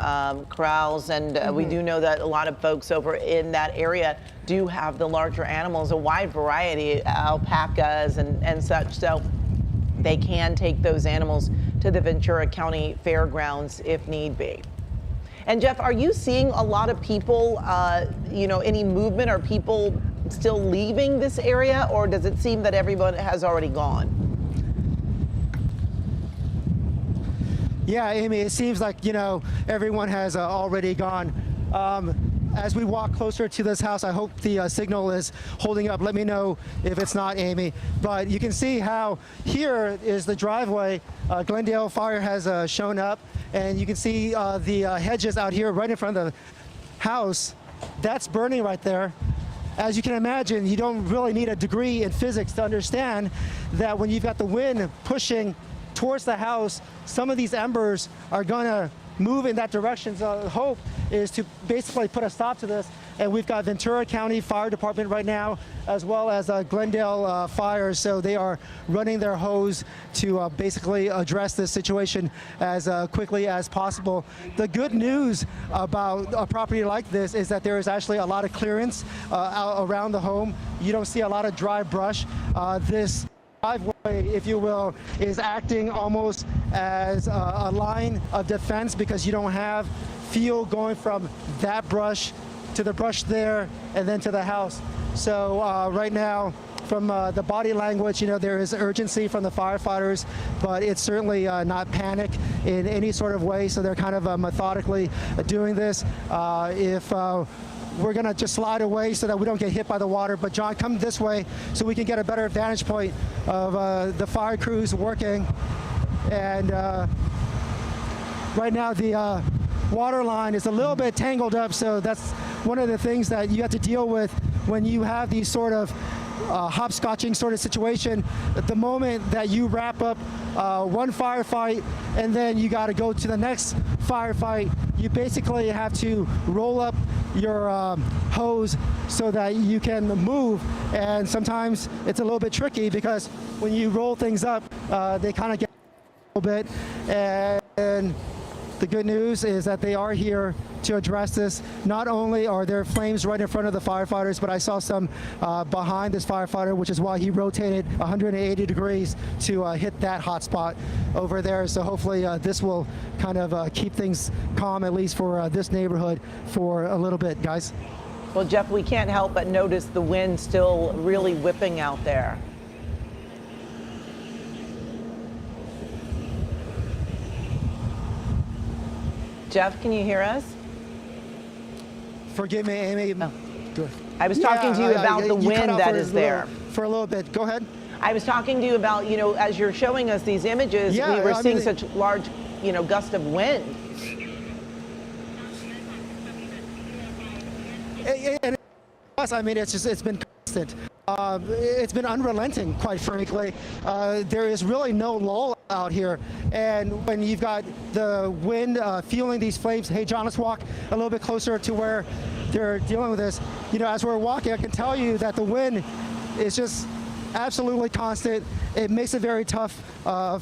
[SPEAKER 1] corrals, and we do know that a lot of folks over in that area do have the larger animals, a wide variety, alpacas and such. So they can take those animals to the Ventura County Fairgrounds if need be. And Jeff, are you seeing a lot of people, any movement? Are people still leaving this area, or does it seem that everyone has already gone?
[SPEAKER 4] Yeah, Amy, it seems like, everyone has already gone. As we walk closer to this house, I hope the signal is holding up. Let me know if it's not, Amy. But you can see how here is the driveway. Glendale Fire has shown up, and you can see the hedges out here right in front of the house. That's burning right there. As you can imagine, you don't really need a degree in physics to understand that when you've got the wind pushing towards the house, some of these embers are going to move in that direction. So the hope is to basically put a stop to this. And we've got Ventura County Fire Department right now, as well as Glendale Fires. So they are running their hose to basically address this situation as quickly as possible. The good news about a property like this is that there is actually a lot of clearance around the home. You don't see a lot of dry brush. This driveway, if you will, is acting almost as a line of defense because you don't have fuel going from that brush to the brush there and then to the house. So right now, from the body language, there is urgency from the firefighters, but it's certainly not panic in any sort of way. So they're kind of methodically doing this. If we're going to just slide away so that we don't get hit by the water. But John, come this way so we can get a better vantage point of the fire crews working. And right now the water line is a little bit tangled up, so that's one of the things that you have to deal with when you have these sort of hopscotching sort of situation. At the moment that you wrap up one firefight and then you got to go to the next firefight, you basically have to roll up your hose so that you can move. And sometimes it's a little bit tricky because when you roll things up, they kind of get a little bit. And the good news is that they are here to address this. Not only are there flames right in front of the firefighters, but I saw some behind this firefighter, which is why he rotated 180 degrees to hit that hot spot over there. So hopefully this will kind of keep things calm, at least for this neighborhood, for a little bit, guys.
[SPEAKER 1] Well, Jeff, we can't help but notice the wind still really whipping out there. Jeff, can you hear us?
[SPEAKER 4] Forgive me, Amy.
[SPEAKER 1] Oh. I was talking to you about the wind that is there.
[SPEAKER 4] For a little bit. Go ahead.
[SPEAKER 1] I was talking to you about, you know, as you're showing us these images, we were seeing such large, you know, gust of wind.
[SPEAKER 4] And I mean, it's been constant. It's been unrelenting, quite frankly. There is really no lull out here. And when you've got the wind fueling these flames, hey, John, let's walk a little bit closer to where they're dealing with this. You know, as we're walking, I can tell you that the wind is just absolutely constant. It makes it very tough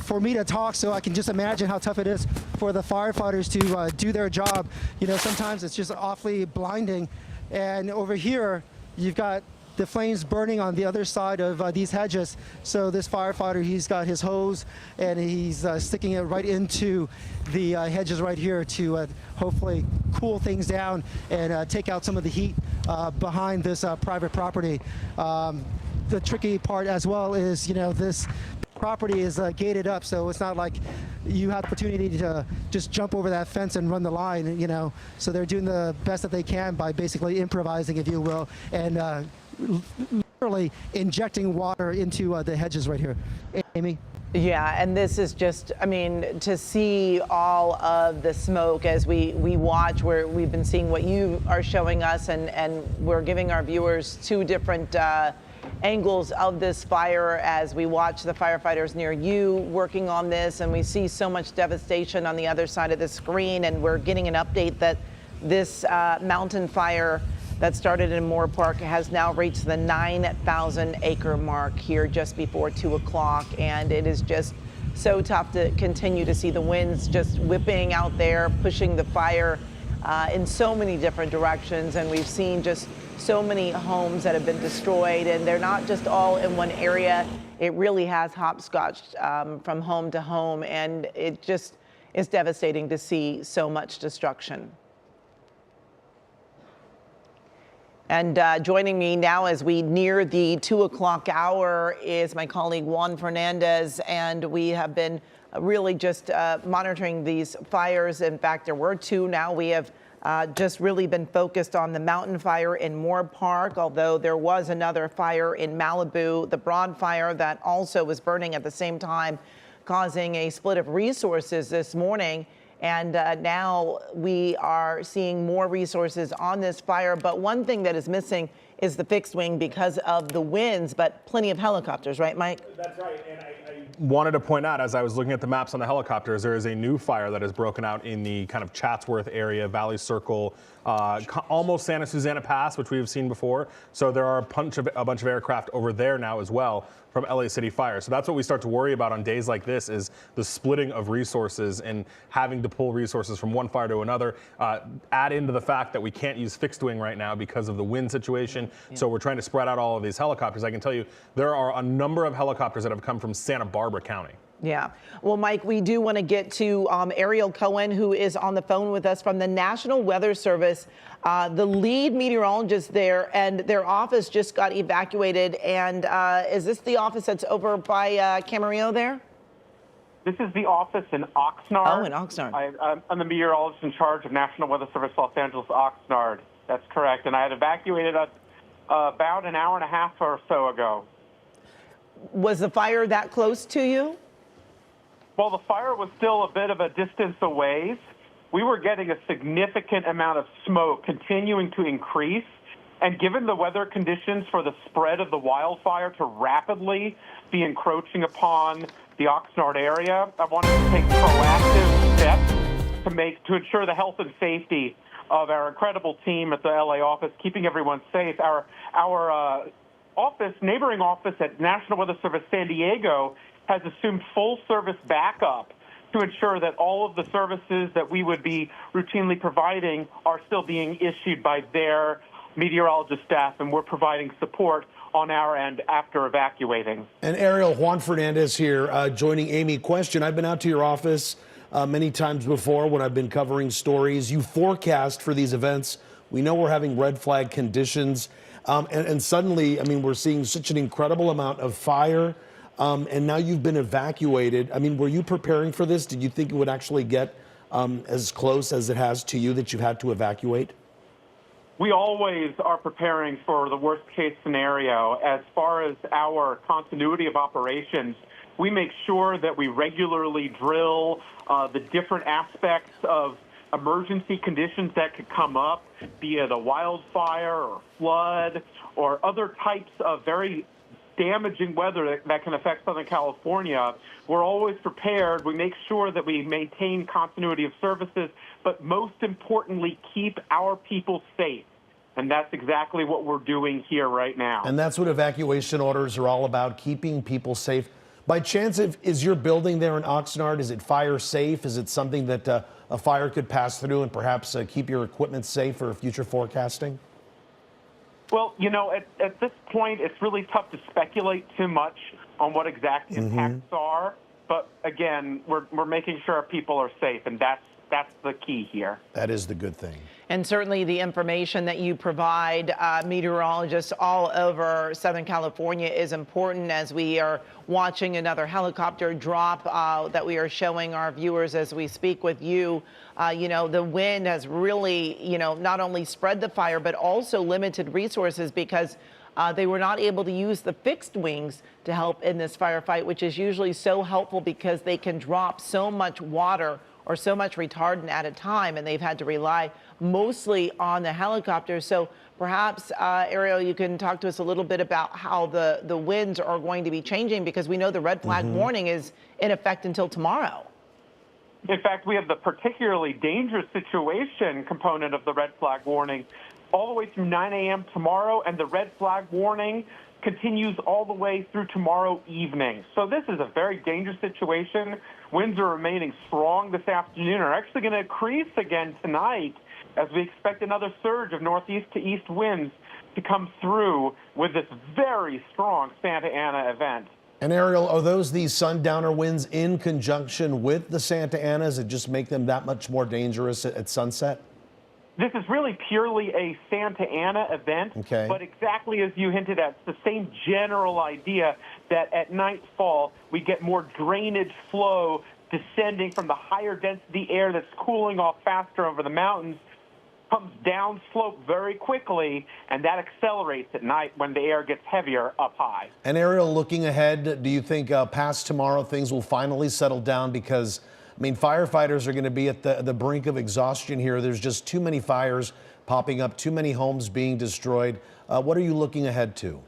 [SPEAKER 4] for me to talk, so I can just imagine how tough it is for the firefighters to do their job. You know, sometimes it's just awfully blinding. And over here, you've got the flames burning on the other side of these hedges. So this firefighter, he's got his hose and he's sticking it right into the hedges right here to hopefully cool things down and take out some of the heat behind this private property. The tricky part as well is, you know, this property is gated up, so it's not like you have the opportunity to just jump over that fence and run the line, you know. So they're doing the best that they can by basically improvising, if you will, and literally injecting water into the hedges right here. Amy?
[SPEAKER 1] Yeah, and this is just, I mean, to see all of the smoke as we watch, where we've been seeing what you are showing us, and we're giving our viewers two different angles of this fire as we watch the firefighters near you working on this, and we see so much devastation on the other side of the screen, and we're getting an update that this mountain fire that started in Moorpark has now reached the 9,000 acre mark here just before 2 o'clock, and it is just so tough to continue to see the winds just whipping out there, pushing the fire in so many different directions. And we've seen just so many homes that have been destroyed, and they're not just all in one area. It really has hopscotched from home to home, and it just is devastating to see so much destruction. And joining me now as we near the 2 o'clock hour is my colleague Juan Fernandez, and we have been really just monitoring these fires. In fact, there were two now. We have just really been focused on the mountain fire in Moorpark, although there was another fire in Malibu, the Broad Fire, that also was burning at the same time, causing a split of resources this morning. And now we are seeing more resources on this fire. But one thing that is missing is the fixed wing because of the winds, but plenty of helicopters, right, Mike?
[SPEAKER 10] That's right. And I wanted to point out, as I was looking at the maps on the helicopters, there is a new fire that has broken out in the kind of Chatsworth area, Valley Circle, almost Santa Susana Pass, which we have seen before. So there are a bunch of aircraft over there now as well from LA City Fire. So that's what we start to worry about on days like this, is the splitting of resources and having to pull resources from one fire to another. Add into the fact that we can't use fixed wing right now because of the wind situation. Yeah. So we're trying to spread out all of these helicopters. I can tell you there are a number of helicopters that have come from Santa Barbara County.
[SPEAKER 1] Yeah. Well, Mike, we do want to get to Ariel Cohen, who is on the phone with us from the National Weather Service, the lead meteorologist there, and their office just got evacuated. And is this the office that's over by Camarillo there?
[SPEAKER 13] This is the office in Oxnard.
[SPEAKER 1] Oh, in Oxnard.
[SPEAKER 13] I'm the meteorologist in charge of National Weather Service Los Angeles, Oxnard. That's correct. And I had evacuated about an hour and a half or so ago.
[SPEAKER 1] Was the fire that close to you?
[SPEAKER 13] Well, the fire was still a bit of a distance away. We were getting a significant amount of smoke continuing to increase. And given the weather conditions for the spread of the wildfire to rapidly be encroaching upon the Oxnard area, I wanted to take proactive steps to ensure the health and safety of our incredible team at the LA office, keeping everyone safe. Our neighboring office at National Weather Service San Diego has assumed full service backup to ensure that all of the services that we would be routinely providing are still being issued by their meteorologist staff, and we're providing support on our end after evacuating.
[SPEAKER 14] And Ariel, Juan Fernandez here, joining Amy. Question, I've been out to your office many times before when I've been covering stories. You forecast for these events. We know we're having red flag conditions. And suddenly, I mean, we're seeing such an incredible amount of fire. And now you've been evacuated. I mean, were you preparing for this? Did you think it would actually get as close as it has to you that you've had to evacuate?
[SPEAKER 13] We always are preparing for the worst case scenario. As far as our continuity of operations, we make sure that we regularly drill the different aspects of emergency conditions that could come up, be it a wildfire or flood or other types of very damaging weather that can affect Southern California. We're always prepared. We make sure that we maintain continuity of services, but most importantly, keep our people safe. And that's exactly what we're doing here right now.
[SPEAKER 14] And that's what evacuation orders are all about, keeping people safe. By chance, is your building there in Oxnard, is it fire safe? Is it something that a fire could pass through and perhaps keep your equipment safe for future forecasting?
[SPEAKER 13] Well, you know, at this point, it's really tough to speculate too much on what exact impacts are. But again, we're making sure our people are safe, and that's the key here.
[SPEAKER 14] That is the good thing.
[SPEAKER 1] And certainly the information that you provide meteorologists all over Southern California is important as we are watching another helicopter drop that we are showing our viewers as we speak with you. You know, the wind has really, you know, not only spread the fire, but also limited resources because they were not able to use the fixed wings to help in this firefight, which is usually so helpful because they can drop so much water or so much retardant at a time, and they've had to rely mostly on the helicopters. So perhaps, Ariel, you can talk to us a little bit about how the winds are going to be changing, because we know the red flag warning is in effect until tomorrow.
[SPEAKER 13] In fact, we have the particularly dangerous situation component of the red flag warning all the way through 9 a.m. tomorrow, and the red flag warning continues all the way through tomorrow evening. So this is a very dangerous situation. Winds are remaining strong this afternoon, are actually going to increase again tonight as we expect another surge of northeast to east winds to come through with this very strong Santa Ana event.
[SPEAKER 14] And Ariel, are those these sundowner winds in conjunction with the Santa Anas that just make them that much more dangerous at sunset?
[SPEAKER 13] This is really purely a Santa Ana event, but exactly as you hinted at, it's the same general idea that at nightfall we get more drainage flow descending from the higher density air that's cooling off faster over the mountains, comes down slope very quickly, and that accelerates at night when the air gets heavier up high.
[SPEAKER 14] And Ariel, looking ahead, do you think past tomorrow things will finally settle down? Because I mean, firefighters are going to be at the brink of exhaustion here. There's just too many fires popping up, too many homes being destroyed. What are you looking ahead to?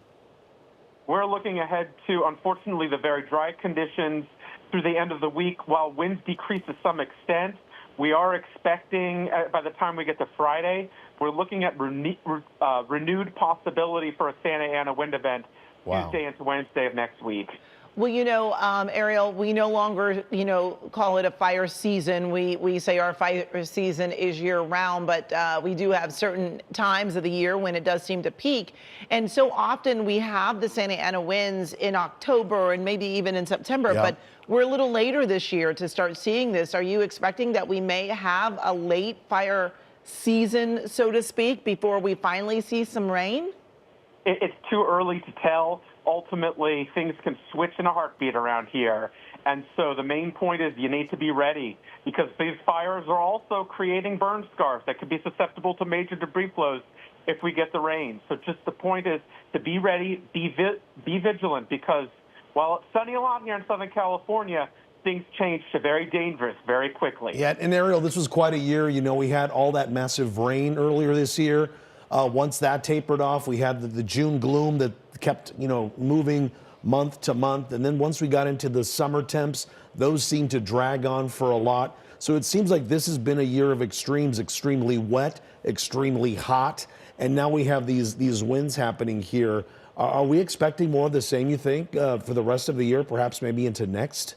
[SPEAKER 13] We're looking ahead to, unfortunately, the very dry conditions through the end of the week. While winds decrease to some extent, we are expecting, by the time we get to Friday, we're looking at renewed possibility for a Santa Ana wind event Tuesday into Wednesday of next week.
[SPEAKER 1] Well, you know, Ariel, we no longer, you know, call it a fire season. We say our fire season is year round, but we do have certain times of the year when it does seem to peak. And so often we have the Santa Ana winds in October and maybe even in September, but we're a little later this year to start seeing this. Are you expecting that we may have a late fire season, so to speak, before we finally see some rain?
[SPEAKER 13] It's too early to tell. Ultimately, things can switch in a heartbeat around here. And so the main point is you need to be ready, because these fires are also creating burn scars that could be susceptible to major debris flows if we get the rain. So just the point is to be ready, be vigilant, because while it's sunny a lot here in Southern California, things change to very dangerous very quickly.
[SPEAKER 14] Yeah, and Ariel, this was quite a year. You know, we had all that massive rain earlier this year. Once that tapered off, we had the June gloom that kept, moving month to month. And then once we got into the summer temps, those seemed to drag on for a lot. So it seems like this has been a year of extremes, extremely wet, extremely hot. And now we have these winds happening here. Are we expecting more of the same, you think, for the rest of the year, perhaps maybe into next?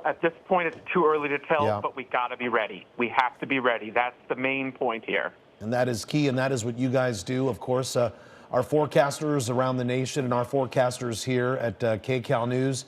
[SPEAKER 13] At this point, it's too early to tell,
[SPEAKER 14] Yeah.
[SPEAKER 13] but we got to be ready. We have to be ready. That's the main point here.
[SPEAKER 14] And that is key, and that is what you guys do. Of course, our forecasters around the nation and our forecasters here at KCAL News,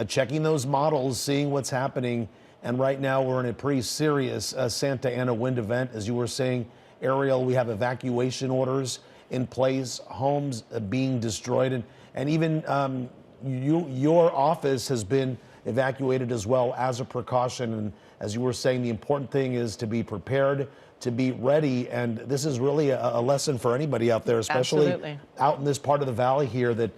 [SPEAKER 14] checking those models, seeing what's happening. And right now, we're in a pretty serious Santa Ana wind event. As you were saying, Ariel, we have evacuation orders in place, homes being destroyed. And even your office has been evacuated as well as a precaution. And as you were saying, the important thing is to be prepared, to be ready. And this is really a lesson for anybody out there, especially
[SPEAKER 1] Absolutely.
[SPEAKER 14] out in this part of the valley here, that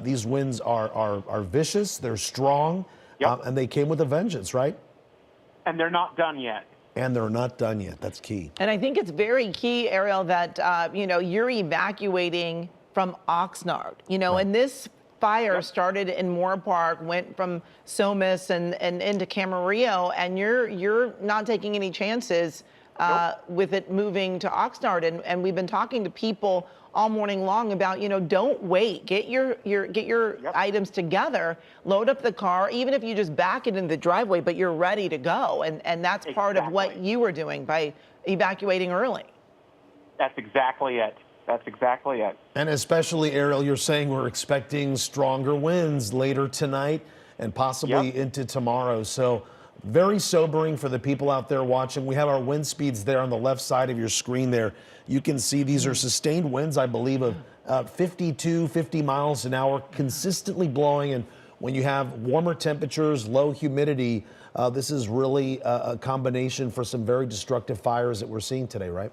[SPEAKER 14] these winds are vicious, they're strong,
[SPEAKER 13] Yep.
[SPEAKER 14] and they came with a vengeance, right?
[SPEAKER 13] And they're not done yet.
[SPEAKER 14] And they're not done yet. That's key.
[SPEAKER 1] And I think it's very key, Ariel, that you're evacuating from Oxnard. And this fire started in Moorpark, went from Somis and into Camarillo, and you're not taking any chances with it moving to Oxnard. And we've been talking to people all morning long about, don't wait. Get your items together, load up the car, even if you just back it in the driveway, but you're ready to go. And that's part of what you were doing by evacuating early.
[SPEAKER 13] That's exactly it. That's exactly it.
[SPEAKER 14] And especially, Ariel, you're saying we're expecting stronger winds later tonight and possibly into tomorrow. So very sobering for the people out there watching. We have our wind speeds there on the left side of your screen there. You can see these are sustained winds, I believe, of 52, 50 miles an hour, consistently blowing. And when you have warmer temperatures, low humidity, this is really a combination for some very destructive fires that we're seeing today, right?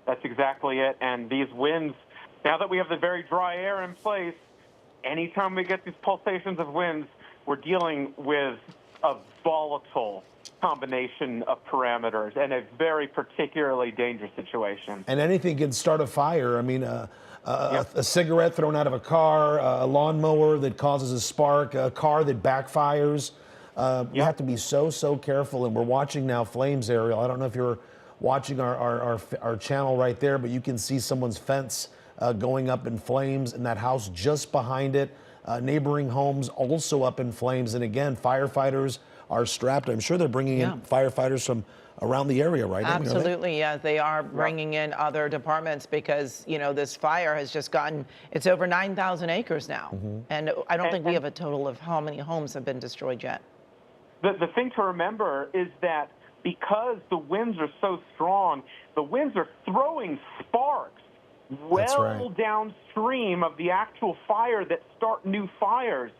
[SPEAKER 13] That's exactly it. And these winds, now that we have the very dry air in place, anytime we get these pulsations of winds, we're dealing with a volatile combination of parameters and a very particularly dangerous situation.
[SPEAKER 14] And anything can start a fire. I mean, a cigarette thrown out of a car, a lawnmower that causes a spark, a car that backfires. You have to be so careful. And we're watching now flames, Ariel. I don't know if you're watching our channel right there, but you can see someone's fence going up in flames, and that house just behind it. Neighboring homes also up in flames. And again, firefighters are strapped. I'm sure they're bringing in firefighters from around the area, right?
[SPEAKER 1] Absolutely, yeah. They are bringing in other departments because, this fire has just it's over 9,000 acres now. And I don't think we have a total of how many homes have been destroyed yet.
[SPEAKER 13] The thing to remember is that because the winds are so strong, the winds are throwing sparks downstream of the actual fire that start new fires.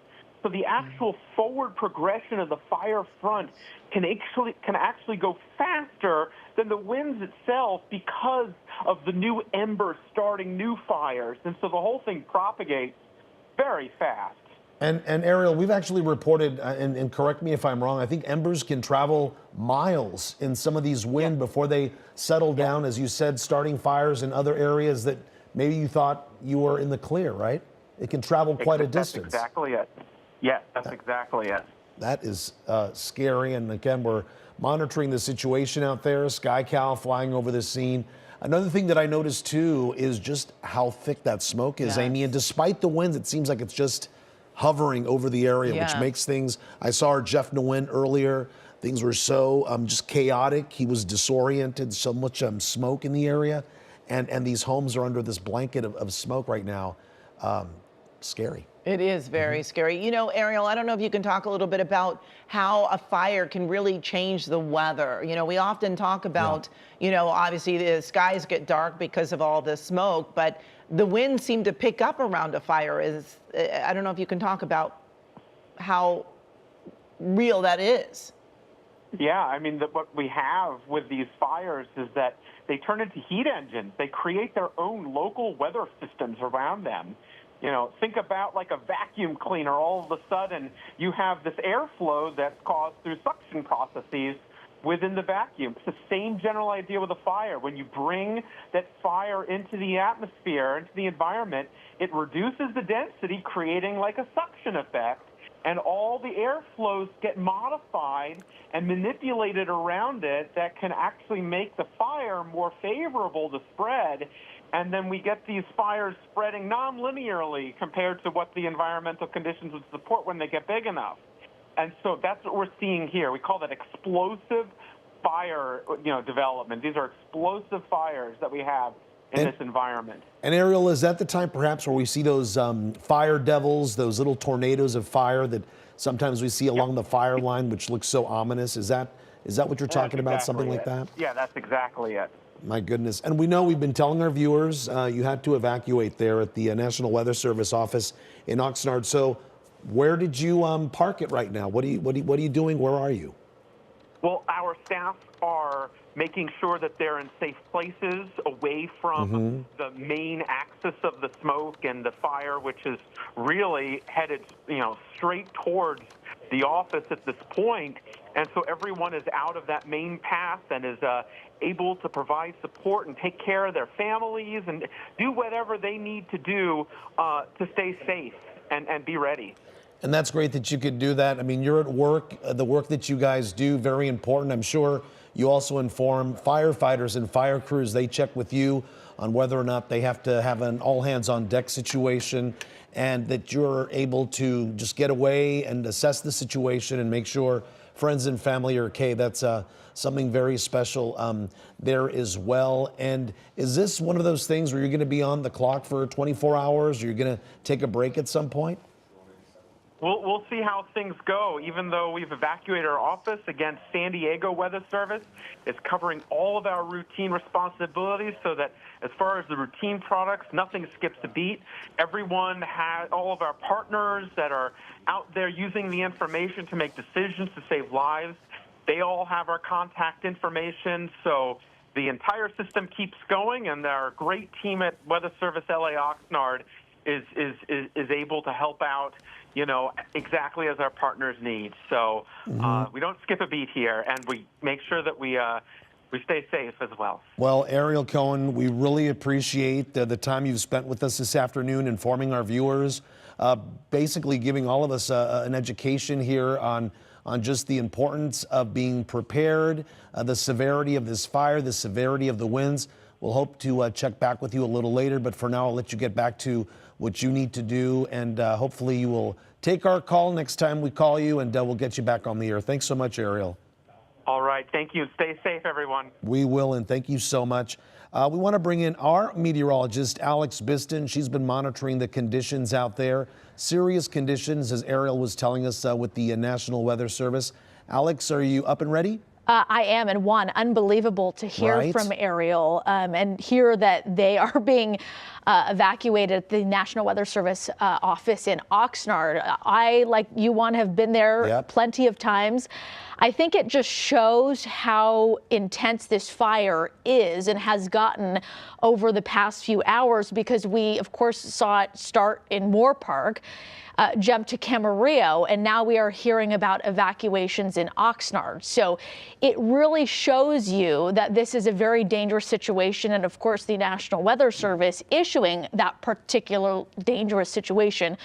[SPEAKER 13] So the actual forward progression of the fire front can actually go faster than the winds itself because of the new embers starting new fires. And so the whole thing propagates very fast.
[SPEAKER 14] And Ariel, we've actually reported, and correct me if I'm wrong, I think embers can travel miles in some of these wind before they settle down, as you said, starting fires in other areas that maybe you thought you were in the clear, right? It can travel quite a distance.
[SPEAKER 13] That's exactly it. Yes, that's exactly it.
[SPEAKER 14] That is scary. And again, we're monitoring the situation out there. KCAL flying over the scene. Another thing that I noticed too is just how thick that smoke is, Amy. And despite the winds, it seems like it's just hovering over the area, which makes things. I saw our Jeff Nguyen earlier. Things were so just chaotic. He was disoriented. So much smoke in the area, and these homes are under this blanket of smoke right now. Scary.
[SPEAKER 1] It is very scary. Ariel, I don't know if you can talk a little bit about how a fire can really change the weather. We often talk about, obviously the skies get dark because of all the smoke, but the winds seem to pick up around a fire. I don't know if you can talk about how real that is.
[SPEAKER 13] Yeah, I mean, what we have with these fires is that they turn into heat engines. They create their own local weather systems around them. Think about like a vacuum cleaner. All of a sudden, you have this airflow that's caused through suction processes within the vacuum. It's the same general idea with a fire. When you bring that fire into the atmosphere, into the environment, it reduces the density, creating like a suction effect, and all the airflows get modified and manipulated around it that can actually make the fire more favorable to spread. And then we get these fires spreading non-linearly compared to what the environmental conditions would support when they get big enough. And so that's what we're seeing here. We call that explosive fire, development. These are explosive fires that we have in this environment.
[SPEAKER 14] And Ariel, is that the time perhaps where we see those fire devils, those little tornadoes of fire that sometimes we see along the fire line, which looks so ominous? Is that what you're talking about,
[SPEAKER 13] exactly
[SPEAKER 14] something like that?
[SPEAKER 13] Yeah, that's exactly it.
[SPEAKER 14] My goodness. And we know we've been telling our viewers you had to evacuate there at the National Weather Service office in Oxnard. So where did you park it right now? What are you doing? Where are you?
[SPEAKER 13] Well, our staff are making sure that they're in safe places away from the main axis of the smoke and the fire, which is really headed, straight towards the office at this point. And so everyone is out of that main path and is able to provide support and take care of their families and do whatever they need to do to stay safe and be ready.
[SPEAKER 14] And that's great that you could do that. I mean, you're at work. The work that you guys do, very important. I'm sure you also inform firefighters and fire crews. They check with you on whether or not they have to have an all-hands-on-deck situation, and that you're able to just get away and assess the situation and make sure friends and family are okay. That's something very special there as well. And is this one of those things where you're going to be on the clock for 24 hours, or you're going to take a break at some point?
[SPEAKER 13] We'll see how things go. Even though we've evacuated our office, again, San Diego Weather Service is covering all of our routine responsibilities so that as far as the routine products, nothing skips a beat. Everyone has, all of our partners that are out there using the information to make decisions to save lives, they all have our contact information. So the entire system keeps going, and our great team at Weather Service LA Oxnard is able to help out, exactly as our partners need. So we don't skip a beat here, and we make sure that we stay safe as well.
[SPEAKER 14] Well, Ariel Cohen, we really appreciate the time you've spent with us this afternoon, informing our viewers, basically giving all of us an education here on just the importance of being prepared, the severity of this fire, the severity of the winds. We'll hope to check back with you a little later, but for now, I'll let you get back to what you need to do, and hopefully you will take our call next time we call you, and we'll get you back on the air. Thanks so much, Ariel.
[SPEAKER 13] All right. Thank you. Stay safe, everyone.
[SPEAKER 14] We will, and thank you so much. We want to bring in our meteorologist, Alex Biston. She's been monitoring the conditions out there. Serious conditions, as Ariel was telling us, with the National Weather Service. Alex, are you up and ready?
[SPEAKER 15] I am, and unbelievable to hear from Ariel and hear that they are being evacuated at the National Weather Service office in Oxnard. I, like you, have been there plenty of times. I think it just shows how intense this fire is and has gotten over the past few hours, because we, of course, saw it start in Moorpark, jump to Camarillo, and now we are hearing about evacuations in Oxnard. So it really shows you that this is a very dangerous situation, and of course the National Weather Service issuing that particular dangerous situation,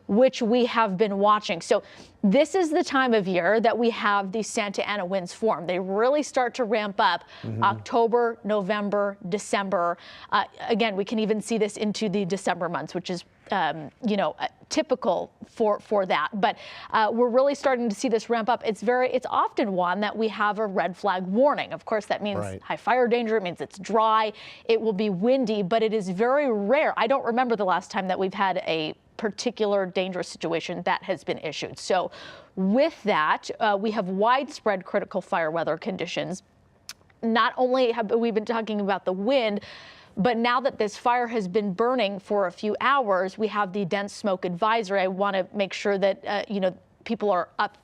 [SPEAKER 15] which we have been watching. So this is the time of year that we have these Santa Ana winds form. They really start to ramp up October, November, December. Again, we can even see this into the December months, which is typical for that. But we're really starting to see this ramp up. It's often one that we have a red flag warning. Of course, that means high fire danger. It means it's dry. It will be windy, but it is very rare. I don't remember the last time that we've had a particular dangerous situation that has been issued. So with that, we have widespread critical fire weather conditions. Not only have we been talking about the wind, but now that this fire has been burning for a few hours, we have the dense smoke advisory. I want to make sure that people are up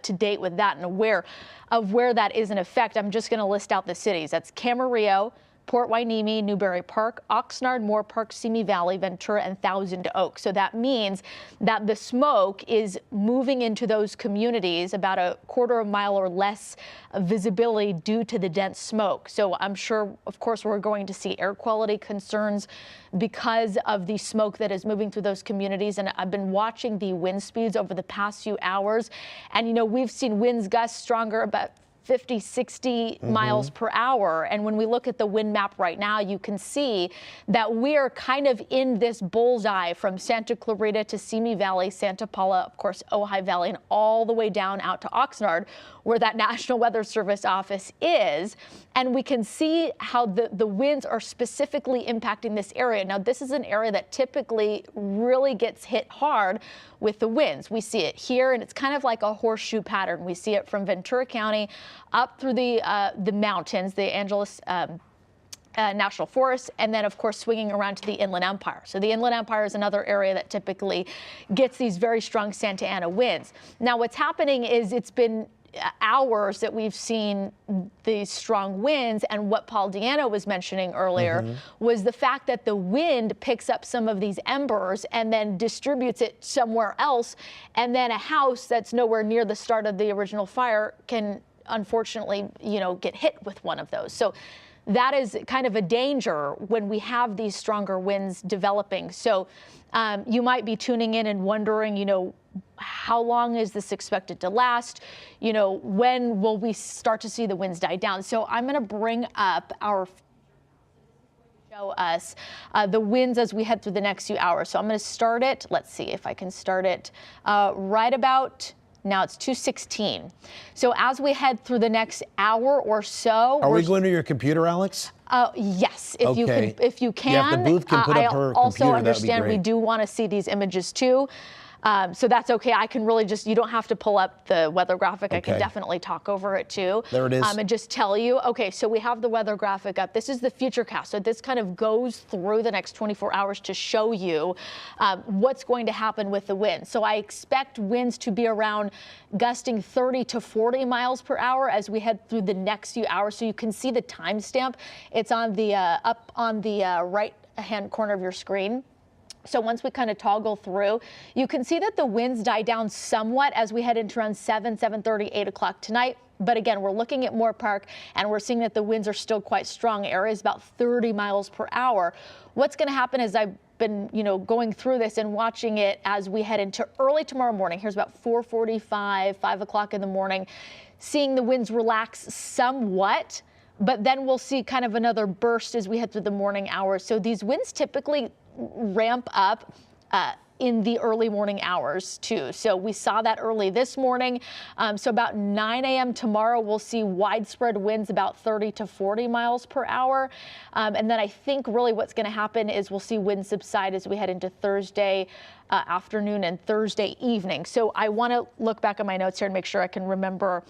[SPEAKER 15] to date with that and aware of where that is in effect. I'm just going to list out the cities. That's Camarillo, Port Hueneme, Newbury Park, Oxnard, Moorpark, Simi Valley, Ventura, and Thousand Oaks. So that means that the smoke is moving into those communities about a quarter of a mile or less visibility due to the dense smoke. So I'm sure, of course, we're going to see air quality concerns because of the smoke that is moving through those communities. And I've been watching the wind speeds over the past few hours. And, you know, we've seen winds gust stronger about 50, 60 miles per hour. And when we look at the wind map right now, you can see that we're kind of in this bullseye from Santa Clarita to Simi Valley, Santa Paula, of course, Ojai Valley, and all the way down out to Oxnard, where that National Weather Service office is. And we can see how the winds are specifically impacting this area. Now, this is an area that typically really gets hit hard with the winds. We see it here, and it's kind of like a horseshoe pattern. We see it from Ventura County up through the mountains, the Angeles National Forest, and then, of course, swinging around to the Inland Empire. So the Inland Empire is another area that typically gets these very strong Santa Ana winds. Now, what's happening is it's been hours that we've seen these strong winds, and what Paul Diano was mentioning earlier was the fact that the wind picks up some of these embers and then distributes it somewhere else, and then a house that's nowhere near the start of the original fire can unfortunately, you know, get hit with one of those. So that is kind of a danger when we have these stronger winds developing. So you might be tuning in and wondering, you know, how long is this expected to last? You know, when will we start to see the winds die down? So I'm going to bring up our show us the winds as we head through the next few hours. So I'm going to start it. Let's see if I can start it right about now. It's 2:16. So as we head through the next hour or so,
[SPEAKER 14] are we going to your computer, Alex?
[SPEAKER 15] Yes, if you can. If you can.
[SPEAKER 14] Yeah, if the booth can put up her
[SPEAKER 15] also
[SPEAKER 14] computer,
[SPEAKER 15] understand
[SPEAKER 14] that'd be
[SPEAKER 15] we
[SPEAKER 14] great.
[SPEAKER 15] do want to see these images too. So that's okay. I can really just, you don't have to pull up the weather graphic. I can definitely talk over it too.
[SPEAKER 14] There it is.
[SPEAKER 15] And just tell you, okay, so we have the weather graphic up. This is the futurecast. So this kind of goes through the next 24 hours to show you what's going to happen with the wind. So I expect winds to be around gusting 30 to 40 miles per hour as we head through the next few hours. So you can see the timestamp. It's on the up on the right-hand corner of your screen. So once we kind of toggle through, you can see that the winds die down somewhat as we head into around 7:30, 8 o'clock tonight. But again, we're looking at Moorpark, and we're seeing that the winds are still quite strong. Areas about 30 miles per hour. What's going to happen is I've been, you know, going through this and watching it as we head into early tomorrow morning. Here's about 4:45, 5 o'clock in the morning, seeing the winds relax somewhat. But then we'll see kind of another burst as we head through the morning hours. So these winds typically ramp up in the early morning hours too. So we saw that early this morning. So about 9 a.m. tomorrow, we'll see widespread winds about 30 to 40 miles per hour. And then I think really what's going to happen is we'll see winds subside as we head into Thursday afternoon and Thursday evening. So I want to look back at my notes here and make sure I can remember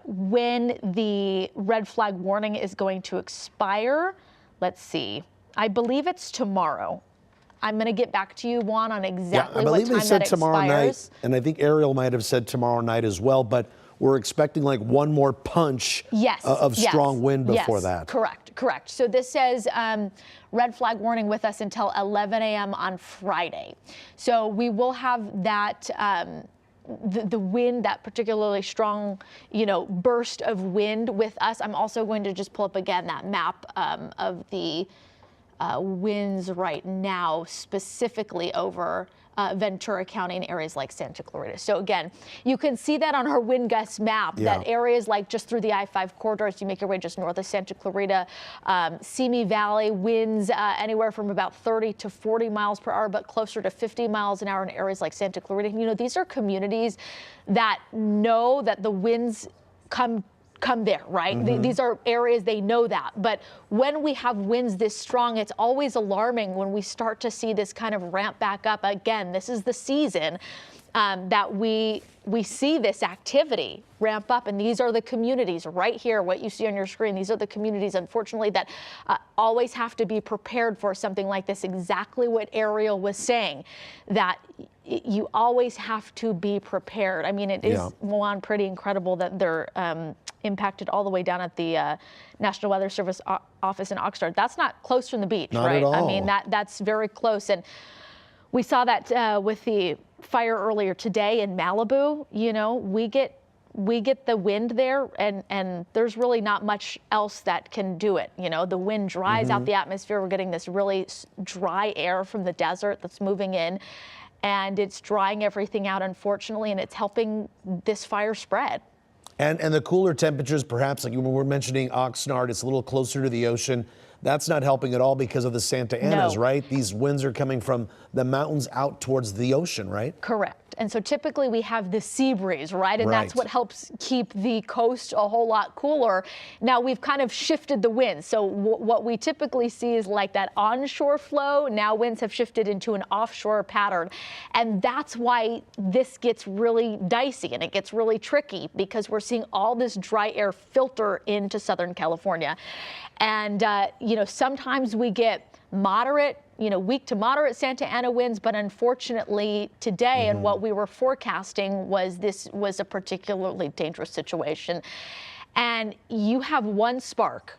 [SPEAKER 15] when the red flag warning is going to expire. Let's see. I believe it's tomorrow. I'm going to get back to you, Juan, on exactly what time that expires.
[SPEAKER 14] I believe they said tomorrow night, and I think Ariel might have said tomorrow night as well, but we're expecting like one more punch of strong wind before that.
[SPEAKER 15] Correct. So this says red flag warning with us until 11 a.m. on Friday. So we will have that the wind, that particularly strong, you know, burst of wind with us. I'm also going to just pull up again that map of the winds right now, specifically over Ventura County and areas like Santa Clarita. So again, you can see that on our wind gust map, that areas like just through the I-5 corridor, as you make your way just north of Santa Clarita, Simi Valley, winds anywhere from about 30 to 40 miles per hour, but closer to 50 miles an hour in areas like Santa Clarita. You know, these are communities that know that the winds come there, right? These are areas, they know that. But when we have winds this strong, it's always alarming when we start to see this kind of ramp back up again. This is the season that we see this activity ramp up, and these are the communities right here, what you see on your screen. These are the communities, unfortunately, that always have to be prepared for something like this. Exactly what Ariel was saying, that you always have to be prepared. I mean, it is, Juan, pretty incredible that they're impacted all the way down at the National Weather Service office in Oxnard. That's not close from the beach,
[SPEAKER 14] Not
[SPEAKER 15] right?
[SPEAKER 14] at all.
[SPEAKER 15] I mean, that's very close. And we saw that with the fire earlier today in Malibu. You know, we get the wind there, and there's really not much else that can do it. You know, the wind dries out the atmosphere. We're getting this really dry air from the desert that's moving in, and it's drying everything out, unfortunately, and it's helping this fire spread.
[SPEAKER 14] And the cooler temperatures, perhaps, like you were mentioning Oxnard, it's a little closer to the ocean. That's not helping at all because of the Santa Anas, right? These winds are coming from the mountains out towards the ocean, right?
[SPEAKER 15] Correct. And so typically we have the sea breeze, right? And that's what helps keep the coast a whole lot cooler. Now we've kind of shifted the winds. So what we typically see is like that onshore flow. Now winds have shifted into an offshore pattern. And that's why this gets really dicey and it gets really tricky, because we're seeing all this dry air filter into Southern California. And, you know, sometimes we get moderate, you know, weak to moderate Santa Ana winds, but unfortunately today and what we were forecasting was this was a particularly dangerous situation. And you have one spark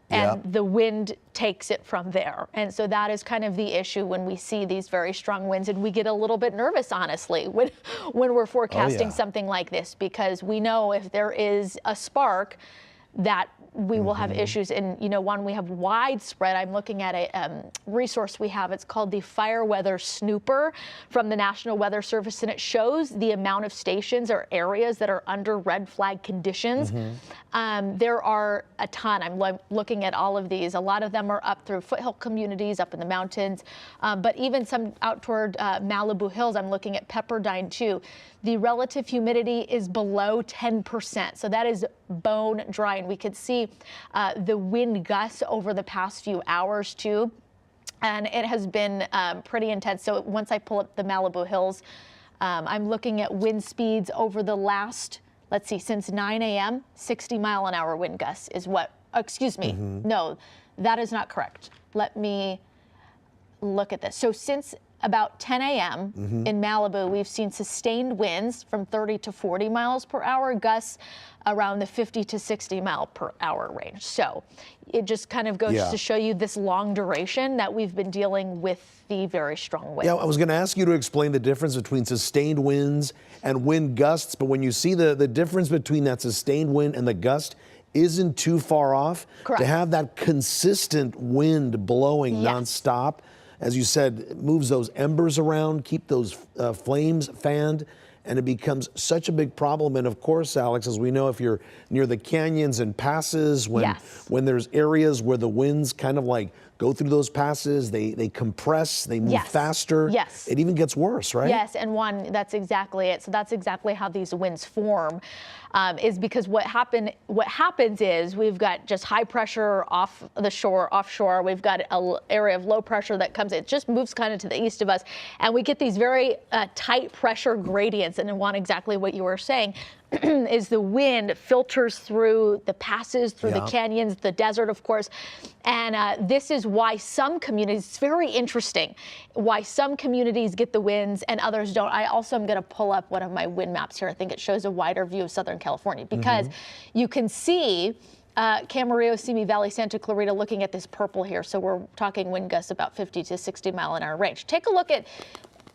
[SPEAKER 15] and the wind takes it from there. And so that is kind of the issue when we see these very strong winds, and we get a little bit nervous, honestly, when we're forecasting something like this, because we know if there is a spark that we will have issues. And, you know, we have widespread, I'm looking at a resource we have, it's called the Fire Weather Snooper from the National Weather Service, and it shows the amount of stations or areas that are under red flag conditions. There are a ton. I'm looking at all of these. A lot of them are up through foothill communities, up in the mountains, but even some out toward Malibu Hills. I'm looking at Pepperdine too. The relative humidity is below 10%. So that is bone dry. And we could see the wind gusts over the past few hours too. And it has been pretty intense. So once I pull up the Malibu Hills, I'm looking at wind speeds over the last, let's see, since 9 a.m., 60-mile-an-hour wind gusts is what, excuse me, no, that is not correct. Let me look at this. So since about 10 a.m. in Malibu, we've seen sustained winds from 30 to 40 miles per hour, gusts around the 50 to 60 mile per hour range. So it just kind of goes to show you this long duration that we've been dealing with the very strong winds.
[SPEAKER 14] Yeah, I was going to ask you to explain the difference between sustained winds and wind gusts, but when you see the difference between that sustained wind and the gust isn't too far off, to have that consistent wind blowing nonstop, as you said, it moves those embers around, keep those flames fanned, and it becomes such a big problem. And of course, Alex, as we know, if you're near the canyons and passes, when there's areas where the winds kind of like go through those passes, they compress, they move faster. It even gets worse, right?
[SPEAKER 15] Yes, and that's exactly it. So that's exactly how these winds form, is because what happens is we've got just high pressure off the shore, offshore. We've got an area of low pressure that comes, it just moves kind of to the east of us, and we get these very tight pressure gradients. And one, exactly what you were saying, is the wind filters through the passes, through the canyons, the desert, of course. And this is why some communities, it's very interesting, why some communities get the winds and others don't. I also am going to pull up one of my wind maps here. I think it shows a wider view of Southern California, because you can see Camarillo, Simi Valley, Santa Clarita, looking at this purple here. So we're talking wind gusts about 50 to 60 mile an hour range. Take a look at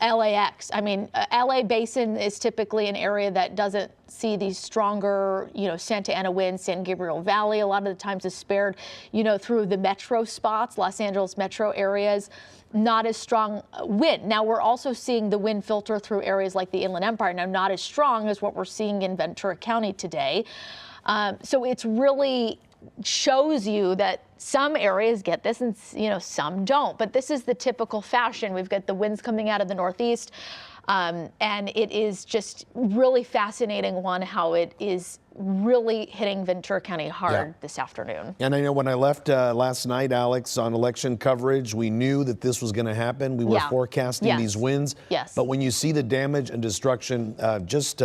[SPEAKER 15] LAX. I mean, LA Basin is typically an area that doesn't see these stronger, you know, Santa Ana winds. San Gabriel Valley a lot of the times is spared, you know, through the metro spots, Los Angeles metro areas, not as strong wind. Now we're also seeing the wind filter through areas like the Inland Empire. Now not as strong as what we're seeing in Ventura County today. So it's really shows you that some areas get this and, you know, some don't. But this is the typical fashion. We've got the winds coming out of the northeast, and it is just really fascinating, how it is really hitting Ventura County hard this afternoon.
[SPEAKER 14] And I know when I left last night, Alex, on election coverage, we knew that this was going to happen. We were forecasting these winds. But when you see the damage and destruction, just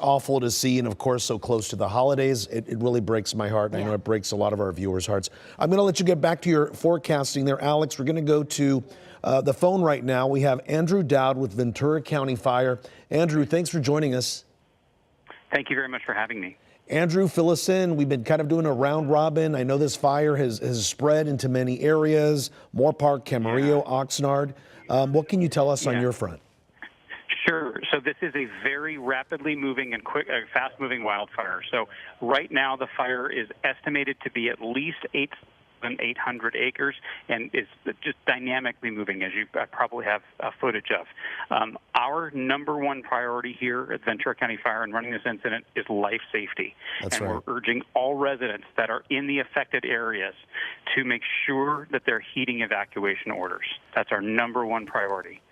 [SPEAKER 14] awful to see, and of course so close to the holidays, it really breaks my heart, and I know it breaks a lot of our viewers' hearts. I'm going to let you get back to your forecasting there, Alex. We're going to go to the phone right now. We have Andrew Dowd with Ventura County Fire. Andrew, thanks for joining us.
[SPEAKER 16] Thank you very much for having me.
[SPEAKER 14] Andrew, fill us in. We've been kind of doing a round robin. I know this fire has spread into many areas, Moorpark, Camarillo, Oxnard. What can you tell us on your front?
[SPEAKER 2] Sure. So this is a very rapidly moving and fast-moving wildfire. So right now the fire is estimated to be at least 800 acres and is just dynamically moving, as you probably have footage of. Our number one priority here at Ventura County Fire and running this incident is life safety.
[SPEAKER 14] That's
[SPEAKER 2] and
[SPEAKER 14] right.
[SPEAKER 2] We're urging all residents that are in the affected areas to make sure that they're heeding evacuation orders. That's our number one priority.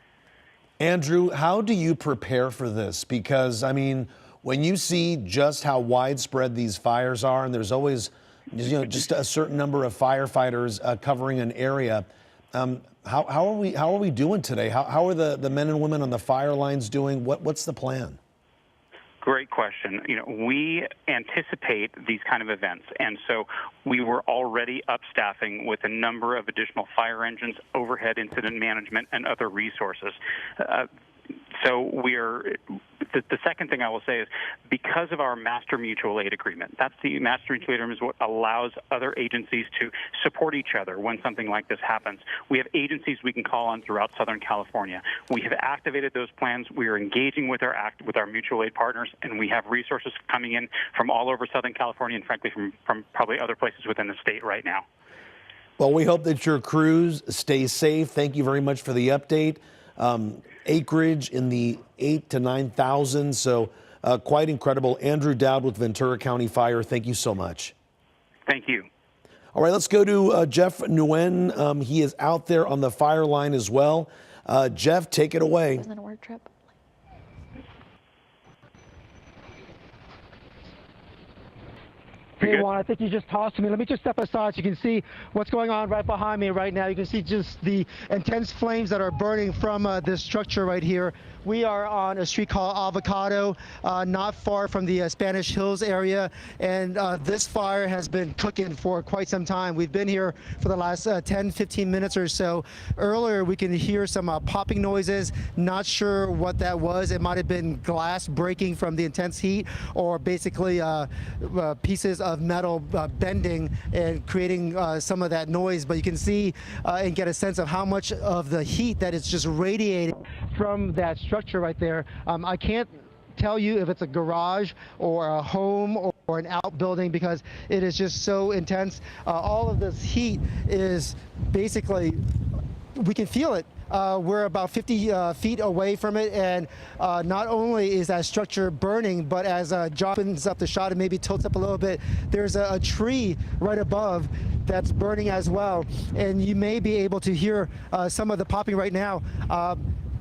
[SPEAKER 14] Andrew, how do you prepare for this? Because, I mean, when you see just how widespread these fires are, and there's always just a certain number of firefighters covering an area, how are we doing today? How are the men and women on the fire lines doing? What's the plan?
[SPEAKER 2] Great question. We anticipate these kind of events, and so we were already upstaffing with a number of additional fire engines, overhead incident management, and other resources. So the second thing I will say is because of our master mutual aid agreement, that's the master mutual aid agreement is what allows other agencies to support each other when something like this happens. We have agencies we can call on throughout Southern California. We have activated those plans. We are engaging with our mutual aid partners, and we have resources coming in from all over Southern California and frankly from probably other places within the state right now.
[SPEAKER 14] Well, we hope that your crews stay safe. Thank you very much for the update. Acreage in the 8,000 to 9,000, so quite incredible. Andrew Dowd with Ventura County Fire, thank you so much.
[SPEAKER 2] Thank you.
[SPEAKER 14] All right, let's go to Jeff Nguyen. He is out there on the fire line as well. Jeff, take it away.
[SPEAKER 15] Isn't that a word trip?
[SPEAKER 16] Hey, Juan, I think you just tossed to me. Let me just step aside so you can see what's going on right behind me right now. You can see just the intense flames that are burning from this structure right here. We are on a street called Avocado, not far from the Spanish Hills area, and this fire has been cooking for quite some time. We've been here for the last 10, 15 minutes or so. Earlier, we can hear some popping noises. Not sure what that was. It might have been glass breaking from the intense heat, or basically pieces of metal bending and creating some of that noise. But you can see and get a sense of how much of the heat that is just radiating from that structure right there. I can't tell you if it's a garage or a home or an outbuilding because it is just so intense. All of this heat is basically, we can feel it. We're about 50 feet away from it, and not only is that structure burning, but as John opens up the shot and maybe tilts up a little bit, there's a tree right above that's burning as well, and you may be able to hear some of the popping right now.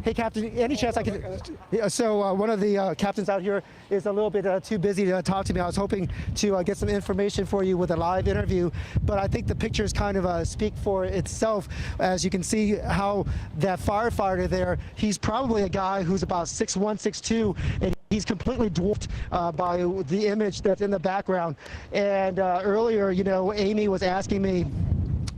[SPEAKER 16] Hey, Captain, any chance I can? So one of the captains out here is a little bit too busy to talk to me. I was hoping to get some information for you with a live interview, but I think the pictures kind of speak for itself. As you can see how that firefighter there, he's probably a guy who's about 6'1", 6'2", and he's completely dwarfed by the image that's in the background. And earlier, Amy was asking me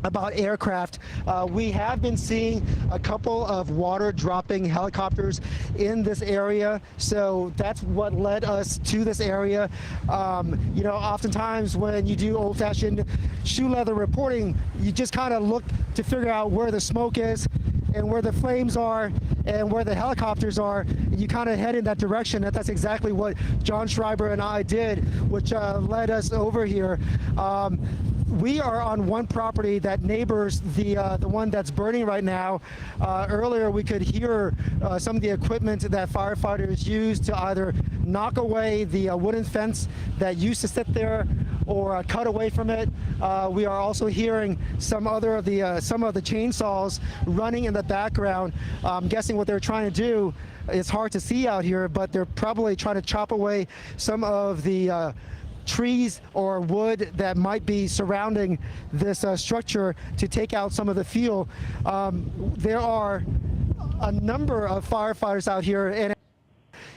[SPEAKER 16] about aircraft. We have been seeing a couple of water dropping helicopters in this area, so that's what led us to this area. Oftentimes when you do old-fashioned shoe leather reporting, you just kind of look to figure out where the smoke is and where the flames are and where the helicopters are, and you kind of head in that direction. And that's exactly what John Schreiber and I did, which led us over here. We are on one property that neighbors the one that's burning right now. Earlier, we could hear some of the equipment that firefighters use to either knock away the wooden fence that used to sit there or cut away from it. We are also hearing some of the chainsaws running in the background. I'm guessing what they're trying to do. It's hard to see out here, but they're probably trying to chop away some of the trees or wood that might be surrounding this structure to take out some of the fuel. There are a number of firefighters out here, and it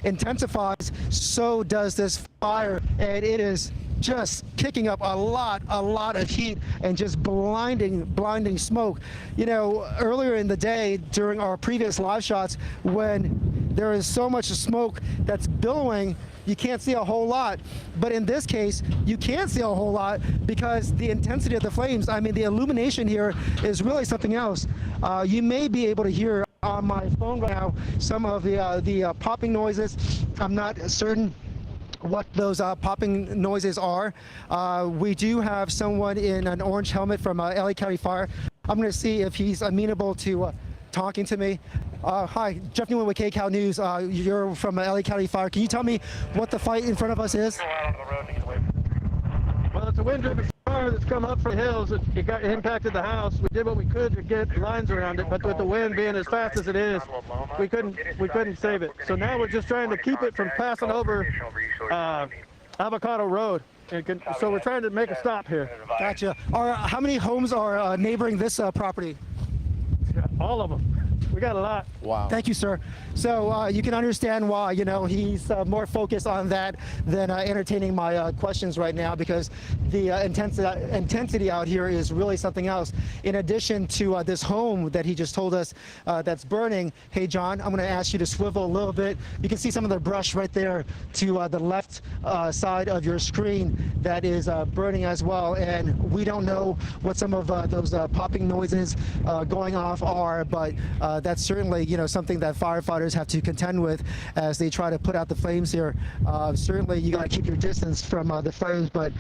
[SPEAKER 16] intensifies, so does this fire, and it is just kicking up a lot of heat and just blinding smoke. Earlier in the day during our previous live shots, when there is so much smoke that's billowing, you can't see a whole lot. But in this case, you can see a whole lot because the intensity of the flames, I mean, the illumination here is really something else. You may be able to hear on my phone right now some of the popping noises. I'm not certain what those popping noises are. We do have someone in an orange helmet from LA County Fire. I'm going to see if he's amenable to talking to me. Hi, Jeff Newman with KCAL News. You're from LA County Fire. Can you tell me what the fight in front of us is?
[SPEAKER 17] Well, it's a wind-driven fire that's come up from the hills. It impacted the house. We did what we could to get lines around it, but with the wind being as fast as it is, we couldn't save it. So now we're just trying to keep it from passing over Avocado Road. So we're trying to make a stop here.
[SPEAKER 16] Gotcha. How many homes are neighboring this property?
[SPEAKER 17] All of them. We got a lot.
[SPEAKER 14] Wow.
[SPEAKER 16] Thank you, sir. So you can understand why, he's more focused on that than entertaining my questions right now, because the intensity out here is really something else. In addition to this home that he just told us that's burning, hey, John, I'm going to ask you to swivel a little bit. You can see some of the brush right there to the left side of your screen that is burning as well. And we don't know what some of those popping noises going off are, but that's certainly, something that firefighters have to contend with as they try to put out the flames here. Certainly, you got to keep your distance from the flames, but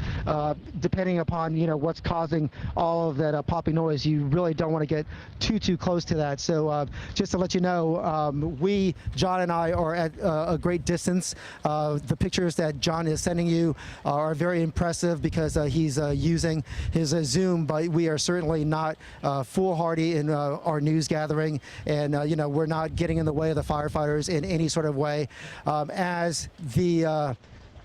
[SPEAKER 16] depending upon, what's causing all of that popping noise, you really don't want to get too close to that. So just to let you know, John and I are at a great distance. The pictures that John is sending you are very impressive because he's using his Zoom, but we are certainly not foolhardy in our news gathering. And, we're not getting in the way of the firefighters in any sort of way. As the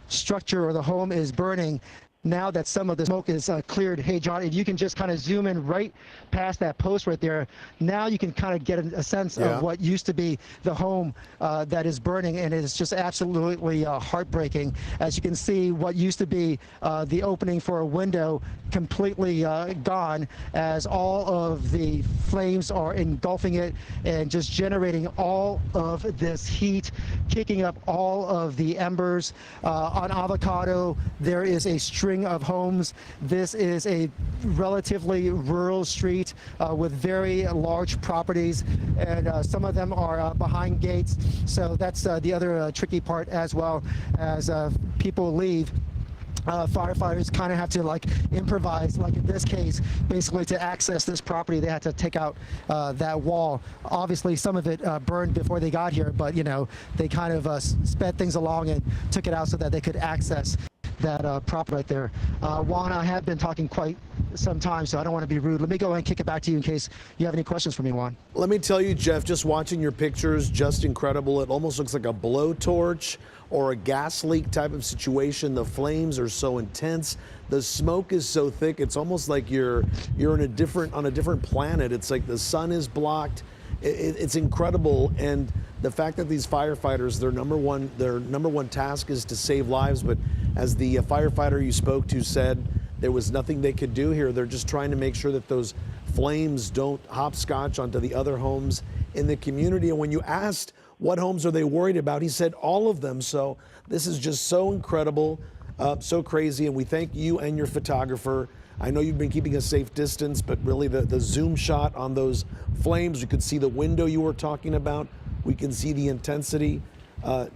[SPEAKER 16] structure or the home is burning, now that some of the smoke is cleared, hey, John, if you can just kind of zoom in right past that post right there, now you can kind of get a sense of what used to be the home that is burning, and it's just absolutely heartbreaking. As you can see, what used to be the opening for a window completely gone, as all of the flames are engulfing it and just generating all of this heat, kicking up all of the embers. On Avocado, there is a string of homes. This is a relatively rural street with very large properties, and some of them are behind gates. So that's the other tricky part, as well as people leave. Firefighters kind of have to improvise, like in this case, basically to access this property. They had to take out that wall. Obviously, some of it burned before they got here, but they kind of sped things along and took it out so that they could access that prop right there. Juan, I have been talking quite some time, so I don't want to be rude. Let me go ahead and kick it back to you in case you have any questions for me, Juan.
[SPEAKER 14] Let me tell you, Jeff, just watching your pictures, just incredible. It almost looks like a blowtorch or a gas leak type of situation. The flames are so intense. The smoke is so thick. It's almost like you're on a different planet. It's like the sun is blocked. It's incredible. And the fact that these firefighters, their number one task is to save lives. But as the firefighter you spoke to said, there was nothing they could do here. They're just trying to make sure that those flames don't hopscotch onto the other homes in the community. And when you asked what homes are they worried about, he said all of them. So this is just so incredible, so crazy. And we thank you and your photographer. I know you've been keeping a safe distance, but really the zoom shot on those flames, you could see the window you were talking about. We can see the intensity,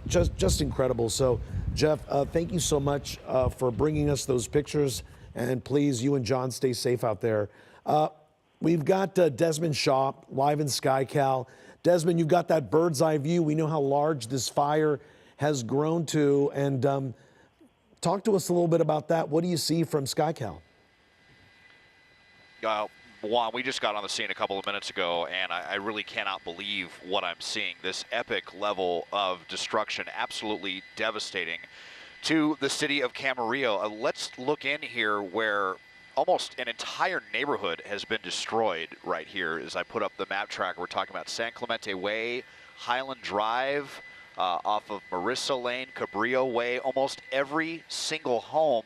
[SPEAKER 14] just incredible. So Jeff, thank you so much for bringing us those pictures. And please, you and John, stay safe out there. We've got Desmond Shaw live in KCAL. Desmond, you've got that bird's eye view. We know how large this fire has grown to. And talk to us a little bit about that. What do you see from KCAL?
[SPEAKER 18] Juan, we just got on the scene a couple of minutes ago, and I really cannot believe what I'm seeing. This epic level of destruction, absolutely devastating to the city of Camarillo. Let's look in here where almost an entire neighborhood has been destroyed right here. As I put up the map tracker, we're talking about San Clemente Way, Highland Drive, off of Marissa Lane, Cabrillo Way. Almost every single home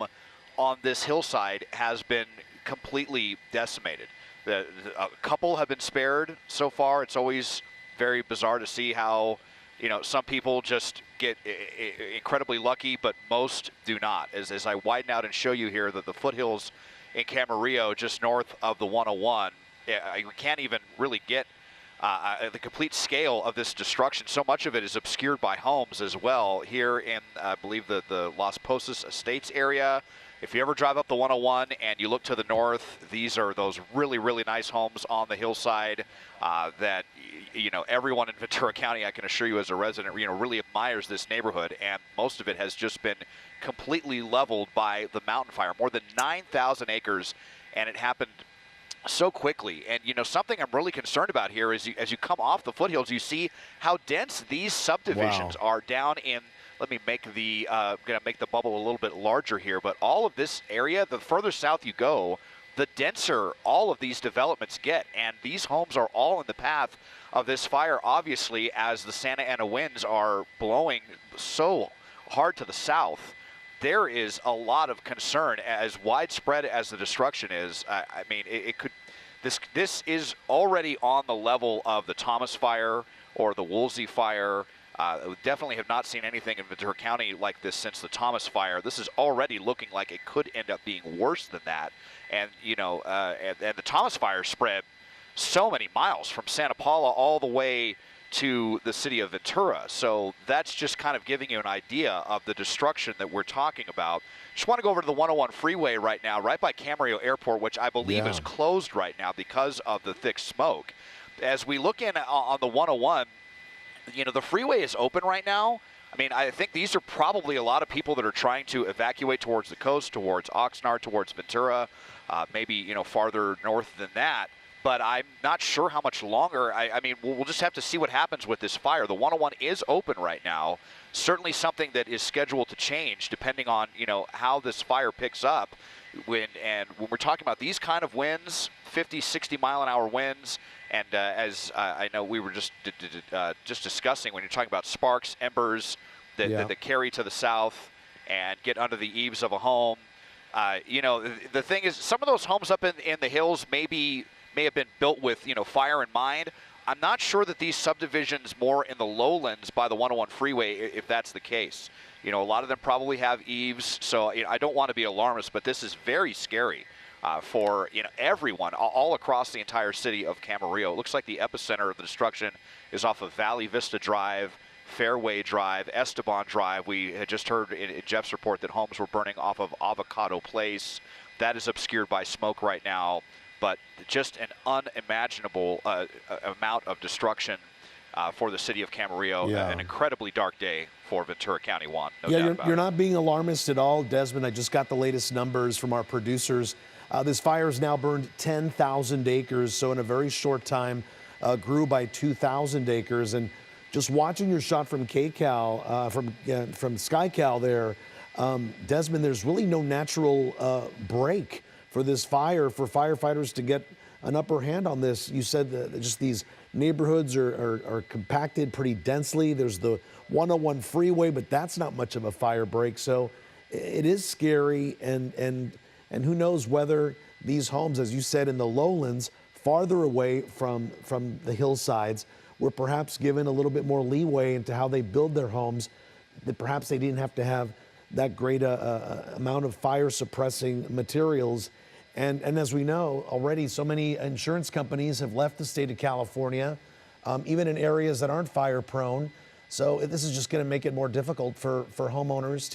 [SPEAKER 18] on this hillside has been completely decimated. A couple have been spared so far. It's always very bizarre to see how some people just get incredibly lucky, but most do not. As I widen out and show you here that the foothills in Camarillo, just north of the 101, we can't even really get the complete scale of this destruction. So much of it is obscured by homes as well. Here in, I believe, the Las Posas Estates area, if you ever drive up the 101 and you look to the north, these are those really, really nice homes on the hillside that, everyone in Ventura County, I can assure you as a resident, really admires this neighborhood. And most of it has just been completely leveled by the mountain fire. More than 9,000 acres, and it happened so quickly. And something I'm really concerned about here is as you come off the foothills, you see how dense these subdivisions are down in. Let me make I'm gonna make the bubble a little bit larger here, but all of this area, the further south you go, the denser all of these developments get, and these homes are all in the path of this fire, obviously, as the Santa Ana winds are blowing so hard to the south. There is a lot of concern, as widespread as the destruction is. I mean, it could. This is already on the level of the Thomas fire or the Woolsey fire. We definitely have not seen anything in Ventura County like this since the Thomas fire. This is already looking like it could end up being worse than that. And and the Thomas fire spread so many miles from Santa Paula all the way to the city of Ventura. So that's just kind of giving you an idea of the destruction that we're talking about. Just want to go over to the 101 freeway right now, right by Camarillo Airport, which I believe is closed right now because of the thick smoke. As we look in on the 101, the freeway is open right now. I mean, I think these are probably a lot of people that are trying to evacuate towards the coast, towards Oxnard, towards Ventura, maybe, farther north than that. But I'm not sure how much longer. I mean, we'll just have to see what happens with this fire. The 101 is open right now. Certainly something that is scheduled to change depending on, how this fire picks up. When we're talking about these kind of winds, 50, 60 mile an hour winds, and as I know we were just discussing, when you're talking about sparks, embers that carry to the south and get under the eaves of a home, the thing is, some of those homes up in the hills may have been built with fire in mind. I'm not sure that these subdivisions more in the lowlands by the 101 freeway, if that's the case. A lot of them probably have eaves, so I don't want to be alarmist, but this is very scary for everyone all across the entire city of Camarillo. It looks like the epicenter of the destruction is off of Valley Vista Drive, Fairway Drive, Esteban Drive. We had just heard in Jeff's report that homes were burning off of Avocado Place. That is obscured by smoke right now, but just an unimaginable amount of destruction for the city of Camarillo. An incredibly dark day for Ventura County, Juan. No doubt about
[SPEAKER 14] you're
[SPEAKER 18] it.
[SPEAKER 14] not being alarmist at all, Desmond. I just got the latest numbers from our producers. This fire has now burned 10,000 acres, so in a very short time grew by 2,000 acres. And just watching your shot from KCAL, from SkyCal there, Desmond, there's really no natural break for this fire, for firefighters to get an upper hand on this. You said that just these neighborhoods are compacted pretty densely. There's the 101 freeway, but that's not much of a fire break. So it is scary, and who knows whether these homes, as you said, in the lowlands, farther away from the hillsides, were perhaps given a little bit more leeway into how they build their homes, that perhaps they didn't have to have that great amount of fire suppressing materials. And as we know already, so many insurance companies have left the state of California, even in areas that aren't fire prone. So this is just going to make it more difficult for homeowners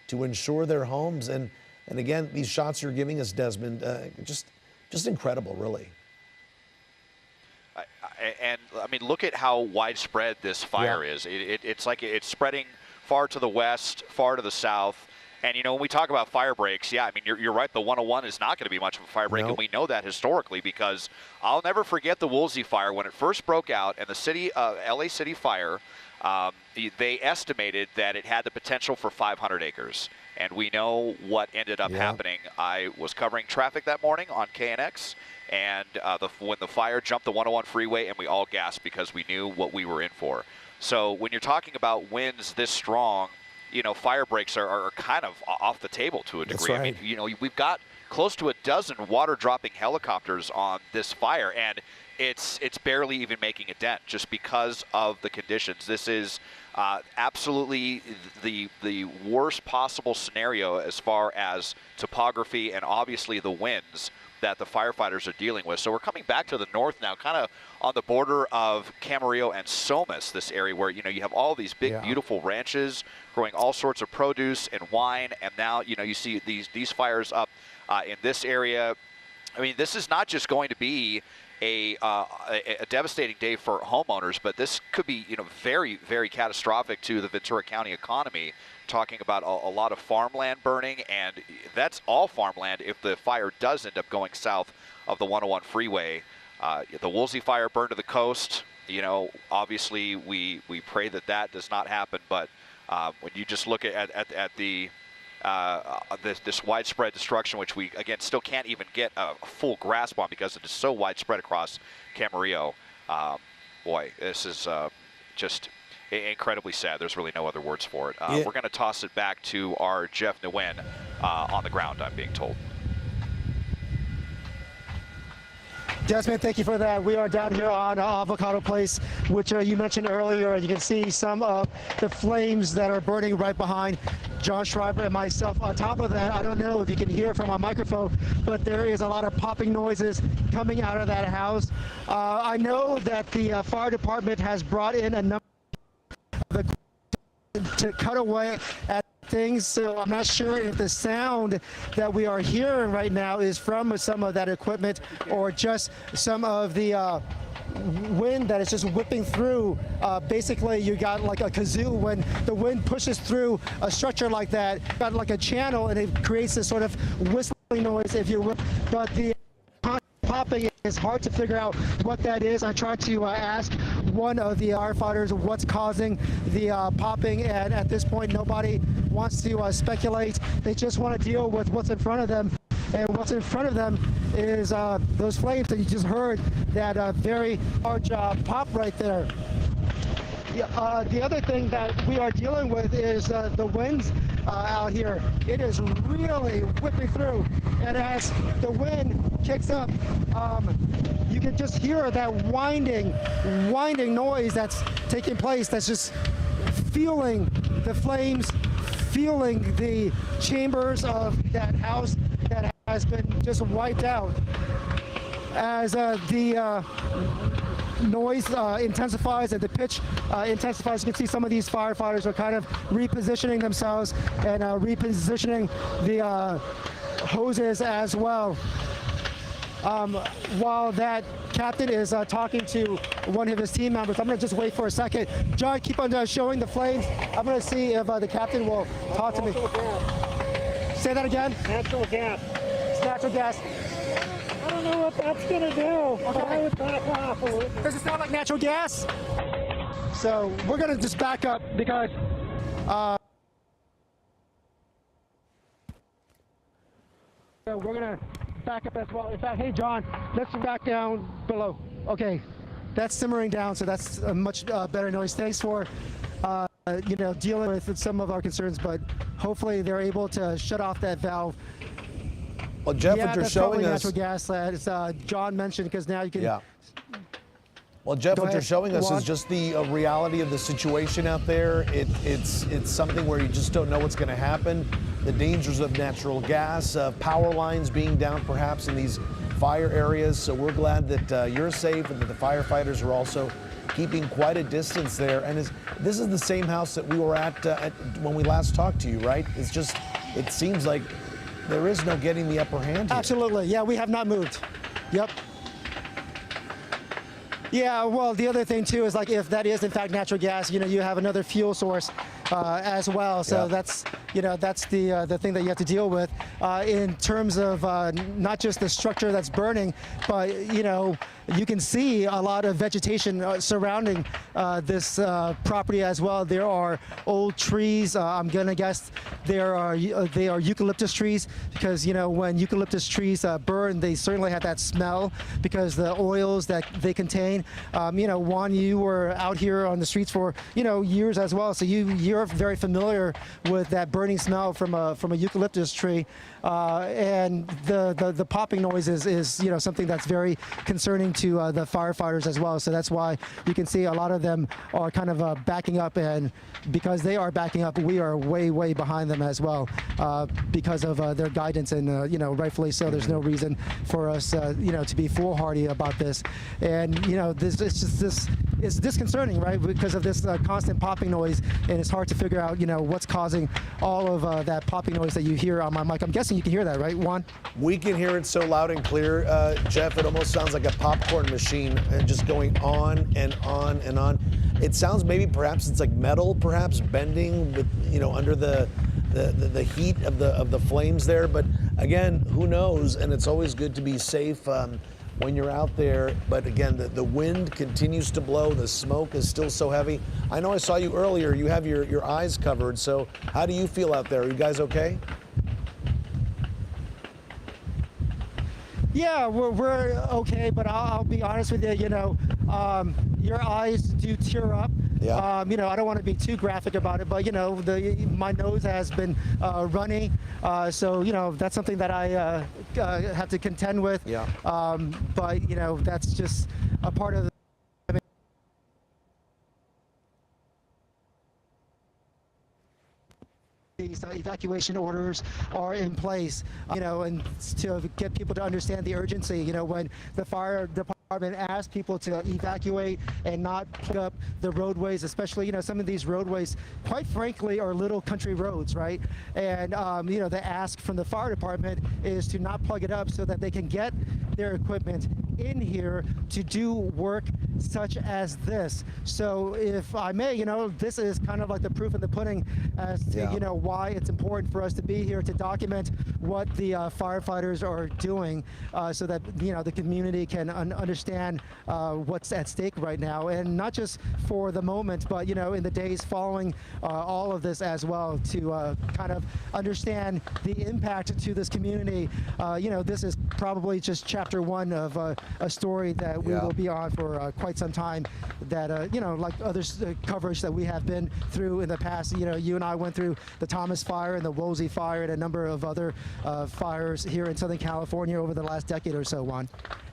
[SPEAKER 14] to insure their homes. And again, these shots you're giving us, Desmond, just incredible, really.
[SPEAKER 18] And I mean, look at how widespread this fire is. It's like it's spreading far to the west, far to the south. And, when we talk about fire breaks, I mean, you're right. The 101 is not going to be much of a fire break, and we know that historically, because I'll never forget the Woolsey fire when it first broke out, and the city, LA City Fire, they estimated that it had the potential for 500 acres. And we know what ended up happening. I was covering traffic that morning on KNX, and when the fire jumped the 101 freeway, and we all gasped because we knew what we were in for. So when you're talking about winds this strong, fire breaks are kind of off the table to a degree.
[SPEAKER 14] That's right.
[SPEAKER 18] I mean, we've got close to a dozen water-dropping helicopters on this fire, and it's barely even making a dent just because of the conditions. This is absolutely the worst possible scenario as far as topography and obviously the winds that the firefighters are dealing with. So we're coming back to the north now, kind of on the border of Camarillo and Somas, this area where, you have all these big, beautiful ranches growing all sorts of produce and wine. And now, you see these fires up in this area. I mean, this is not just going to be a devastating day for homeowners, but this could be, very, very catastrophic to the Ventura County economy. Talking about a lot of farmland burning, and that's all farmland if the fire does end up going south of the 101 freeway. The Woolsey fire burned to the coast. Obviously we pray that does not happen, but when you just look at the this widespread destruction, which we again still can't even get a full grasp on because it is so widespread across Camarillo. Boy, this is just incredibly sad. There's really no other words for it. We're going to toss it back to our Jeff Nguyen on the ground, I'm being told.
[SPEAKER 16] Desmond, thank you for that. We are down here on Avocado Place, which you mentioned earlier, and you can see some of the flames that are burning right behind John Schreiber and myself. On top of that, I don't know if you can hear from my microphone, but there is a lot of popping noises coming out of that house. I know that the fire department has brought in a number to cut away at things, so I'm not sure if the sound that we are hearing right now is from some of that equipment or just some of the wind that is just whipping through. Basically, you got like a kazoo when the wind pushes through a structure like that, got like a channel, and it creates this sort of whistling noise, if you will. But the popping is hard to figure out what that is. I tried to ask one of the firefighters what's causing the popping, and at this point nobody wants to speculate. They just want to deal with what's in front of them, and what's in front of them is those flames that you just heard, that very large pop right there. The other thing that we are dealing with is the winds out here. It is really whipping through, and as the wind kicks up, you can just hear that winding noise that's taking place, that's just feeling the flames, feeling the chambers of that house that has been just wiped out. As the noise intensifies and the pitch intensifies, you can see some of these firefighters are kind of repositioning themselves and repositioning the hoses as well. While that captain is talking to one of his team members, I'm going to just wait for a second. John, keep on showing the flames. I'm going to see if the captain will talk to me. Say that again?
[SPEAKER 17] Natural gas.
[SPEAKER 16] It's natural gas.
[SPEAKER 17] I don't know what that's going to do.
[SPEAKER 16] Okay.
[SPEAKER 17] I would back off a little.
[SPEAKER 16] Does it sound like natural gas? So we're going to just back up because we're going to back up as well. In fact, hey John, let's back down below. Okay, that's simmering down, so that's a much better noise. Thanks for dealing with some of our concerns, but hopefully they're able to shut off that valve.
[SPEAKER 14] Well, Jeff, what you're showing us,
[SPEAKER 16] natural gas, as John mentioned, because now you can.
[SPEAKER 14] Yeah. Well, Jeff, what you're showing us is just the reality of the situation out there. It's something where you just don't know what's going to happen. The dangers of natural gas, power lines being down perhaps in these fire areas. So we're glad that you're safe and that the firefighters are also keeping quite a distance there. And this is the same house that we were at when we last talked to you, right? It seems like there is no getting the upper hand here.
[SPEAKER 16] Absolutely. Yeah, we have not moved. Yep. Yeah, well, the other thing too is like if that is in fact natural gas, you have another fuel source as well. So that's
[SPEAKER 4] that's the thing that you have to deal with in terms of not just the structure that's burning, but you can see a lot of vegetation surrounding this property as well. There are old trees. I'm gonna guess they are eucalyptus trees, because when eucalyptus trees burn, they certainly have that smell because the oils that they contain. Juan, you were out here on the streets for years as well, so you're very familiar with that burning smell from a eucalyptus tree, and the popping noise is something that's very concerning to the firefighters as well. So that's why you can see a lot of them are kind of backing up, and because they are backing up, we are way behind them as well because of their guidance, and rightfully so. There's no reason for us to be foolhardy about this, and it's disconcerting, right, because of this constant popping noise, and it's hard to figure out what's causing all of that popping noise that you hear on my mic. I'm guessing you can hear that, right, Juan?
[SPEAKER 14] We can hear it so loud and clear, Jeff. It almost sounds like a popcorn machine, just going on and on and on. It sounds perhaps it's like metal, perhaps bending with under the heat of the flames there. But again, who knows? And it's always good to be safe when you're out there. But again, the wind continues to blow. The smoke is still so heavy. I know I saw you earlier. You have your eyes covered. So how do you feel out there? Are you guys okay?
[SPEAKER 4] Yeah, we're okay, but I'll be honest with you. Your eyes do tear up.
[SPEAKER 14] Yeah.
[SPEAKER 4] I don't want to be too graphic about it, but my nose has been runny, so that's something that I have to contend with.
[SPEAKER 14] Yeah.
[SPEAKER 4] But that's just a part of the. These evacuation orders are in place, and to get people to understand the urgency. When the fire department asks people to evacuate and not plug up the roadways, especially some of these roadways, quite frankly, are little country roads, right? And the ask from the fire department is to not plug it up so that they can get their equipment in here to do work such as this. So if I may, this is kind of like the proof in the pudding as to why it's important for us to be here to document what the firefighters are doing, so that the community can understand what's at stake right now, and not just for the moment, but in the days following all of this as well, to kind of understand the impact to this community. This is probably just chapter one of a story that we will be on for quite some time, that like other coverage that we have been through in the past. You and I went through the Thomas Fire and the Woolsey Fire and a number of other fires here in Southern California over the last decade or so, Juan.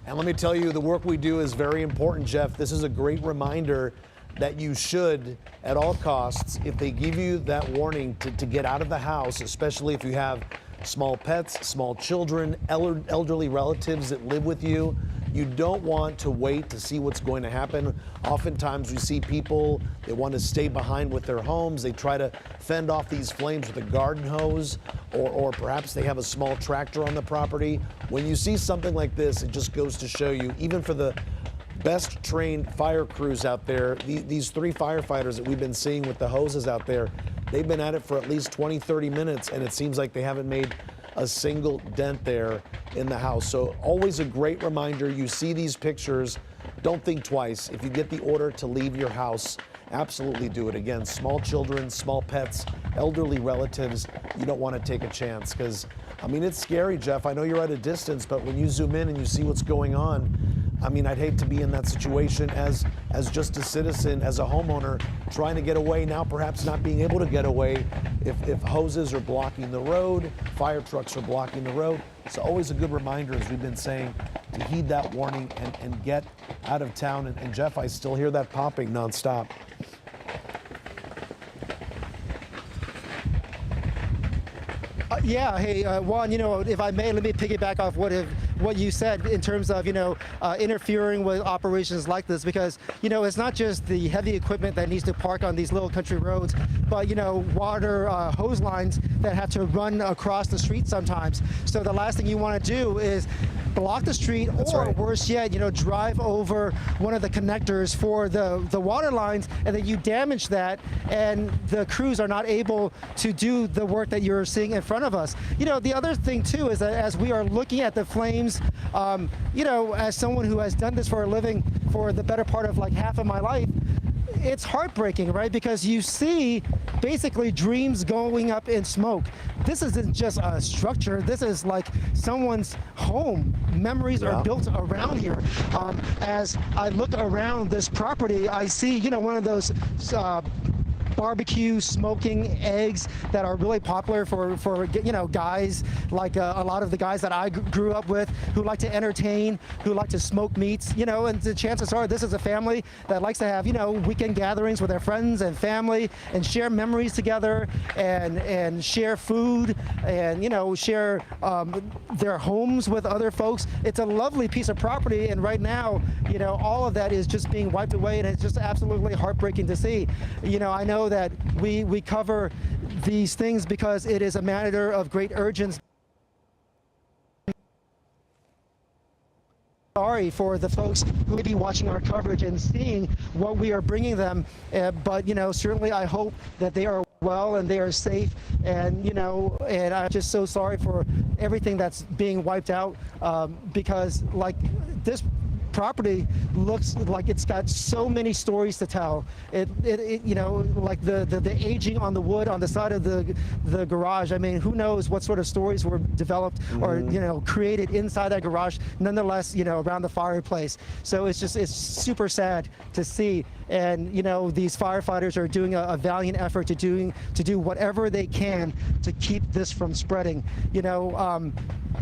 [SPEAKER 14] And let me tell you, the work we do is very important, Jeff. This is a great reminder that you should, at all costs, if they give you that warning to get out of the house, especially if you have small pets, small children, elderly relatives that live with you, you don't want to wait to see what's going to happen. Oftentimes we see people, they want to stay behind with their homes. They try to fend off these flames with a garden hose, or perhaps they have a small tractor on the property. When you see something like this, it just goes to show you, even for the best trained fire crews out there, these three firefighters that we've been seeing with the hoses out there, they've been at it for at least 20, 30 minutes, and it seems like they haven't made a single dent there in the house. So always a great reminder. You see these pictures, don't think twice. If you get the order to leave your house, absolutely do it. Again, small children, small pets, elderly relatives, you don't want to take a chance, because it's scary, Jeff. I know you're at a distance, but when you zoom in and you see what's going on, I'd hate to be in that situation as just a citizen, as a homeowner, trying to get away, now perhaps not being able to get away if hoses are blocking the road, fire trucks are blocking the road. So always a good reminder, as we've been saying, to heed that warning and get out of town. And Jeff, I still hear that popping nonstop.
[SPEAKER 4] Hey, Juan, if I may, let me piggyback off what you said in terms of, interfering with operations like this, because, it's not just the heavy equipment that needs to park on these little country roads, but, water hose lines that have to run across the street sometimes. So the last thing you want to do is
[SPEAKER 16] block the street, or worse yet, drive over one of the connectors for the water lines, and then you damage that, and the crews are not able to do the work that you're seeing in front of us. The other thing too is that as we are looking at the flames, as someone who has done this for a living for the better part of like half of my life, it's heartbreaking, right? Because you see basically dreams going up in smoke. This isn't just a structure. This is like someone's home. Memories are built around here. As I look around this property, I see, one of those barbecue smoking eggs that are really popular for guys like a lot of the guys that I grew up with who like to entertain, who like to smoke meats, and the chances are this is a family that likes to have weekend gatherings with their friends and family and share memories together and share food and share their homes with other folks. It's a lovely piece of property, and right now all of that is just being wiped away, and it's just absolutely heartbreaking to see. I know that we cover these things because it is a matter of great urgency. Sorry for the folks who may be watching our coverage and seeing what we are bringing them, but certainly I hope that they are well and they are safe, and and I'm just so sorry for everything that's being wiped out, because like this property looks like it's got so many stories to tell. It like the aging on the wood on the side of the garage. I mean, who knows what sort of stories were developed or created inside that garage, nonetheless around the fireplace. So it's super sad to see, and these firefighters are doing a valiant effort to do whatever they can to keep this from spreading.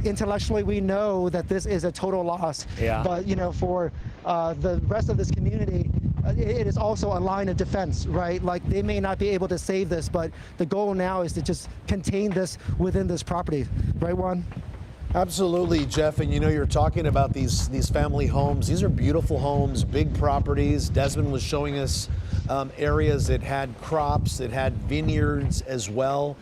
[SPEAKER 16] Intellectually we know that this is a total loss, but for the rest of this community, it is also a line of defense, right? Like they may not be able to save this, but the goal now is to just contain this within this property, right, Juan?
[SPEAKER 14] Absolutely, Jeff. And you're talking about these family homes. These are beautiful homes, big properties. Desmond was showing us areas that had crops, that had vineyards as well.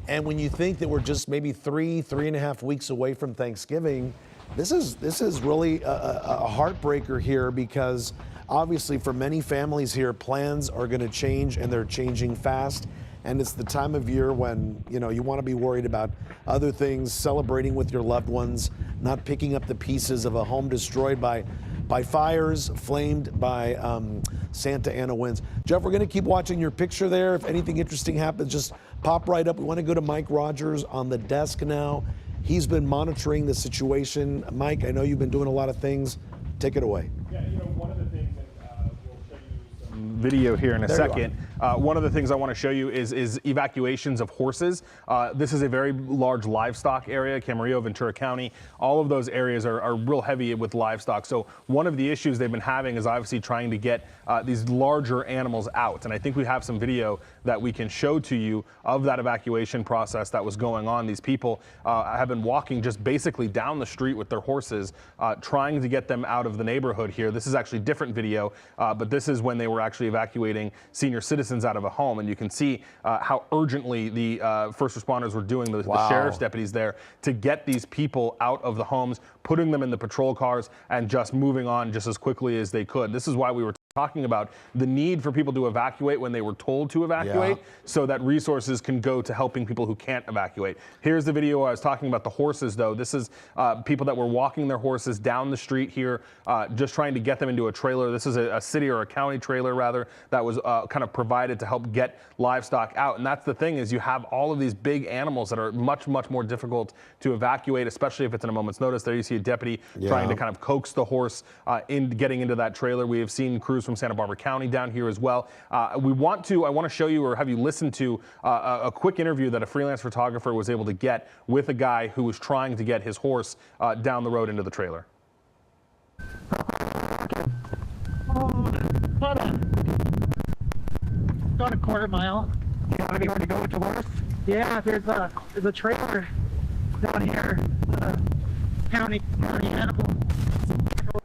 [SPEAKER 14] And when you think that we're just maybe 3.5 weeks away from Thanksgiving, this is really a heartbreaker here, because obviously for many families here, plans are going to change, and they're changing fast. And it's the time of year when you want to be worried about other things, celebrating with your loved ones, not picking up the pieces of a home destroyed by fires, flamed by Santa Ana winds. Jeff, we're going to keep watching your picture there. If anything interesting happens, just pop right up. We want to go to Mike Rogers on the desk now. He's been monitoring the situation. Mike, I know you've been doing a lot of things. Take it away.
[SPEAKER 10] Yeah, one of the things, and we'll show you some video here in a second. One of the things I want to show you is evacuations of horses. This is a very large livestock area, Camarillo, Ventura County. All of those areas are real heavy with livestock. So one of the issues they've been having is obviously trying to get these larger animals out. And I think we have some video that we can show to you of that evacuation process that was going on. These people have been walking just basically down the street with their horses, trying to get them out of the neighborhood here. This is actually different video, but this is when they were actually evacuating senior citizens out of a home, and you can see how urgently the first responders were doing, the sheriff's deputies there, to get these people out of the homes, putting them in the patrol cars, and just moving on just as quickly as they could. This is why we were talking about the need for people to evacuate when they were told to evacuate, so that resources can go to helping people who can't evacuate. Here's the video I was talking about the horses, though. This is people that were walking their horses down the street here, just trying to get them into a trailer. This is a city or a county trailer, rather, that was kind of provided to help get livestock out. And that's the thing, is you have all of these big animals that are much, much more difficult to evacuate, especially if it's in a moment's notice. There you see a deputy trying to kind of coax the horse getting into that trailer. We have seen crews from Santa Barbara County down here as well. I want to show you, or have you listen to a quick interview that a freelance photographer was able to get with a guy who was trying to get his horse down the road into the trailer.
[SPEAKER 16] About a quarter mile. You want to be able to go with the horse? Yeah, there's a trailer down here. County animal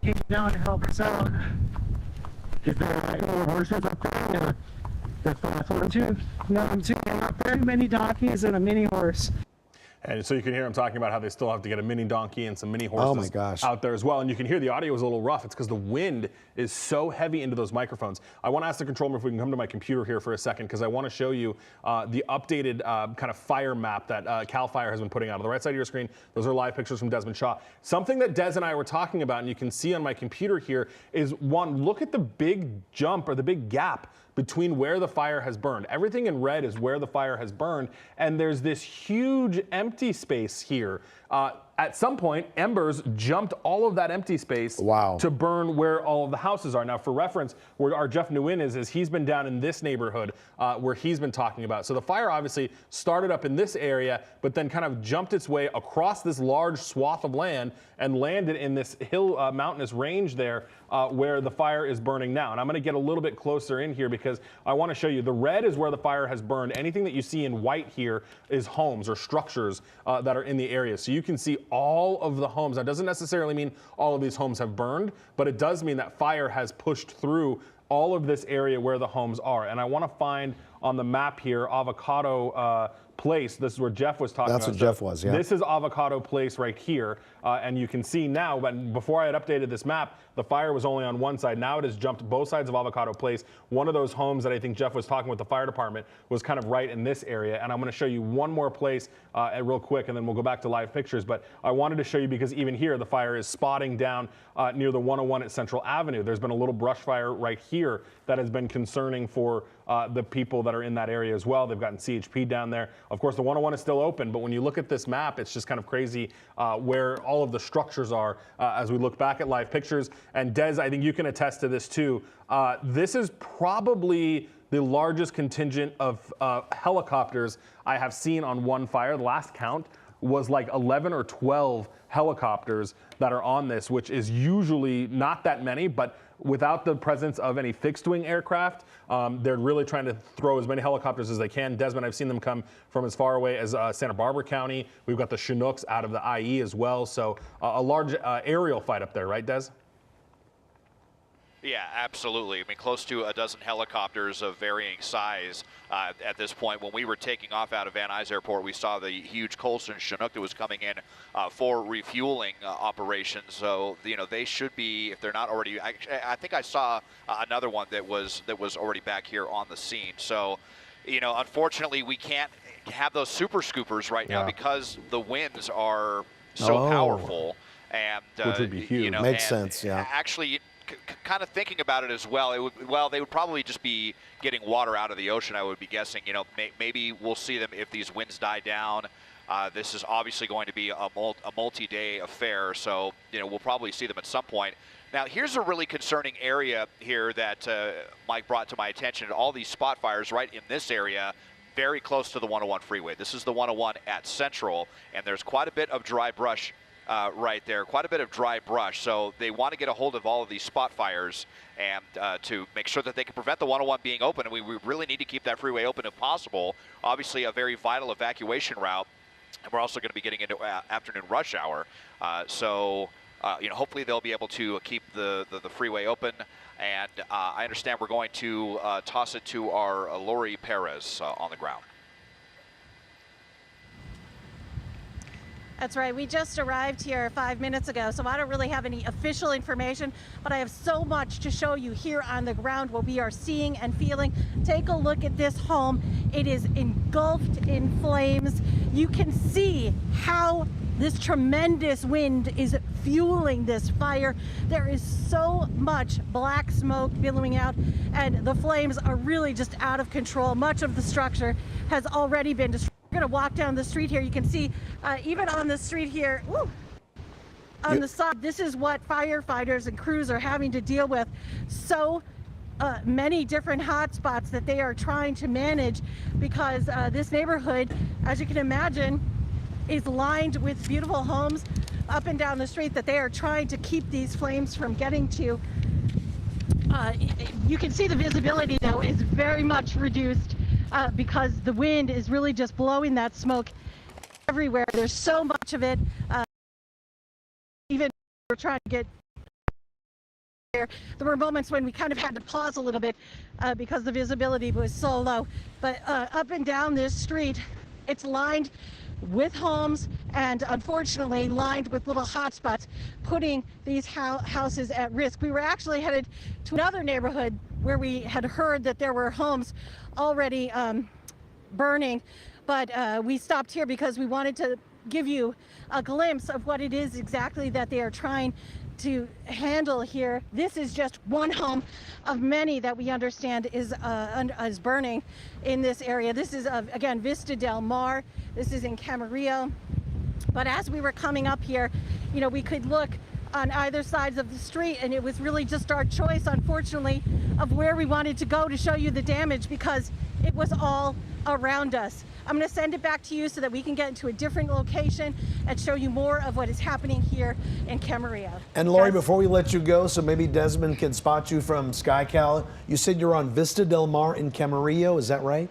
[SPEAKER 16] came down to help us out. Is there any horses up there? Yeah. That's the last one too. No, I'm seeing not very many donkeys and a mini horse.
[SPEAKER 10] And so you can hear them talking about how they still have to get a mini donkey and some mini horses
[SPEAKER 14] Oh my gosh.
[SPEAKER 10] out there as well. And you can hear the audio is a little rough. It's because the wind is so heavy into those microphones. I want to ask the control room if we can come to my computer here for a second, because I want to show you the updated kind of fire map that CAL FIRE has been putting out. On the right side of your screen, those are live pictures from Desmond Shaw. Something that Des and I were talking about, and you can see on my computer here, is one, look at the big jump or the big gap between where the fire has burned. Everything in red is where the fire has burned, and there's this huge empty space here. At some point, embers jumped all of that empty space to burn where all of the houses are. Now, for reference, where our Jeff Nguyen is he's been down in this neighborhood where he's been talking about. So the fire obviously started up in this area, but then kind of jumped its way across this large swath of land and landed in this hill mountainous range there where the fire is burning now. And I'm going to get a little bit closer in here because I want to show you the red is where the fire has burned. Anything that you see in white here is homes or structures that are in the area. So you can see all of the homes. That doesn't necessarily mean all of these homes have burned, but it does mean that fire has pushed through all of this area where the homes are. And I want to find on the map here Avocado Place. This is where Jeff was talking about.
[SPEAKER 14] That's what Jeff was, yeah.
[SPEAKER 10] This is Avocado Place right here. And you can see now, but before I had updated this map, the fire was only on one side. Now it has jumped both sides of Avocado Place. One of those homes that I think Jeff was talking with the fire department was kind of right in this area. And I'm going to show you one more place real quick, and then we'll go back to live pictures. But I wanted to show you because even here, the fire is spotting down near the 101 at Central Avenue. There's been a little brush fire right here that has been concerning for the people that are in that area as well. They've gotten CHP down there. Of course, the 101 is still open, but when you look at this map, it's just kind of crazy where all of the structures are as we look back at live pictures. And Des, I think you can attest to this too. This is probably the largest contingent of helicopters I have seen on one fire. The last count was like 11 or 12 helicopters that are on this, which is usually not that many, but without the presence of any fixed wing aircraft, they're really trying to throw as many helicopters as they can. Desmond, I've seen them come from as far away as Santa Barbara County. We've got the Chinooks out of the IE as well. So a large aerial fight up there, right, Des?
[SPEAKER 18] Yeah, absolutely. I mean, close to a dozen helicopters of varying size at this point. When we were taking off out of Van Nuys Airport, we saw the huge Colson Chinook that was coming in for refueling operations. So, you know, they should be, if they're not already, I think I saw another one that was already back here on the scene. So, you know, unfortunately, we can't have those super scoopers right now because the winds are so powerful. And,
[SPEAKER 10] which would be huge.
[SPEAKER 18] You know,
[SPEAKER 14] Makes sense, yeah.
[SPEAKER 18] Actually, kind of thinking about it as well, they would probably just be getting water out of the ocean, I would be guessing. You know, maybe we'll see them if these winds die down. This is obviously going to be a multi-day affair, so, you know, we'll probably see them at some point. Now, here's a really concerning area here that Mike brought to my attention. All these spot fires right in this area, very close to the 101 freeway. This is the 101 at Central, and there's quite a bit of dry brush right there, quite a bit of dry brush. So they want to get a hold of all of these spot fires and to make sure that they can prevent the 101 being open. And we really need to keep that freeway open if possible. Obviously, a very vital evacuation route. And we're also going to be getting into afternoon rush hour. You know, hopefully they'll be able to keep the freeway open. And I understand we're going to toss it to our Lori Perez on the ground.
[SPEAKER 19] That's right. We just arrived here 5 minutes ago, so I don't really have any official information, but I have so much to show you here on the ground, what we are seeing and feeling. Take a look at this home. It is engulfed in flames. You can see how this tremendous wind is fueling this fire. There is so much black smoke billowing out, and the flames are really just out of control. Much of the structure has already been destroyed. We're going to walk down the street here. You can see even on the street here, on the side, this is what firefighters and crews are having to deal with. So many different hot spots that they are trying to manage because this neighborhood, as you can imagine, is lined with beautiful homes up and down the street that they are trying to keep these flames from getting to. You can see the visibility, though, is very much reduced. Because the wind is really just blowing that smoke everywhere. There's so much of it. Even we're trying to get there. There were moments when we kind of had to pause a little bit because the visibility was so low. But up and down this street, it's lined with homes and unfortunately lined with little hotspots, putting these houses at risk. We were actually headed to another neighborhood where we had heard that there were homes already burning, but we stopped here because we wanted to give you a glimpse of what it is exactly that they are trying to handle here. This is just one home of many that we understand is burning in this area. This is again Vista Del Mar. This is in Camarillo. But as we were coming up here, you know, we could look on either sides of the street, and it was really just our choice, unfortunately, of where we wanted to go to show you the damage because it was all around us. I'm going to send it back to you so that we can get into a different location and show you more of what is happening here in Camarillo.
[SPEAKER 14] And Lori, before we let you go, so maybe Desmond can spot you from KCAL, you said you're on Vista Del Mar in Camarillo, is that right?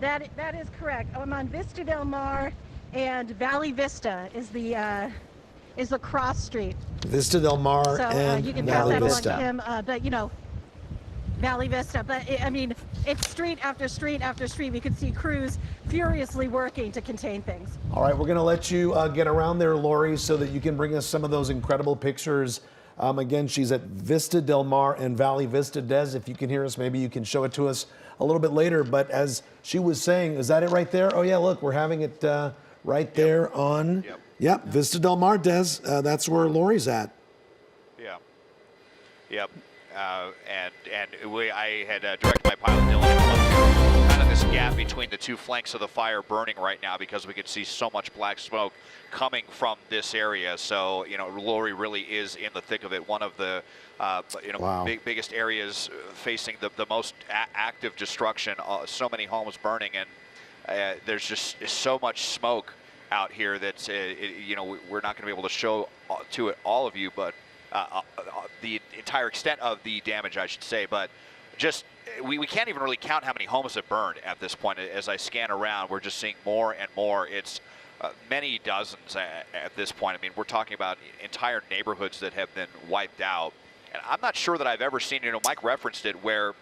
[SPEAKER 19] That is correct. I'm on Vista Del Mar, and Valley Vista is the cross street.
[SPEAKER 14] Vista Del Mar
[SPEAKER 19] so,
[SPEAKER 14] and
[SPEAKER 19] you can
[SPEAKER 14] Valley
[SPEAKER 19] pass
[SPEAKER 14] Vista.
[SPEAKER 19] that on to him, but you know, Valley Vista. But I mean, it's street after street after street. We could see crews furiously working to contain things.
[SPEAKER 14] All right, we're going to let you get around there, Lori, so that you can bring us some of those incredible pictures. Again, she's at Vista Del Mar and Valley Vista. Des, if you can hear us, maybe you can show it to us a little bit later. But as she was saying, is that it right there? Oh, yeah, look, we're having it right there on Vista Del Mar, Des. That's where Lori's at.
[SPEAKER 18] Yep. I had directed my pilot Dylan kind of this gap between the two flanks of the fire burning right now because we could see so much black smoke coming from this area. So, you know, Lori really is in the thick of it. One of the, biggest areas facing the most active destruction. So many homes burning, and there's just so much smoke out here that, we're not going to be able to show to it all of you, but the entire extent of the damage, I should say. But just we can't even really count how many homes have burned at this point. As I scan around, we're just seeing more and more. It's many dozens at this point. I mean, we're talking about entire neighborhoods that have been wiped out. And I'm not sure that I've ever seen, Mike referenced it, where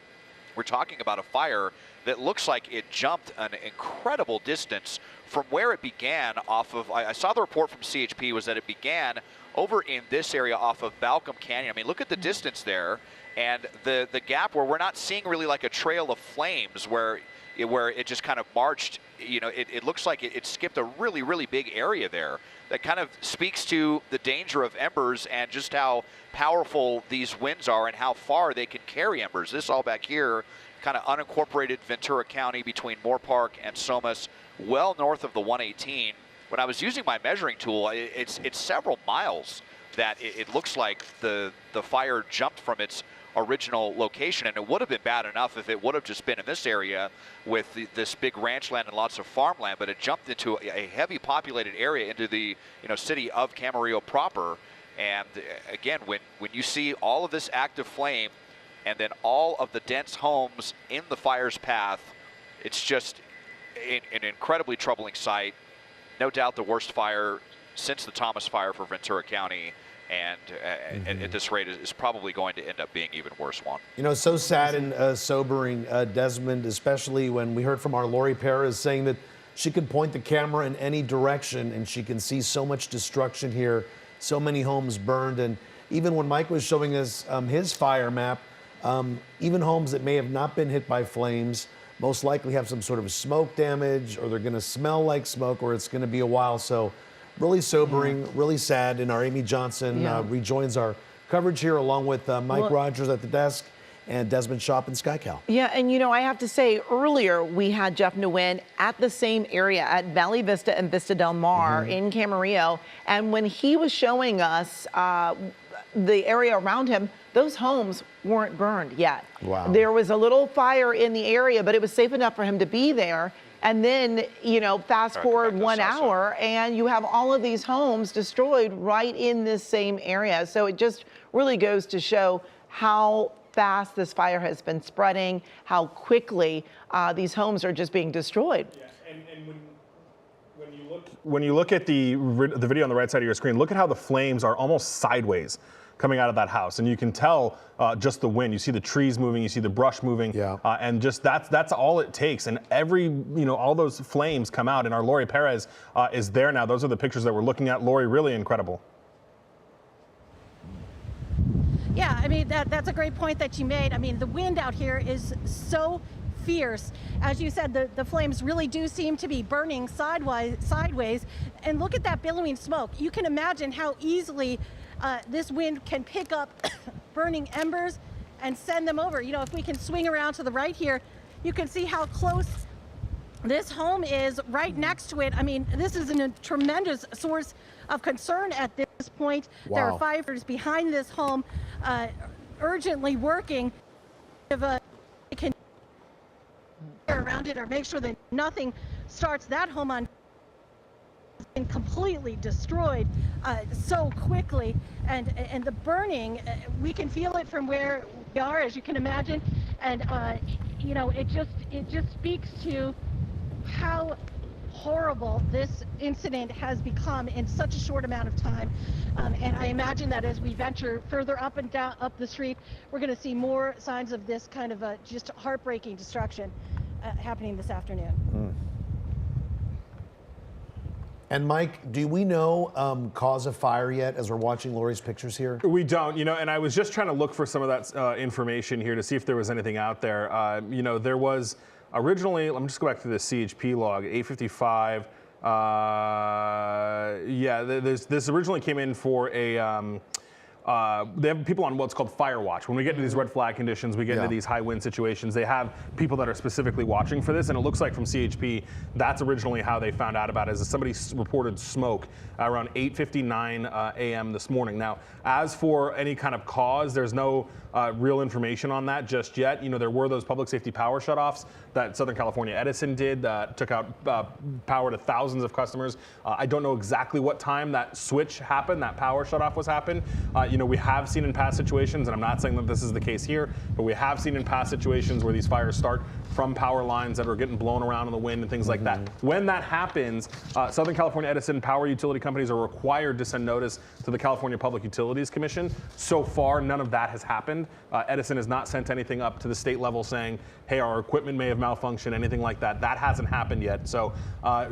[SPEAKER 18] we're talking about a fire that looks like it jumped an incredible distance from where it began off of, I saw the report from CHP was that it began over in this area off of Balcom Canyon. I mean, look at the distance there and the gap where we're not seeing really like a trail of flames where it just kind of marched. It looks like it skipped a really, really big area there. That kind of speaks to the danger of embers and just how powerful these winds are and how far they can carry embers. This all back here, kind of unincorporated Ventura County between Moorpark and Somas, well north of the 118. When I was using my measuring tool, it's several miles that it looks like the fire jumped from its original location, and it would have been bad enough if it would have just been in this area with this big ranch land and lots of farmland, but it jumped into a heavy populated area into the city of Camarillo proper. And again, when you see all of this active flame and then all of the dense homes in the fire's path, it's just an incredibly troubling sight. No doubt the worst fire since the Thomas fire for Ventura County, and at this rate is probably going to end up being even worse one.
[SPEAKER 14] So sad and sobering, Desmond, especially when we heard from our Lori Perez saying that she could point the camera in any direction and she can see so much destruction here, so many homes burned. And even when Mike was showing us his fire map, even homes that may have not been hit by flames most likely have some sort of smoke damage, or they're going to smell like smoke, or it's going to be a while. So really sobering, really sad. And our Amy Johnson rejoins our coverage here along with Mike Rogers at the desk and Desmond Shop in KCAL.
[SPEAKER 1] Yeah, and I have to say, earlier we had Jeff Nguyen at the same area at Valley Vista and Vista Del Mar in Camarillo. And when he was showing us the area around him, those homes weren't burned yet.
[SPEAKER 14] Wow.
[SPEAKER 1] There was a little fire in the area, but it was safe enough for him to be there. And then, fast forward 1 hour and you have all of these homes destroyed right in this same area. So it just really goes to show how fast this fire has been spreading, how quickly these homes are just being destroyed.
[SPEAKER 10] Yeah. And when you look at the video on the right side of your screen, look at how the flames are almost sideways coming out of that house. And you can tell just the wind. You see the trees moving, you see the brush moving, and just that's all it takes. And all those flames come out. And our Lori Perez is there now. Those are the pictures that we're looking at. Lori, really incredible.
[SPEAKER 19] Yeah, I mean, that's a great point that you made. I mean, the wind out here is so fierce. As you said, the flames really do seem to be burning sideways. And look at that billowing smoke. You can imagine how easily this wind can pick up burning embers and send them over. You know, if we can swing around to the right here, you can see how close this home is right next to it. I mean, this is a tremendous source of concern at this point.
[SPEAKER 14] Wow.
[SPEAKER 19] There are firefighters behind this home urgently working to can around it or make sure that nothing starts that home on and completely destroyed so quickly, and the burning, we can feel it from where we are, as you can imagine, and you know, it just speaks to how horrible this incident has become in such a short amount of time. And I imagine that as we venture further up and down up the street, we're going to see more signs of this kind of just heartbreaking destruction happening this afternoon.
[SPEAKER 14] And Mike, do we know cause of fire yet as we're watching Lori's pictures here?
[SPEAKER 10] We don't, and I was just trying to look for some of that information here to see if there was anything out there. There was originally, let me just go back to the CHP log, 855. This originally came in for a, they have people on what's called fire watch. When we get into these red flag conditions, we get into these high wind situations, they have people that are specifically watching for this. And it looks like from CHP, that's originally how they found out about it, is somebody reported smoke around 8:59 a.m. this morning. Now, as for any kind of cause, there's no real information on that just yet. There were those public safety power shutoffs that Southern California Edison did that took out power to thousands of customers. I don't know exactly what time that switch happened, that power shutoff was happened. We have seen in past situations, and I'm not saying that this is the case here, but we have seen in past situations where these fires start from power lines that are getting blown around in the wind and things like that. When that happens, Southern California Edison power utility companies are required to send notice to the California Public Utilities Commission. So far, none of that has happened. Edison has not sent anything up to the state level saying, hey, our equipment may have malfunctioned, anything like that. That hasn't happened yet. So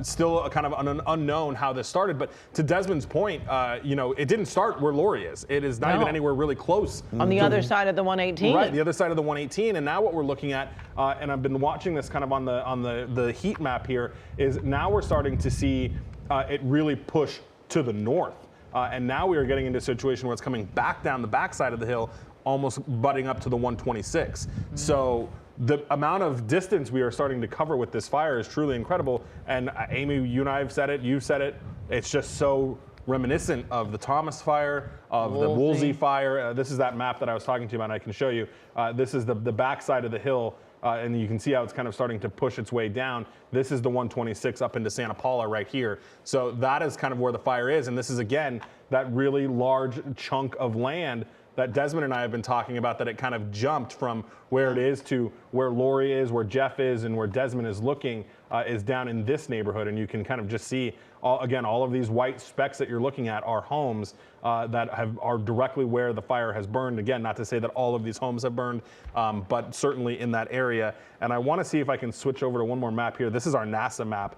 [SPEAKER 10] still a kind of an unknown how this started. But to Desmond's point, it didn't start where Lori is. It is not even anywhere really close.
[SPEAKER 1] On the other side of the 118.
[SPEAKER 10] Right, the other side of the 118. And now what we're looking at, and I've been watching this kind of on the heat map here, is now we're starting to see it really push to the north. And now we are getting into a situation where it's coming back down the backside of the hill, almost butting up to the 126. So the amount of distance we are starting to cover with this fire is truly incredible. And Amy, you and I have said it, you've said it, it's just so reminiscent of the Thomas fire, of the Woolsey fire. This is that map that I was talking to you about, and I can show you. This is the backside of the hill, and you can see how it's kind of starting to push its way down. This is the 126 up into Santa Paula right here. So that is kind of where the fire is, and this is, again, that really large chunk of land that Desmond and I have been talking about, that it kind of jumped from where it is to where Lori is, where Jeff is, and where Desmond is looking, is down in this neighborhood. And you can kind of just see, all of these white specks that you're looking at are homes that are directly where the fire has burned. Again, not to say that all of these homes have burned, but certainly in that area. And I want to see if I can switch over to one more map here. This is our NASA map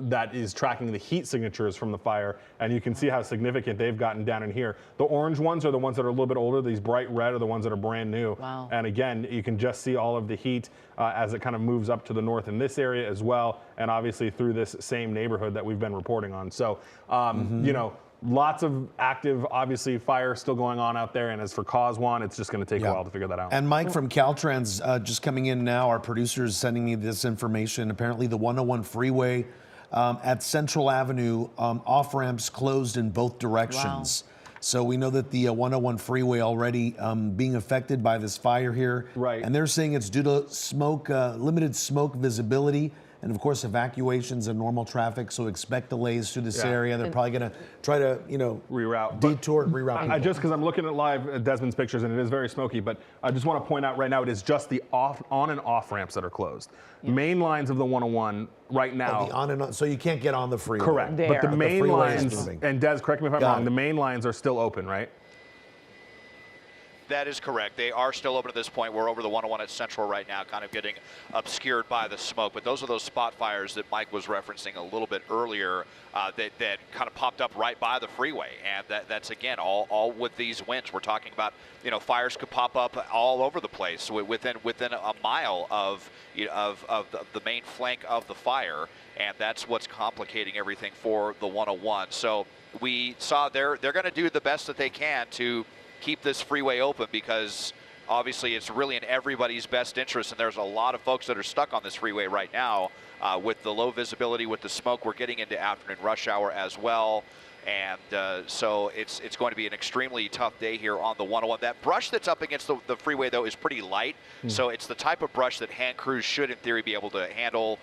[SPEAKER 10] that is tracking the heat signatures from the fire. And you can see how significant they've gotten down in here. The orange ones are the ones that are a little bit older. These bright red are the ones that are brand new.
[SPEAKER 1] Wow.
[SPEAKER 10] And again, you can just see all of the heat as it kind of moves up to the north in this area as well. And obviously through this same neighborhood that we've been reporting on. So, lots of active, obviously, fire still going on out there. And as for cause one, it's just going to take a while to figure that out.
[SPEAKER 14] And Mike from Caltrans just coming in now. Our producer is sending me this information. Apparently the 101 freeway at Central Avenue, off-ramps closed in both directions. Wow. So we know that the 101 freeway already being affected by this fire here.
[SPEAKER 10] Right.
[SPEAKER 14] And they're saying it's due to smoke, limited smoke visibility. And of course, evacuations and normal traffic, so expect delays through this area. They're probably going to try to,
[SPEAKER 10] reroute,
[SPEAKER 14] detour, reroute.
[SPEAKER 10] Just because I'm looking at live Desmond's pictures, and it is very smoky, but I just want to point out right now, it is just the on and off ramps that are closed. Main lines of the 101 right now.
[SPEAKER 14] The on and on, so you can't get on the freeway.
[SPEAKER 10] Correct, but the main lines, and Des, correct me if I'm wrong, the main lines are still open, right?
[SPEAKER 18] That is correct. They are still open at this point. We're over the 101 at Central right now, kind of getting obscured by the smoke. But those are those spot fires that Mike was referencing a little bit earlier that kind of popped up right by the freeway. And that's, again, all with these winds. We're talking about, fires could pop up all over the place within a mile of the main flank of the fire. And that's what's complicating everything for the 101. So we saw they're going to do the best that they can to keep this freeway open, because obviously it's really in everybody's best interest, and there's a lot of folks that are stuck on this freeway right now with the low visibility, with the smoke. We're getting into afternoon rush hour as well, and so it's going to be an extremely tough day here on the 101. That brush that's up against the freeway, though, is pretty light, so it's the type of brush that hand crews should, in theory, be able to handle,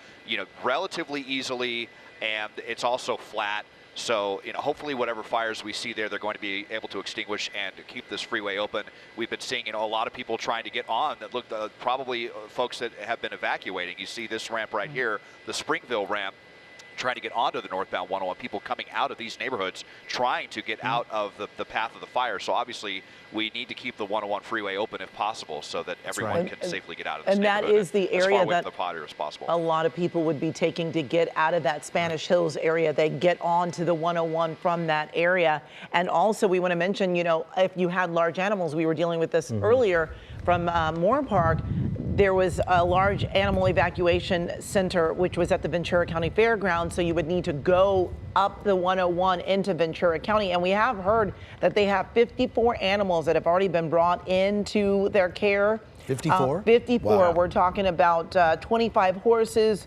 [SPEAKER 18] relatively easily, and it's also flat. So, hopefully whatever fires we see there, they're going to be able to extinguish and keep this freeway open. We've been seeing, a lot of people trying to get on that look, probably folks that have been evacuating. You see this ramp right here, the Springville ramp, trying to get onto the northbound 101, people coming out of these neighborhoods trying to get out of the path of the fire. So obviously we need to keep the 101 freeway open if possible, so that everyone can safely get out of this neighborhood.
[SPEAKER 1] And that is the area
[SPEAKER 18] as far away
[SPEAKER 1] that
[SPEAKER 18] from the fire as possible.
[SPEAKER 1] A lot of people would be taking to get out of that Spanish Hills area. They get onto the 101 from that area. And also we want to mention, if you had large animals, we were dealing with this earlier from Moorpark. There was a large animal evacuation center, which was at the Ventura County Fairgrounds. So you would need to go up the 101 into Ventura County. And we have heard that they have 54 animals that have already been brought into their care.
[SPEAKER 14] 54?
[SPEAKER 1] 54.
[SPEAKER 14] Wow.
[SPEAKER 1] We're talking about 25 horses,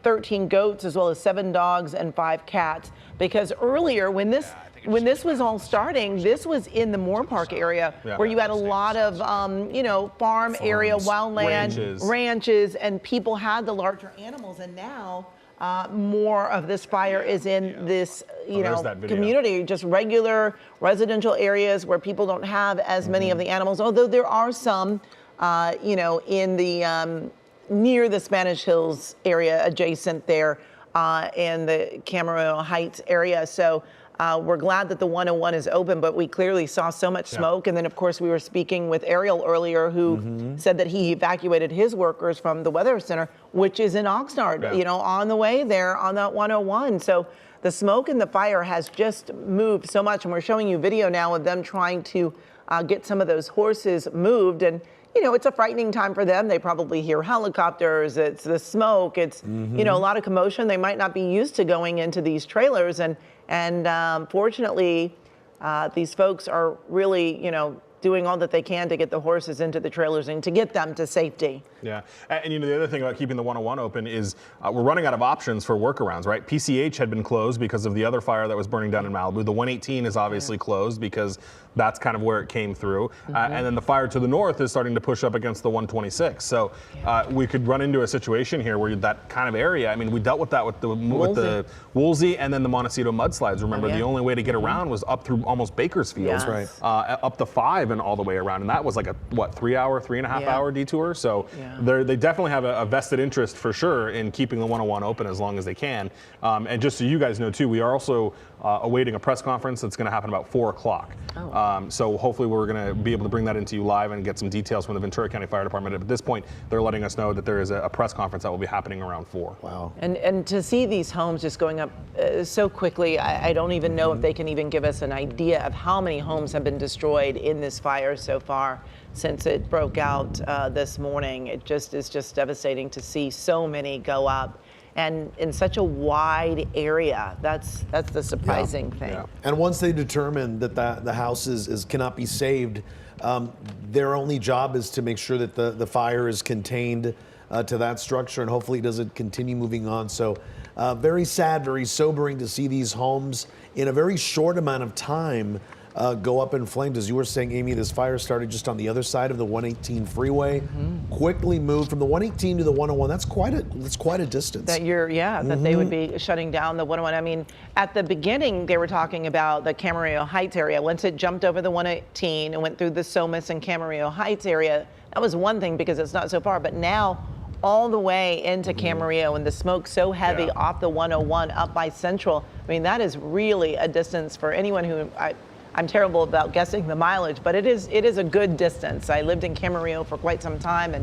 [SPEAKER 1] 13 goats, as well as 7 dogs and 5 cats. Because earlier, when this was all starting, this was in the Moorpark area where you had a lot of, farm area, wildland, ranches, and people had the larger animals. And now more of this fire is in this, community, just regular residential areas where people don't have as many of the animals, although there are some, in the near the Spanish Hills area adjacent there in the Camarillo Heights area. So we're glad that the 101 is open, but we clearly saw so much smoke. And then, of course, we were speaking with Ariel earlier, who said that he evacuated his workers from the Weather Center, which is in Oxnard, on the way there on that 101. So the smoke and the fire has just moved so much. And we're showing you video now of them trying to get some of those horses moved. And, it's a frightening time for them. They probably hear helicopters. It's the smoke. It's, a lot of commotion. They might not be used to going into these trailers. And fortunately, these folks are really, doing all that they can to get the horses into the trailers and to get them to safety.
[SPEAKER 10] Yeah, and the other thing about keeping the 101 open is we're running out of options for workarounds, right? PCH had been closed because of the other fire that was burning down in Malibu. The 118 is obviously closed because that's kind of where it came through. And then the fire to the north is starting to push up against the 126. So we could run into a situation here where that kind of area, we dealt with that with the Woolsey and then the Montecito mudslides. Remember, the only way to get around was up through almost Bakersfield, up the 5 and all the way around. And that was like a, 3.5 hour detour? So they definitely have a vested interest for sure in keeping the 101 open as long as they can. And just so you guys know too, we are also awaiting a press conference that's going to happen about 4 o'clock. So hopefully we're going to be able to bring that into you live and get some details from the Ventura County Fire Department. At this point, they're letting us know that there is a press conference that will be happening around 4.
[SPEAKER 14] Wow.
[SPEAKER 1] And to see these homes just going up so quickly, I don't even know if they can even give us an idea of how many homes have been destroyed in this fire so far since it broke out this morning. It is just devastating to see so many go up. And in such a wide area, that's the surprising thing. Yeah.
[SPEAKER 14] And once they determine that the house cannot be saved, their only job is to make sure that the fire is contained to that structure, and hopefully it doesn't continue moving on. So very sad, very sobering to see these homes in a very short amount of time go up in flames. As you were saying, Amy, this fire started just on the other side of the 118 freeway, quickly moved from the 118 to the 101. That's quite a distance.
[SPEAKER 1] That they would be shutting down the 101. At the beginning, they were talking about the Camarillo Heights area. Once it jumped over the 118 and went through the Somas and Camarillo Heights area, that was one thing because it's not so far. But now, all the way into Camarillo, and the smoke so heavy off the 101 up by Central, that is really a distance for anyone who I'm terrible about guessing the mileage, but it is a good distance. I lived in Camarillo for quite some time,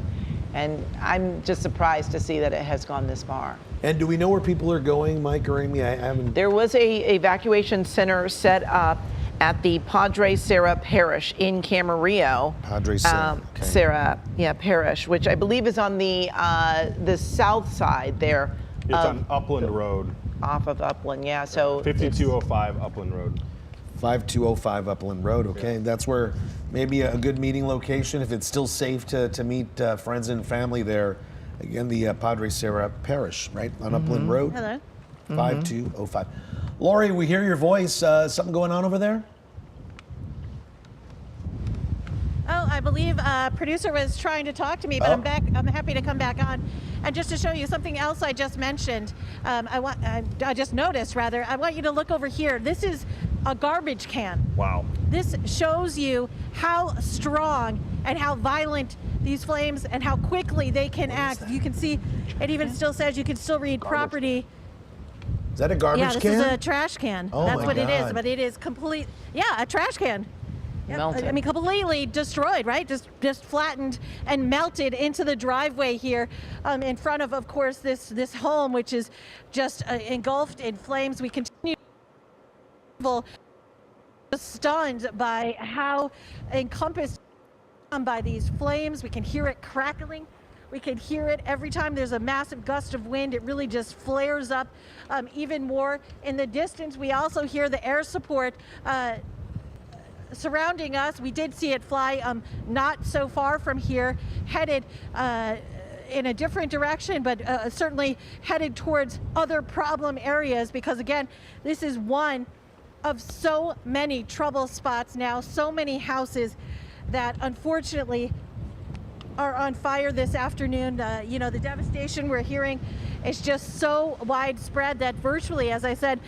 [SPEAKER 1] and I'm just surprised to see that it has gone this far.
[SPEAKER 14] And do we know where people are going, Mike or Amy? I haven't.
[SPEAKER 1] There was a evacuation center set up at the Padre Serra Parish in Camarillo.
[SPEAKER 14] Padre Serra. Okay.
[SPEAKER 1] Serra, Parish, which I believe is on the south side there.
[SPEAKER 10] It's on Upland Road.
[SPEAKER 1] Off of Upland, yeah. So
[SPEAKER 10] 5205 Upland Road.
[SPEAKER 14] 5205 Upland Road. Okay, that's where maybe a good meeting location if it's still safe to meet friends and family there. Again, the Padre Serra Parish, right on Upland Road.
[SPEAKER 19] Hello.
[SPEAKER 14] 5205. Lori, we hear your voice. Something going on over there?
[SPEAKER 19] Oh, I believe producer was trying to talk to me, but I'm back. I'm happy to come back on. And just to show you something else I just mentioned, I just noticed rather, I want you to look over here. This is a garbage can.
[SPEAKER 10] Wow.
[SPEAKER 19] This shows you how strong and how violent these flames and how quickly they can act. You can see, it even still says you can still read property.
[SPEAKER 14] Is that a garbage can?
[SPEAKER 19] Yeah, this is a trash can.
[SPEAKER 14] Oh,
[SPEAKER 19] that's
[SPEAKER 14] my
[SPEAKER 19] what
[SPEAKER 14] God.
[SPEAKER 19] it is, but it is complete. Yeah, a trash can. Yeah,
[SPEAKER 1] Melted.
[SPEAKER 19] I mean, completely destroyed, right? Just flattened and melted into the driveway here, in front of course, this home, which is just engulfed in flames. We continue stunned by how encompassed by these flames. We can hear it crackling. We can hear it every time there's a massive gust of wind. It really just flares up even more. In the distance, we also hear the air support surrounding us. We did see it fly not so far from here, headed in a different direction, but certainly headed towards other problem areas, because again, this is one of so many trouble spots now, so many houses that unfortunately are on fire this afternoon. You know, the devastation we're hearing is just so widespread that virtually, as I said,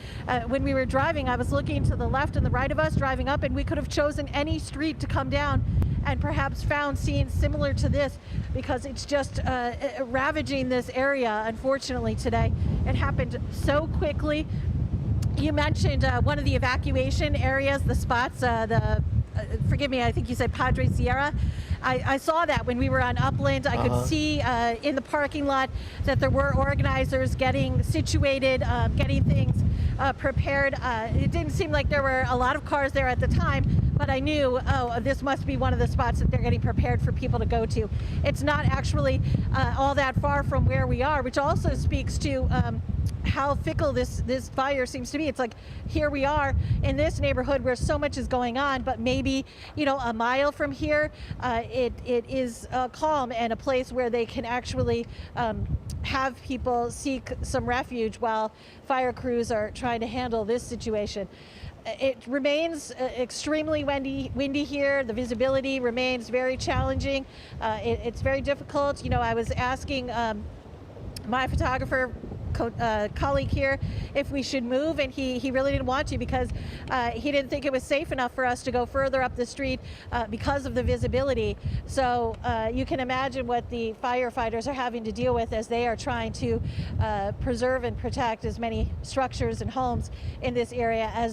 [SPEAKER 19] when we were driving, I was looking to the left and the right of us driving up, and we could have chosen any street to come down and perhaps found scenes similar to this, because it's just ravaging this area, unfortunately, today. It happened so quickly. You mentioned one of the evacuation areas, the spots, forgive me, I think you said Padre Sierra. I saw that when we were on Upland. I could see in the parking lot that there were organizers getting situated, getting things prepared. It didn't seem like there were a lot of cars there at the time, but I knew, oh, this must be one of the spots that they're getting prepared for people to go to. It's not actually all that far from where we are, which also speaks to how fickle this fire seems to be. It's like, here we are in this neighborhood where so much is going on, but maybe, you know, a mile from here, it is calm and a place where they can actually have people seek some refuge while fire crews are trying to handle this situation. It remains extremely windy here. The visibility remains very challenging. It's very difficult. You know, I was asking my photographer colleague here if we should move, and he really didn't want to, because he didn't think it was safe enough for us to go further up the street because of the visibility. So you can imagine what the firefighters are having to deal with as they are trying to preserve and protect as many structures and homes in this area as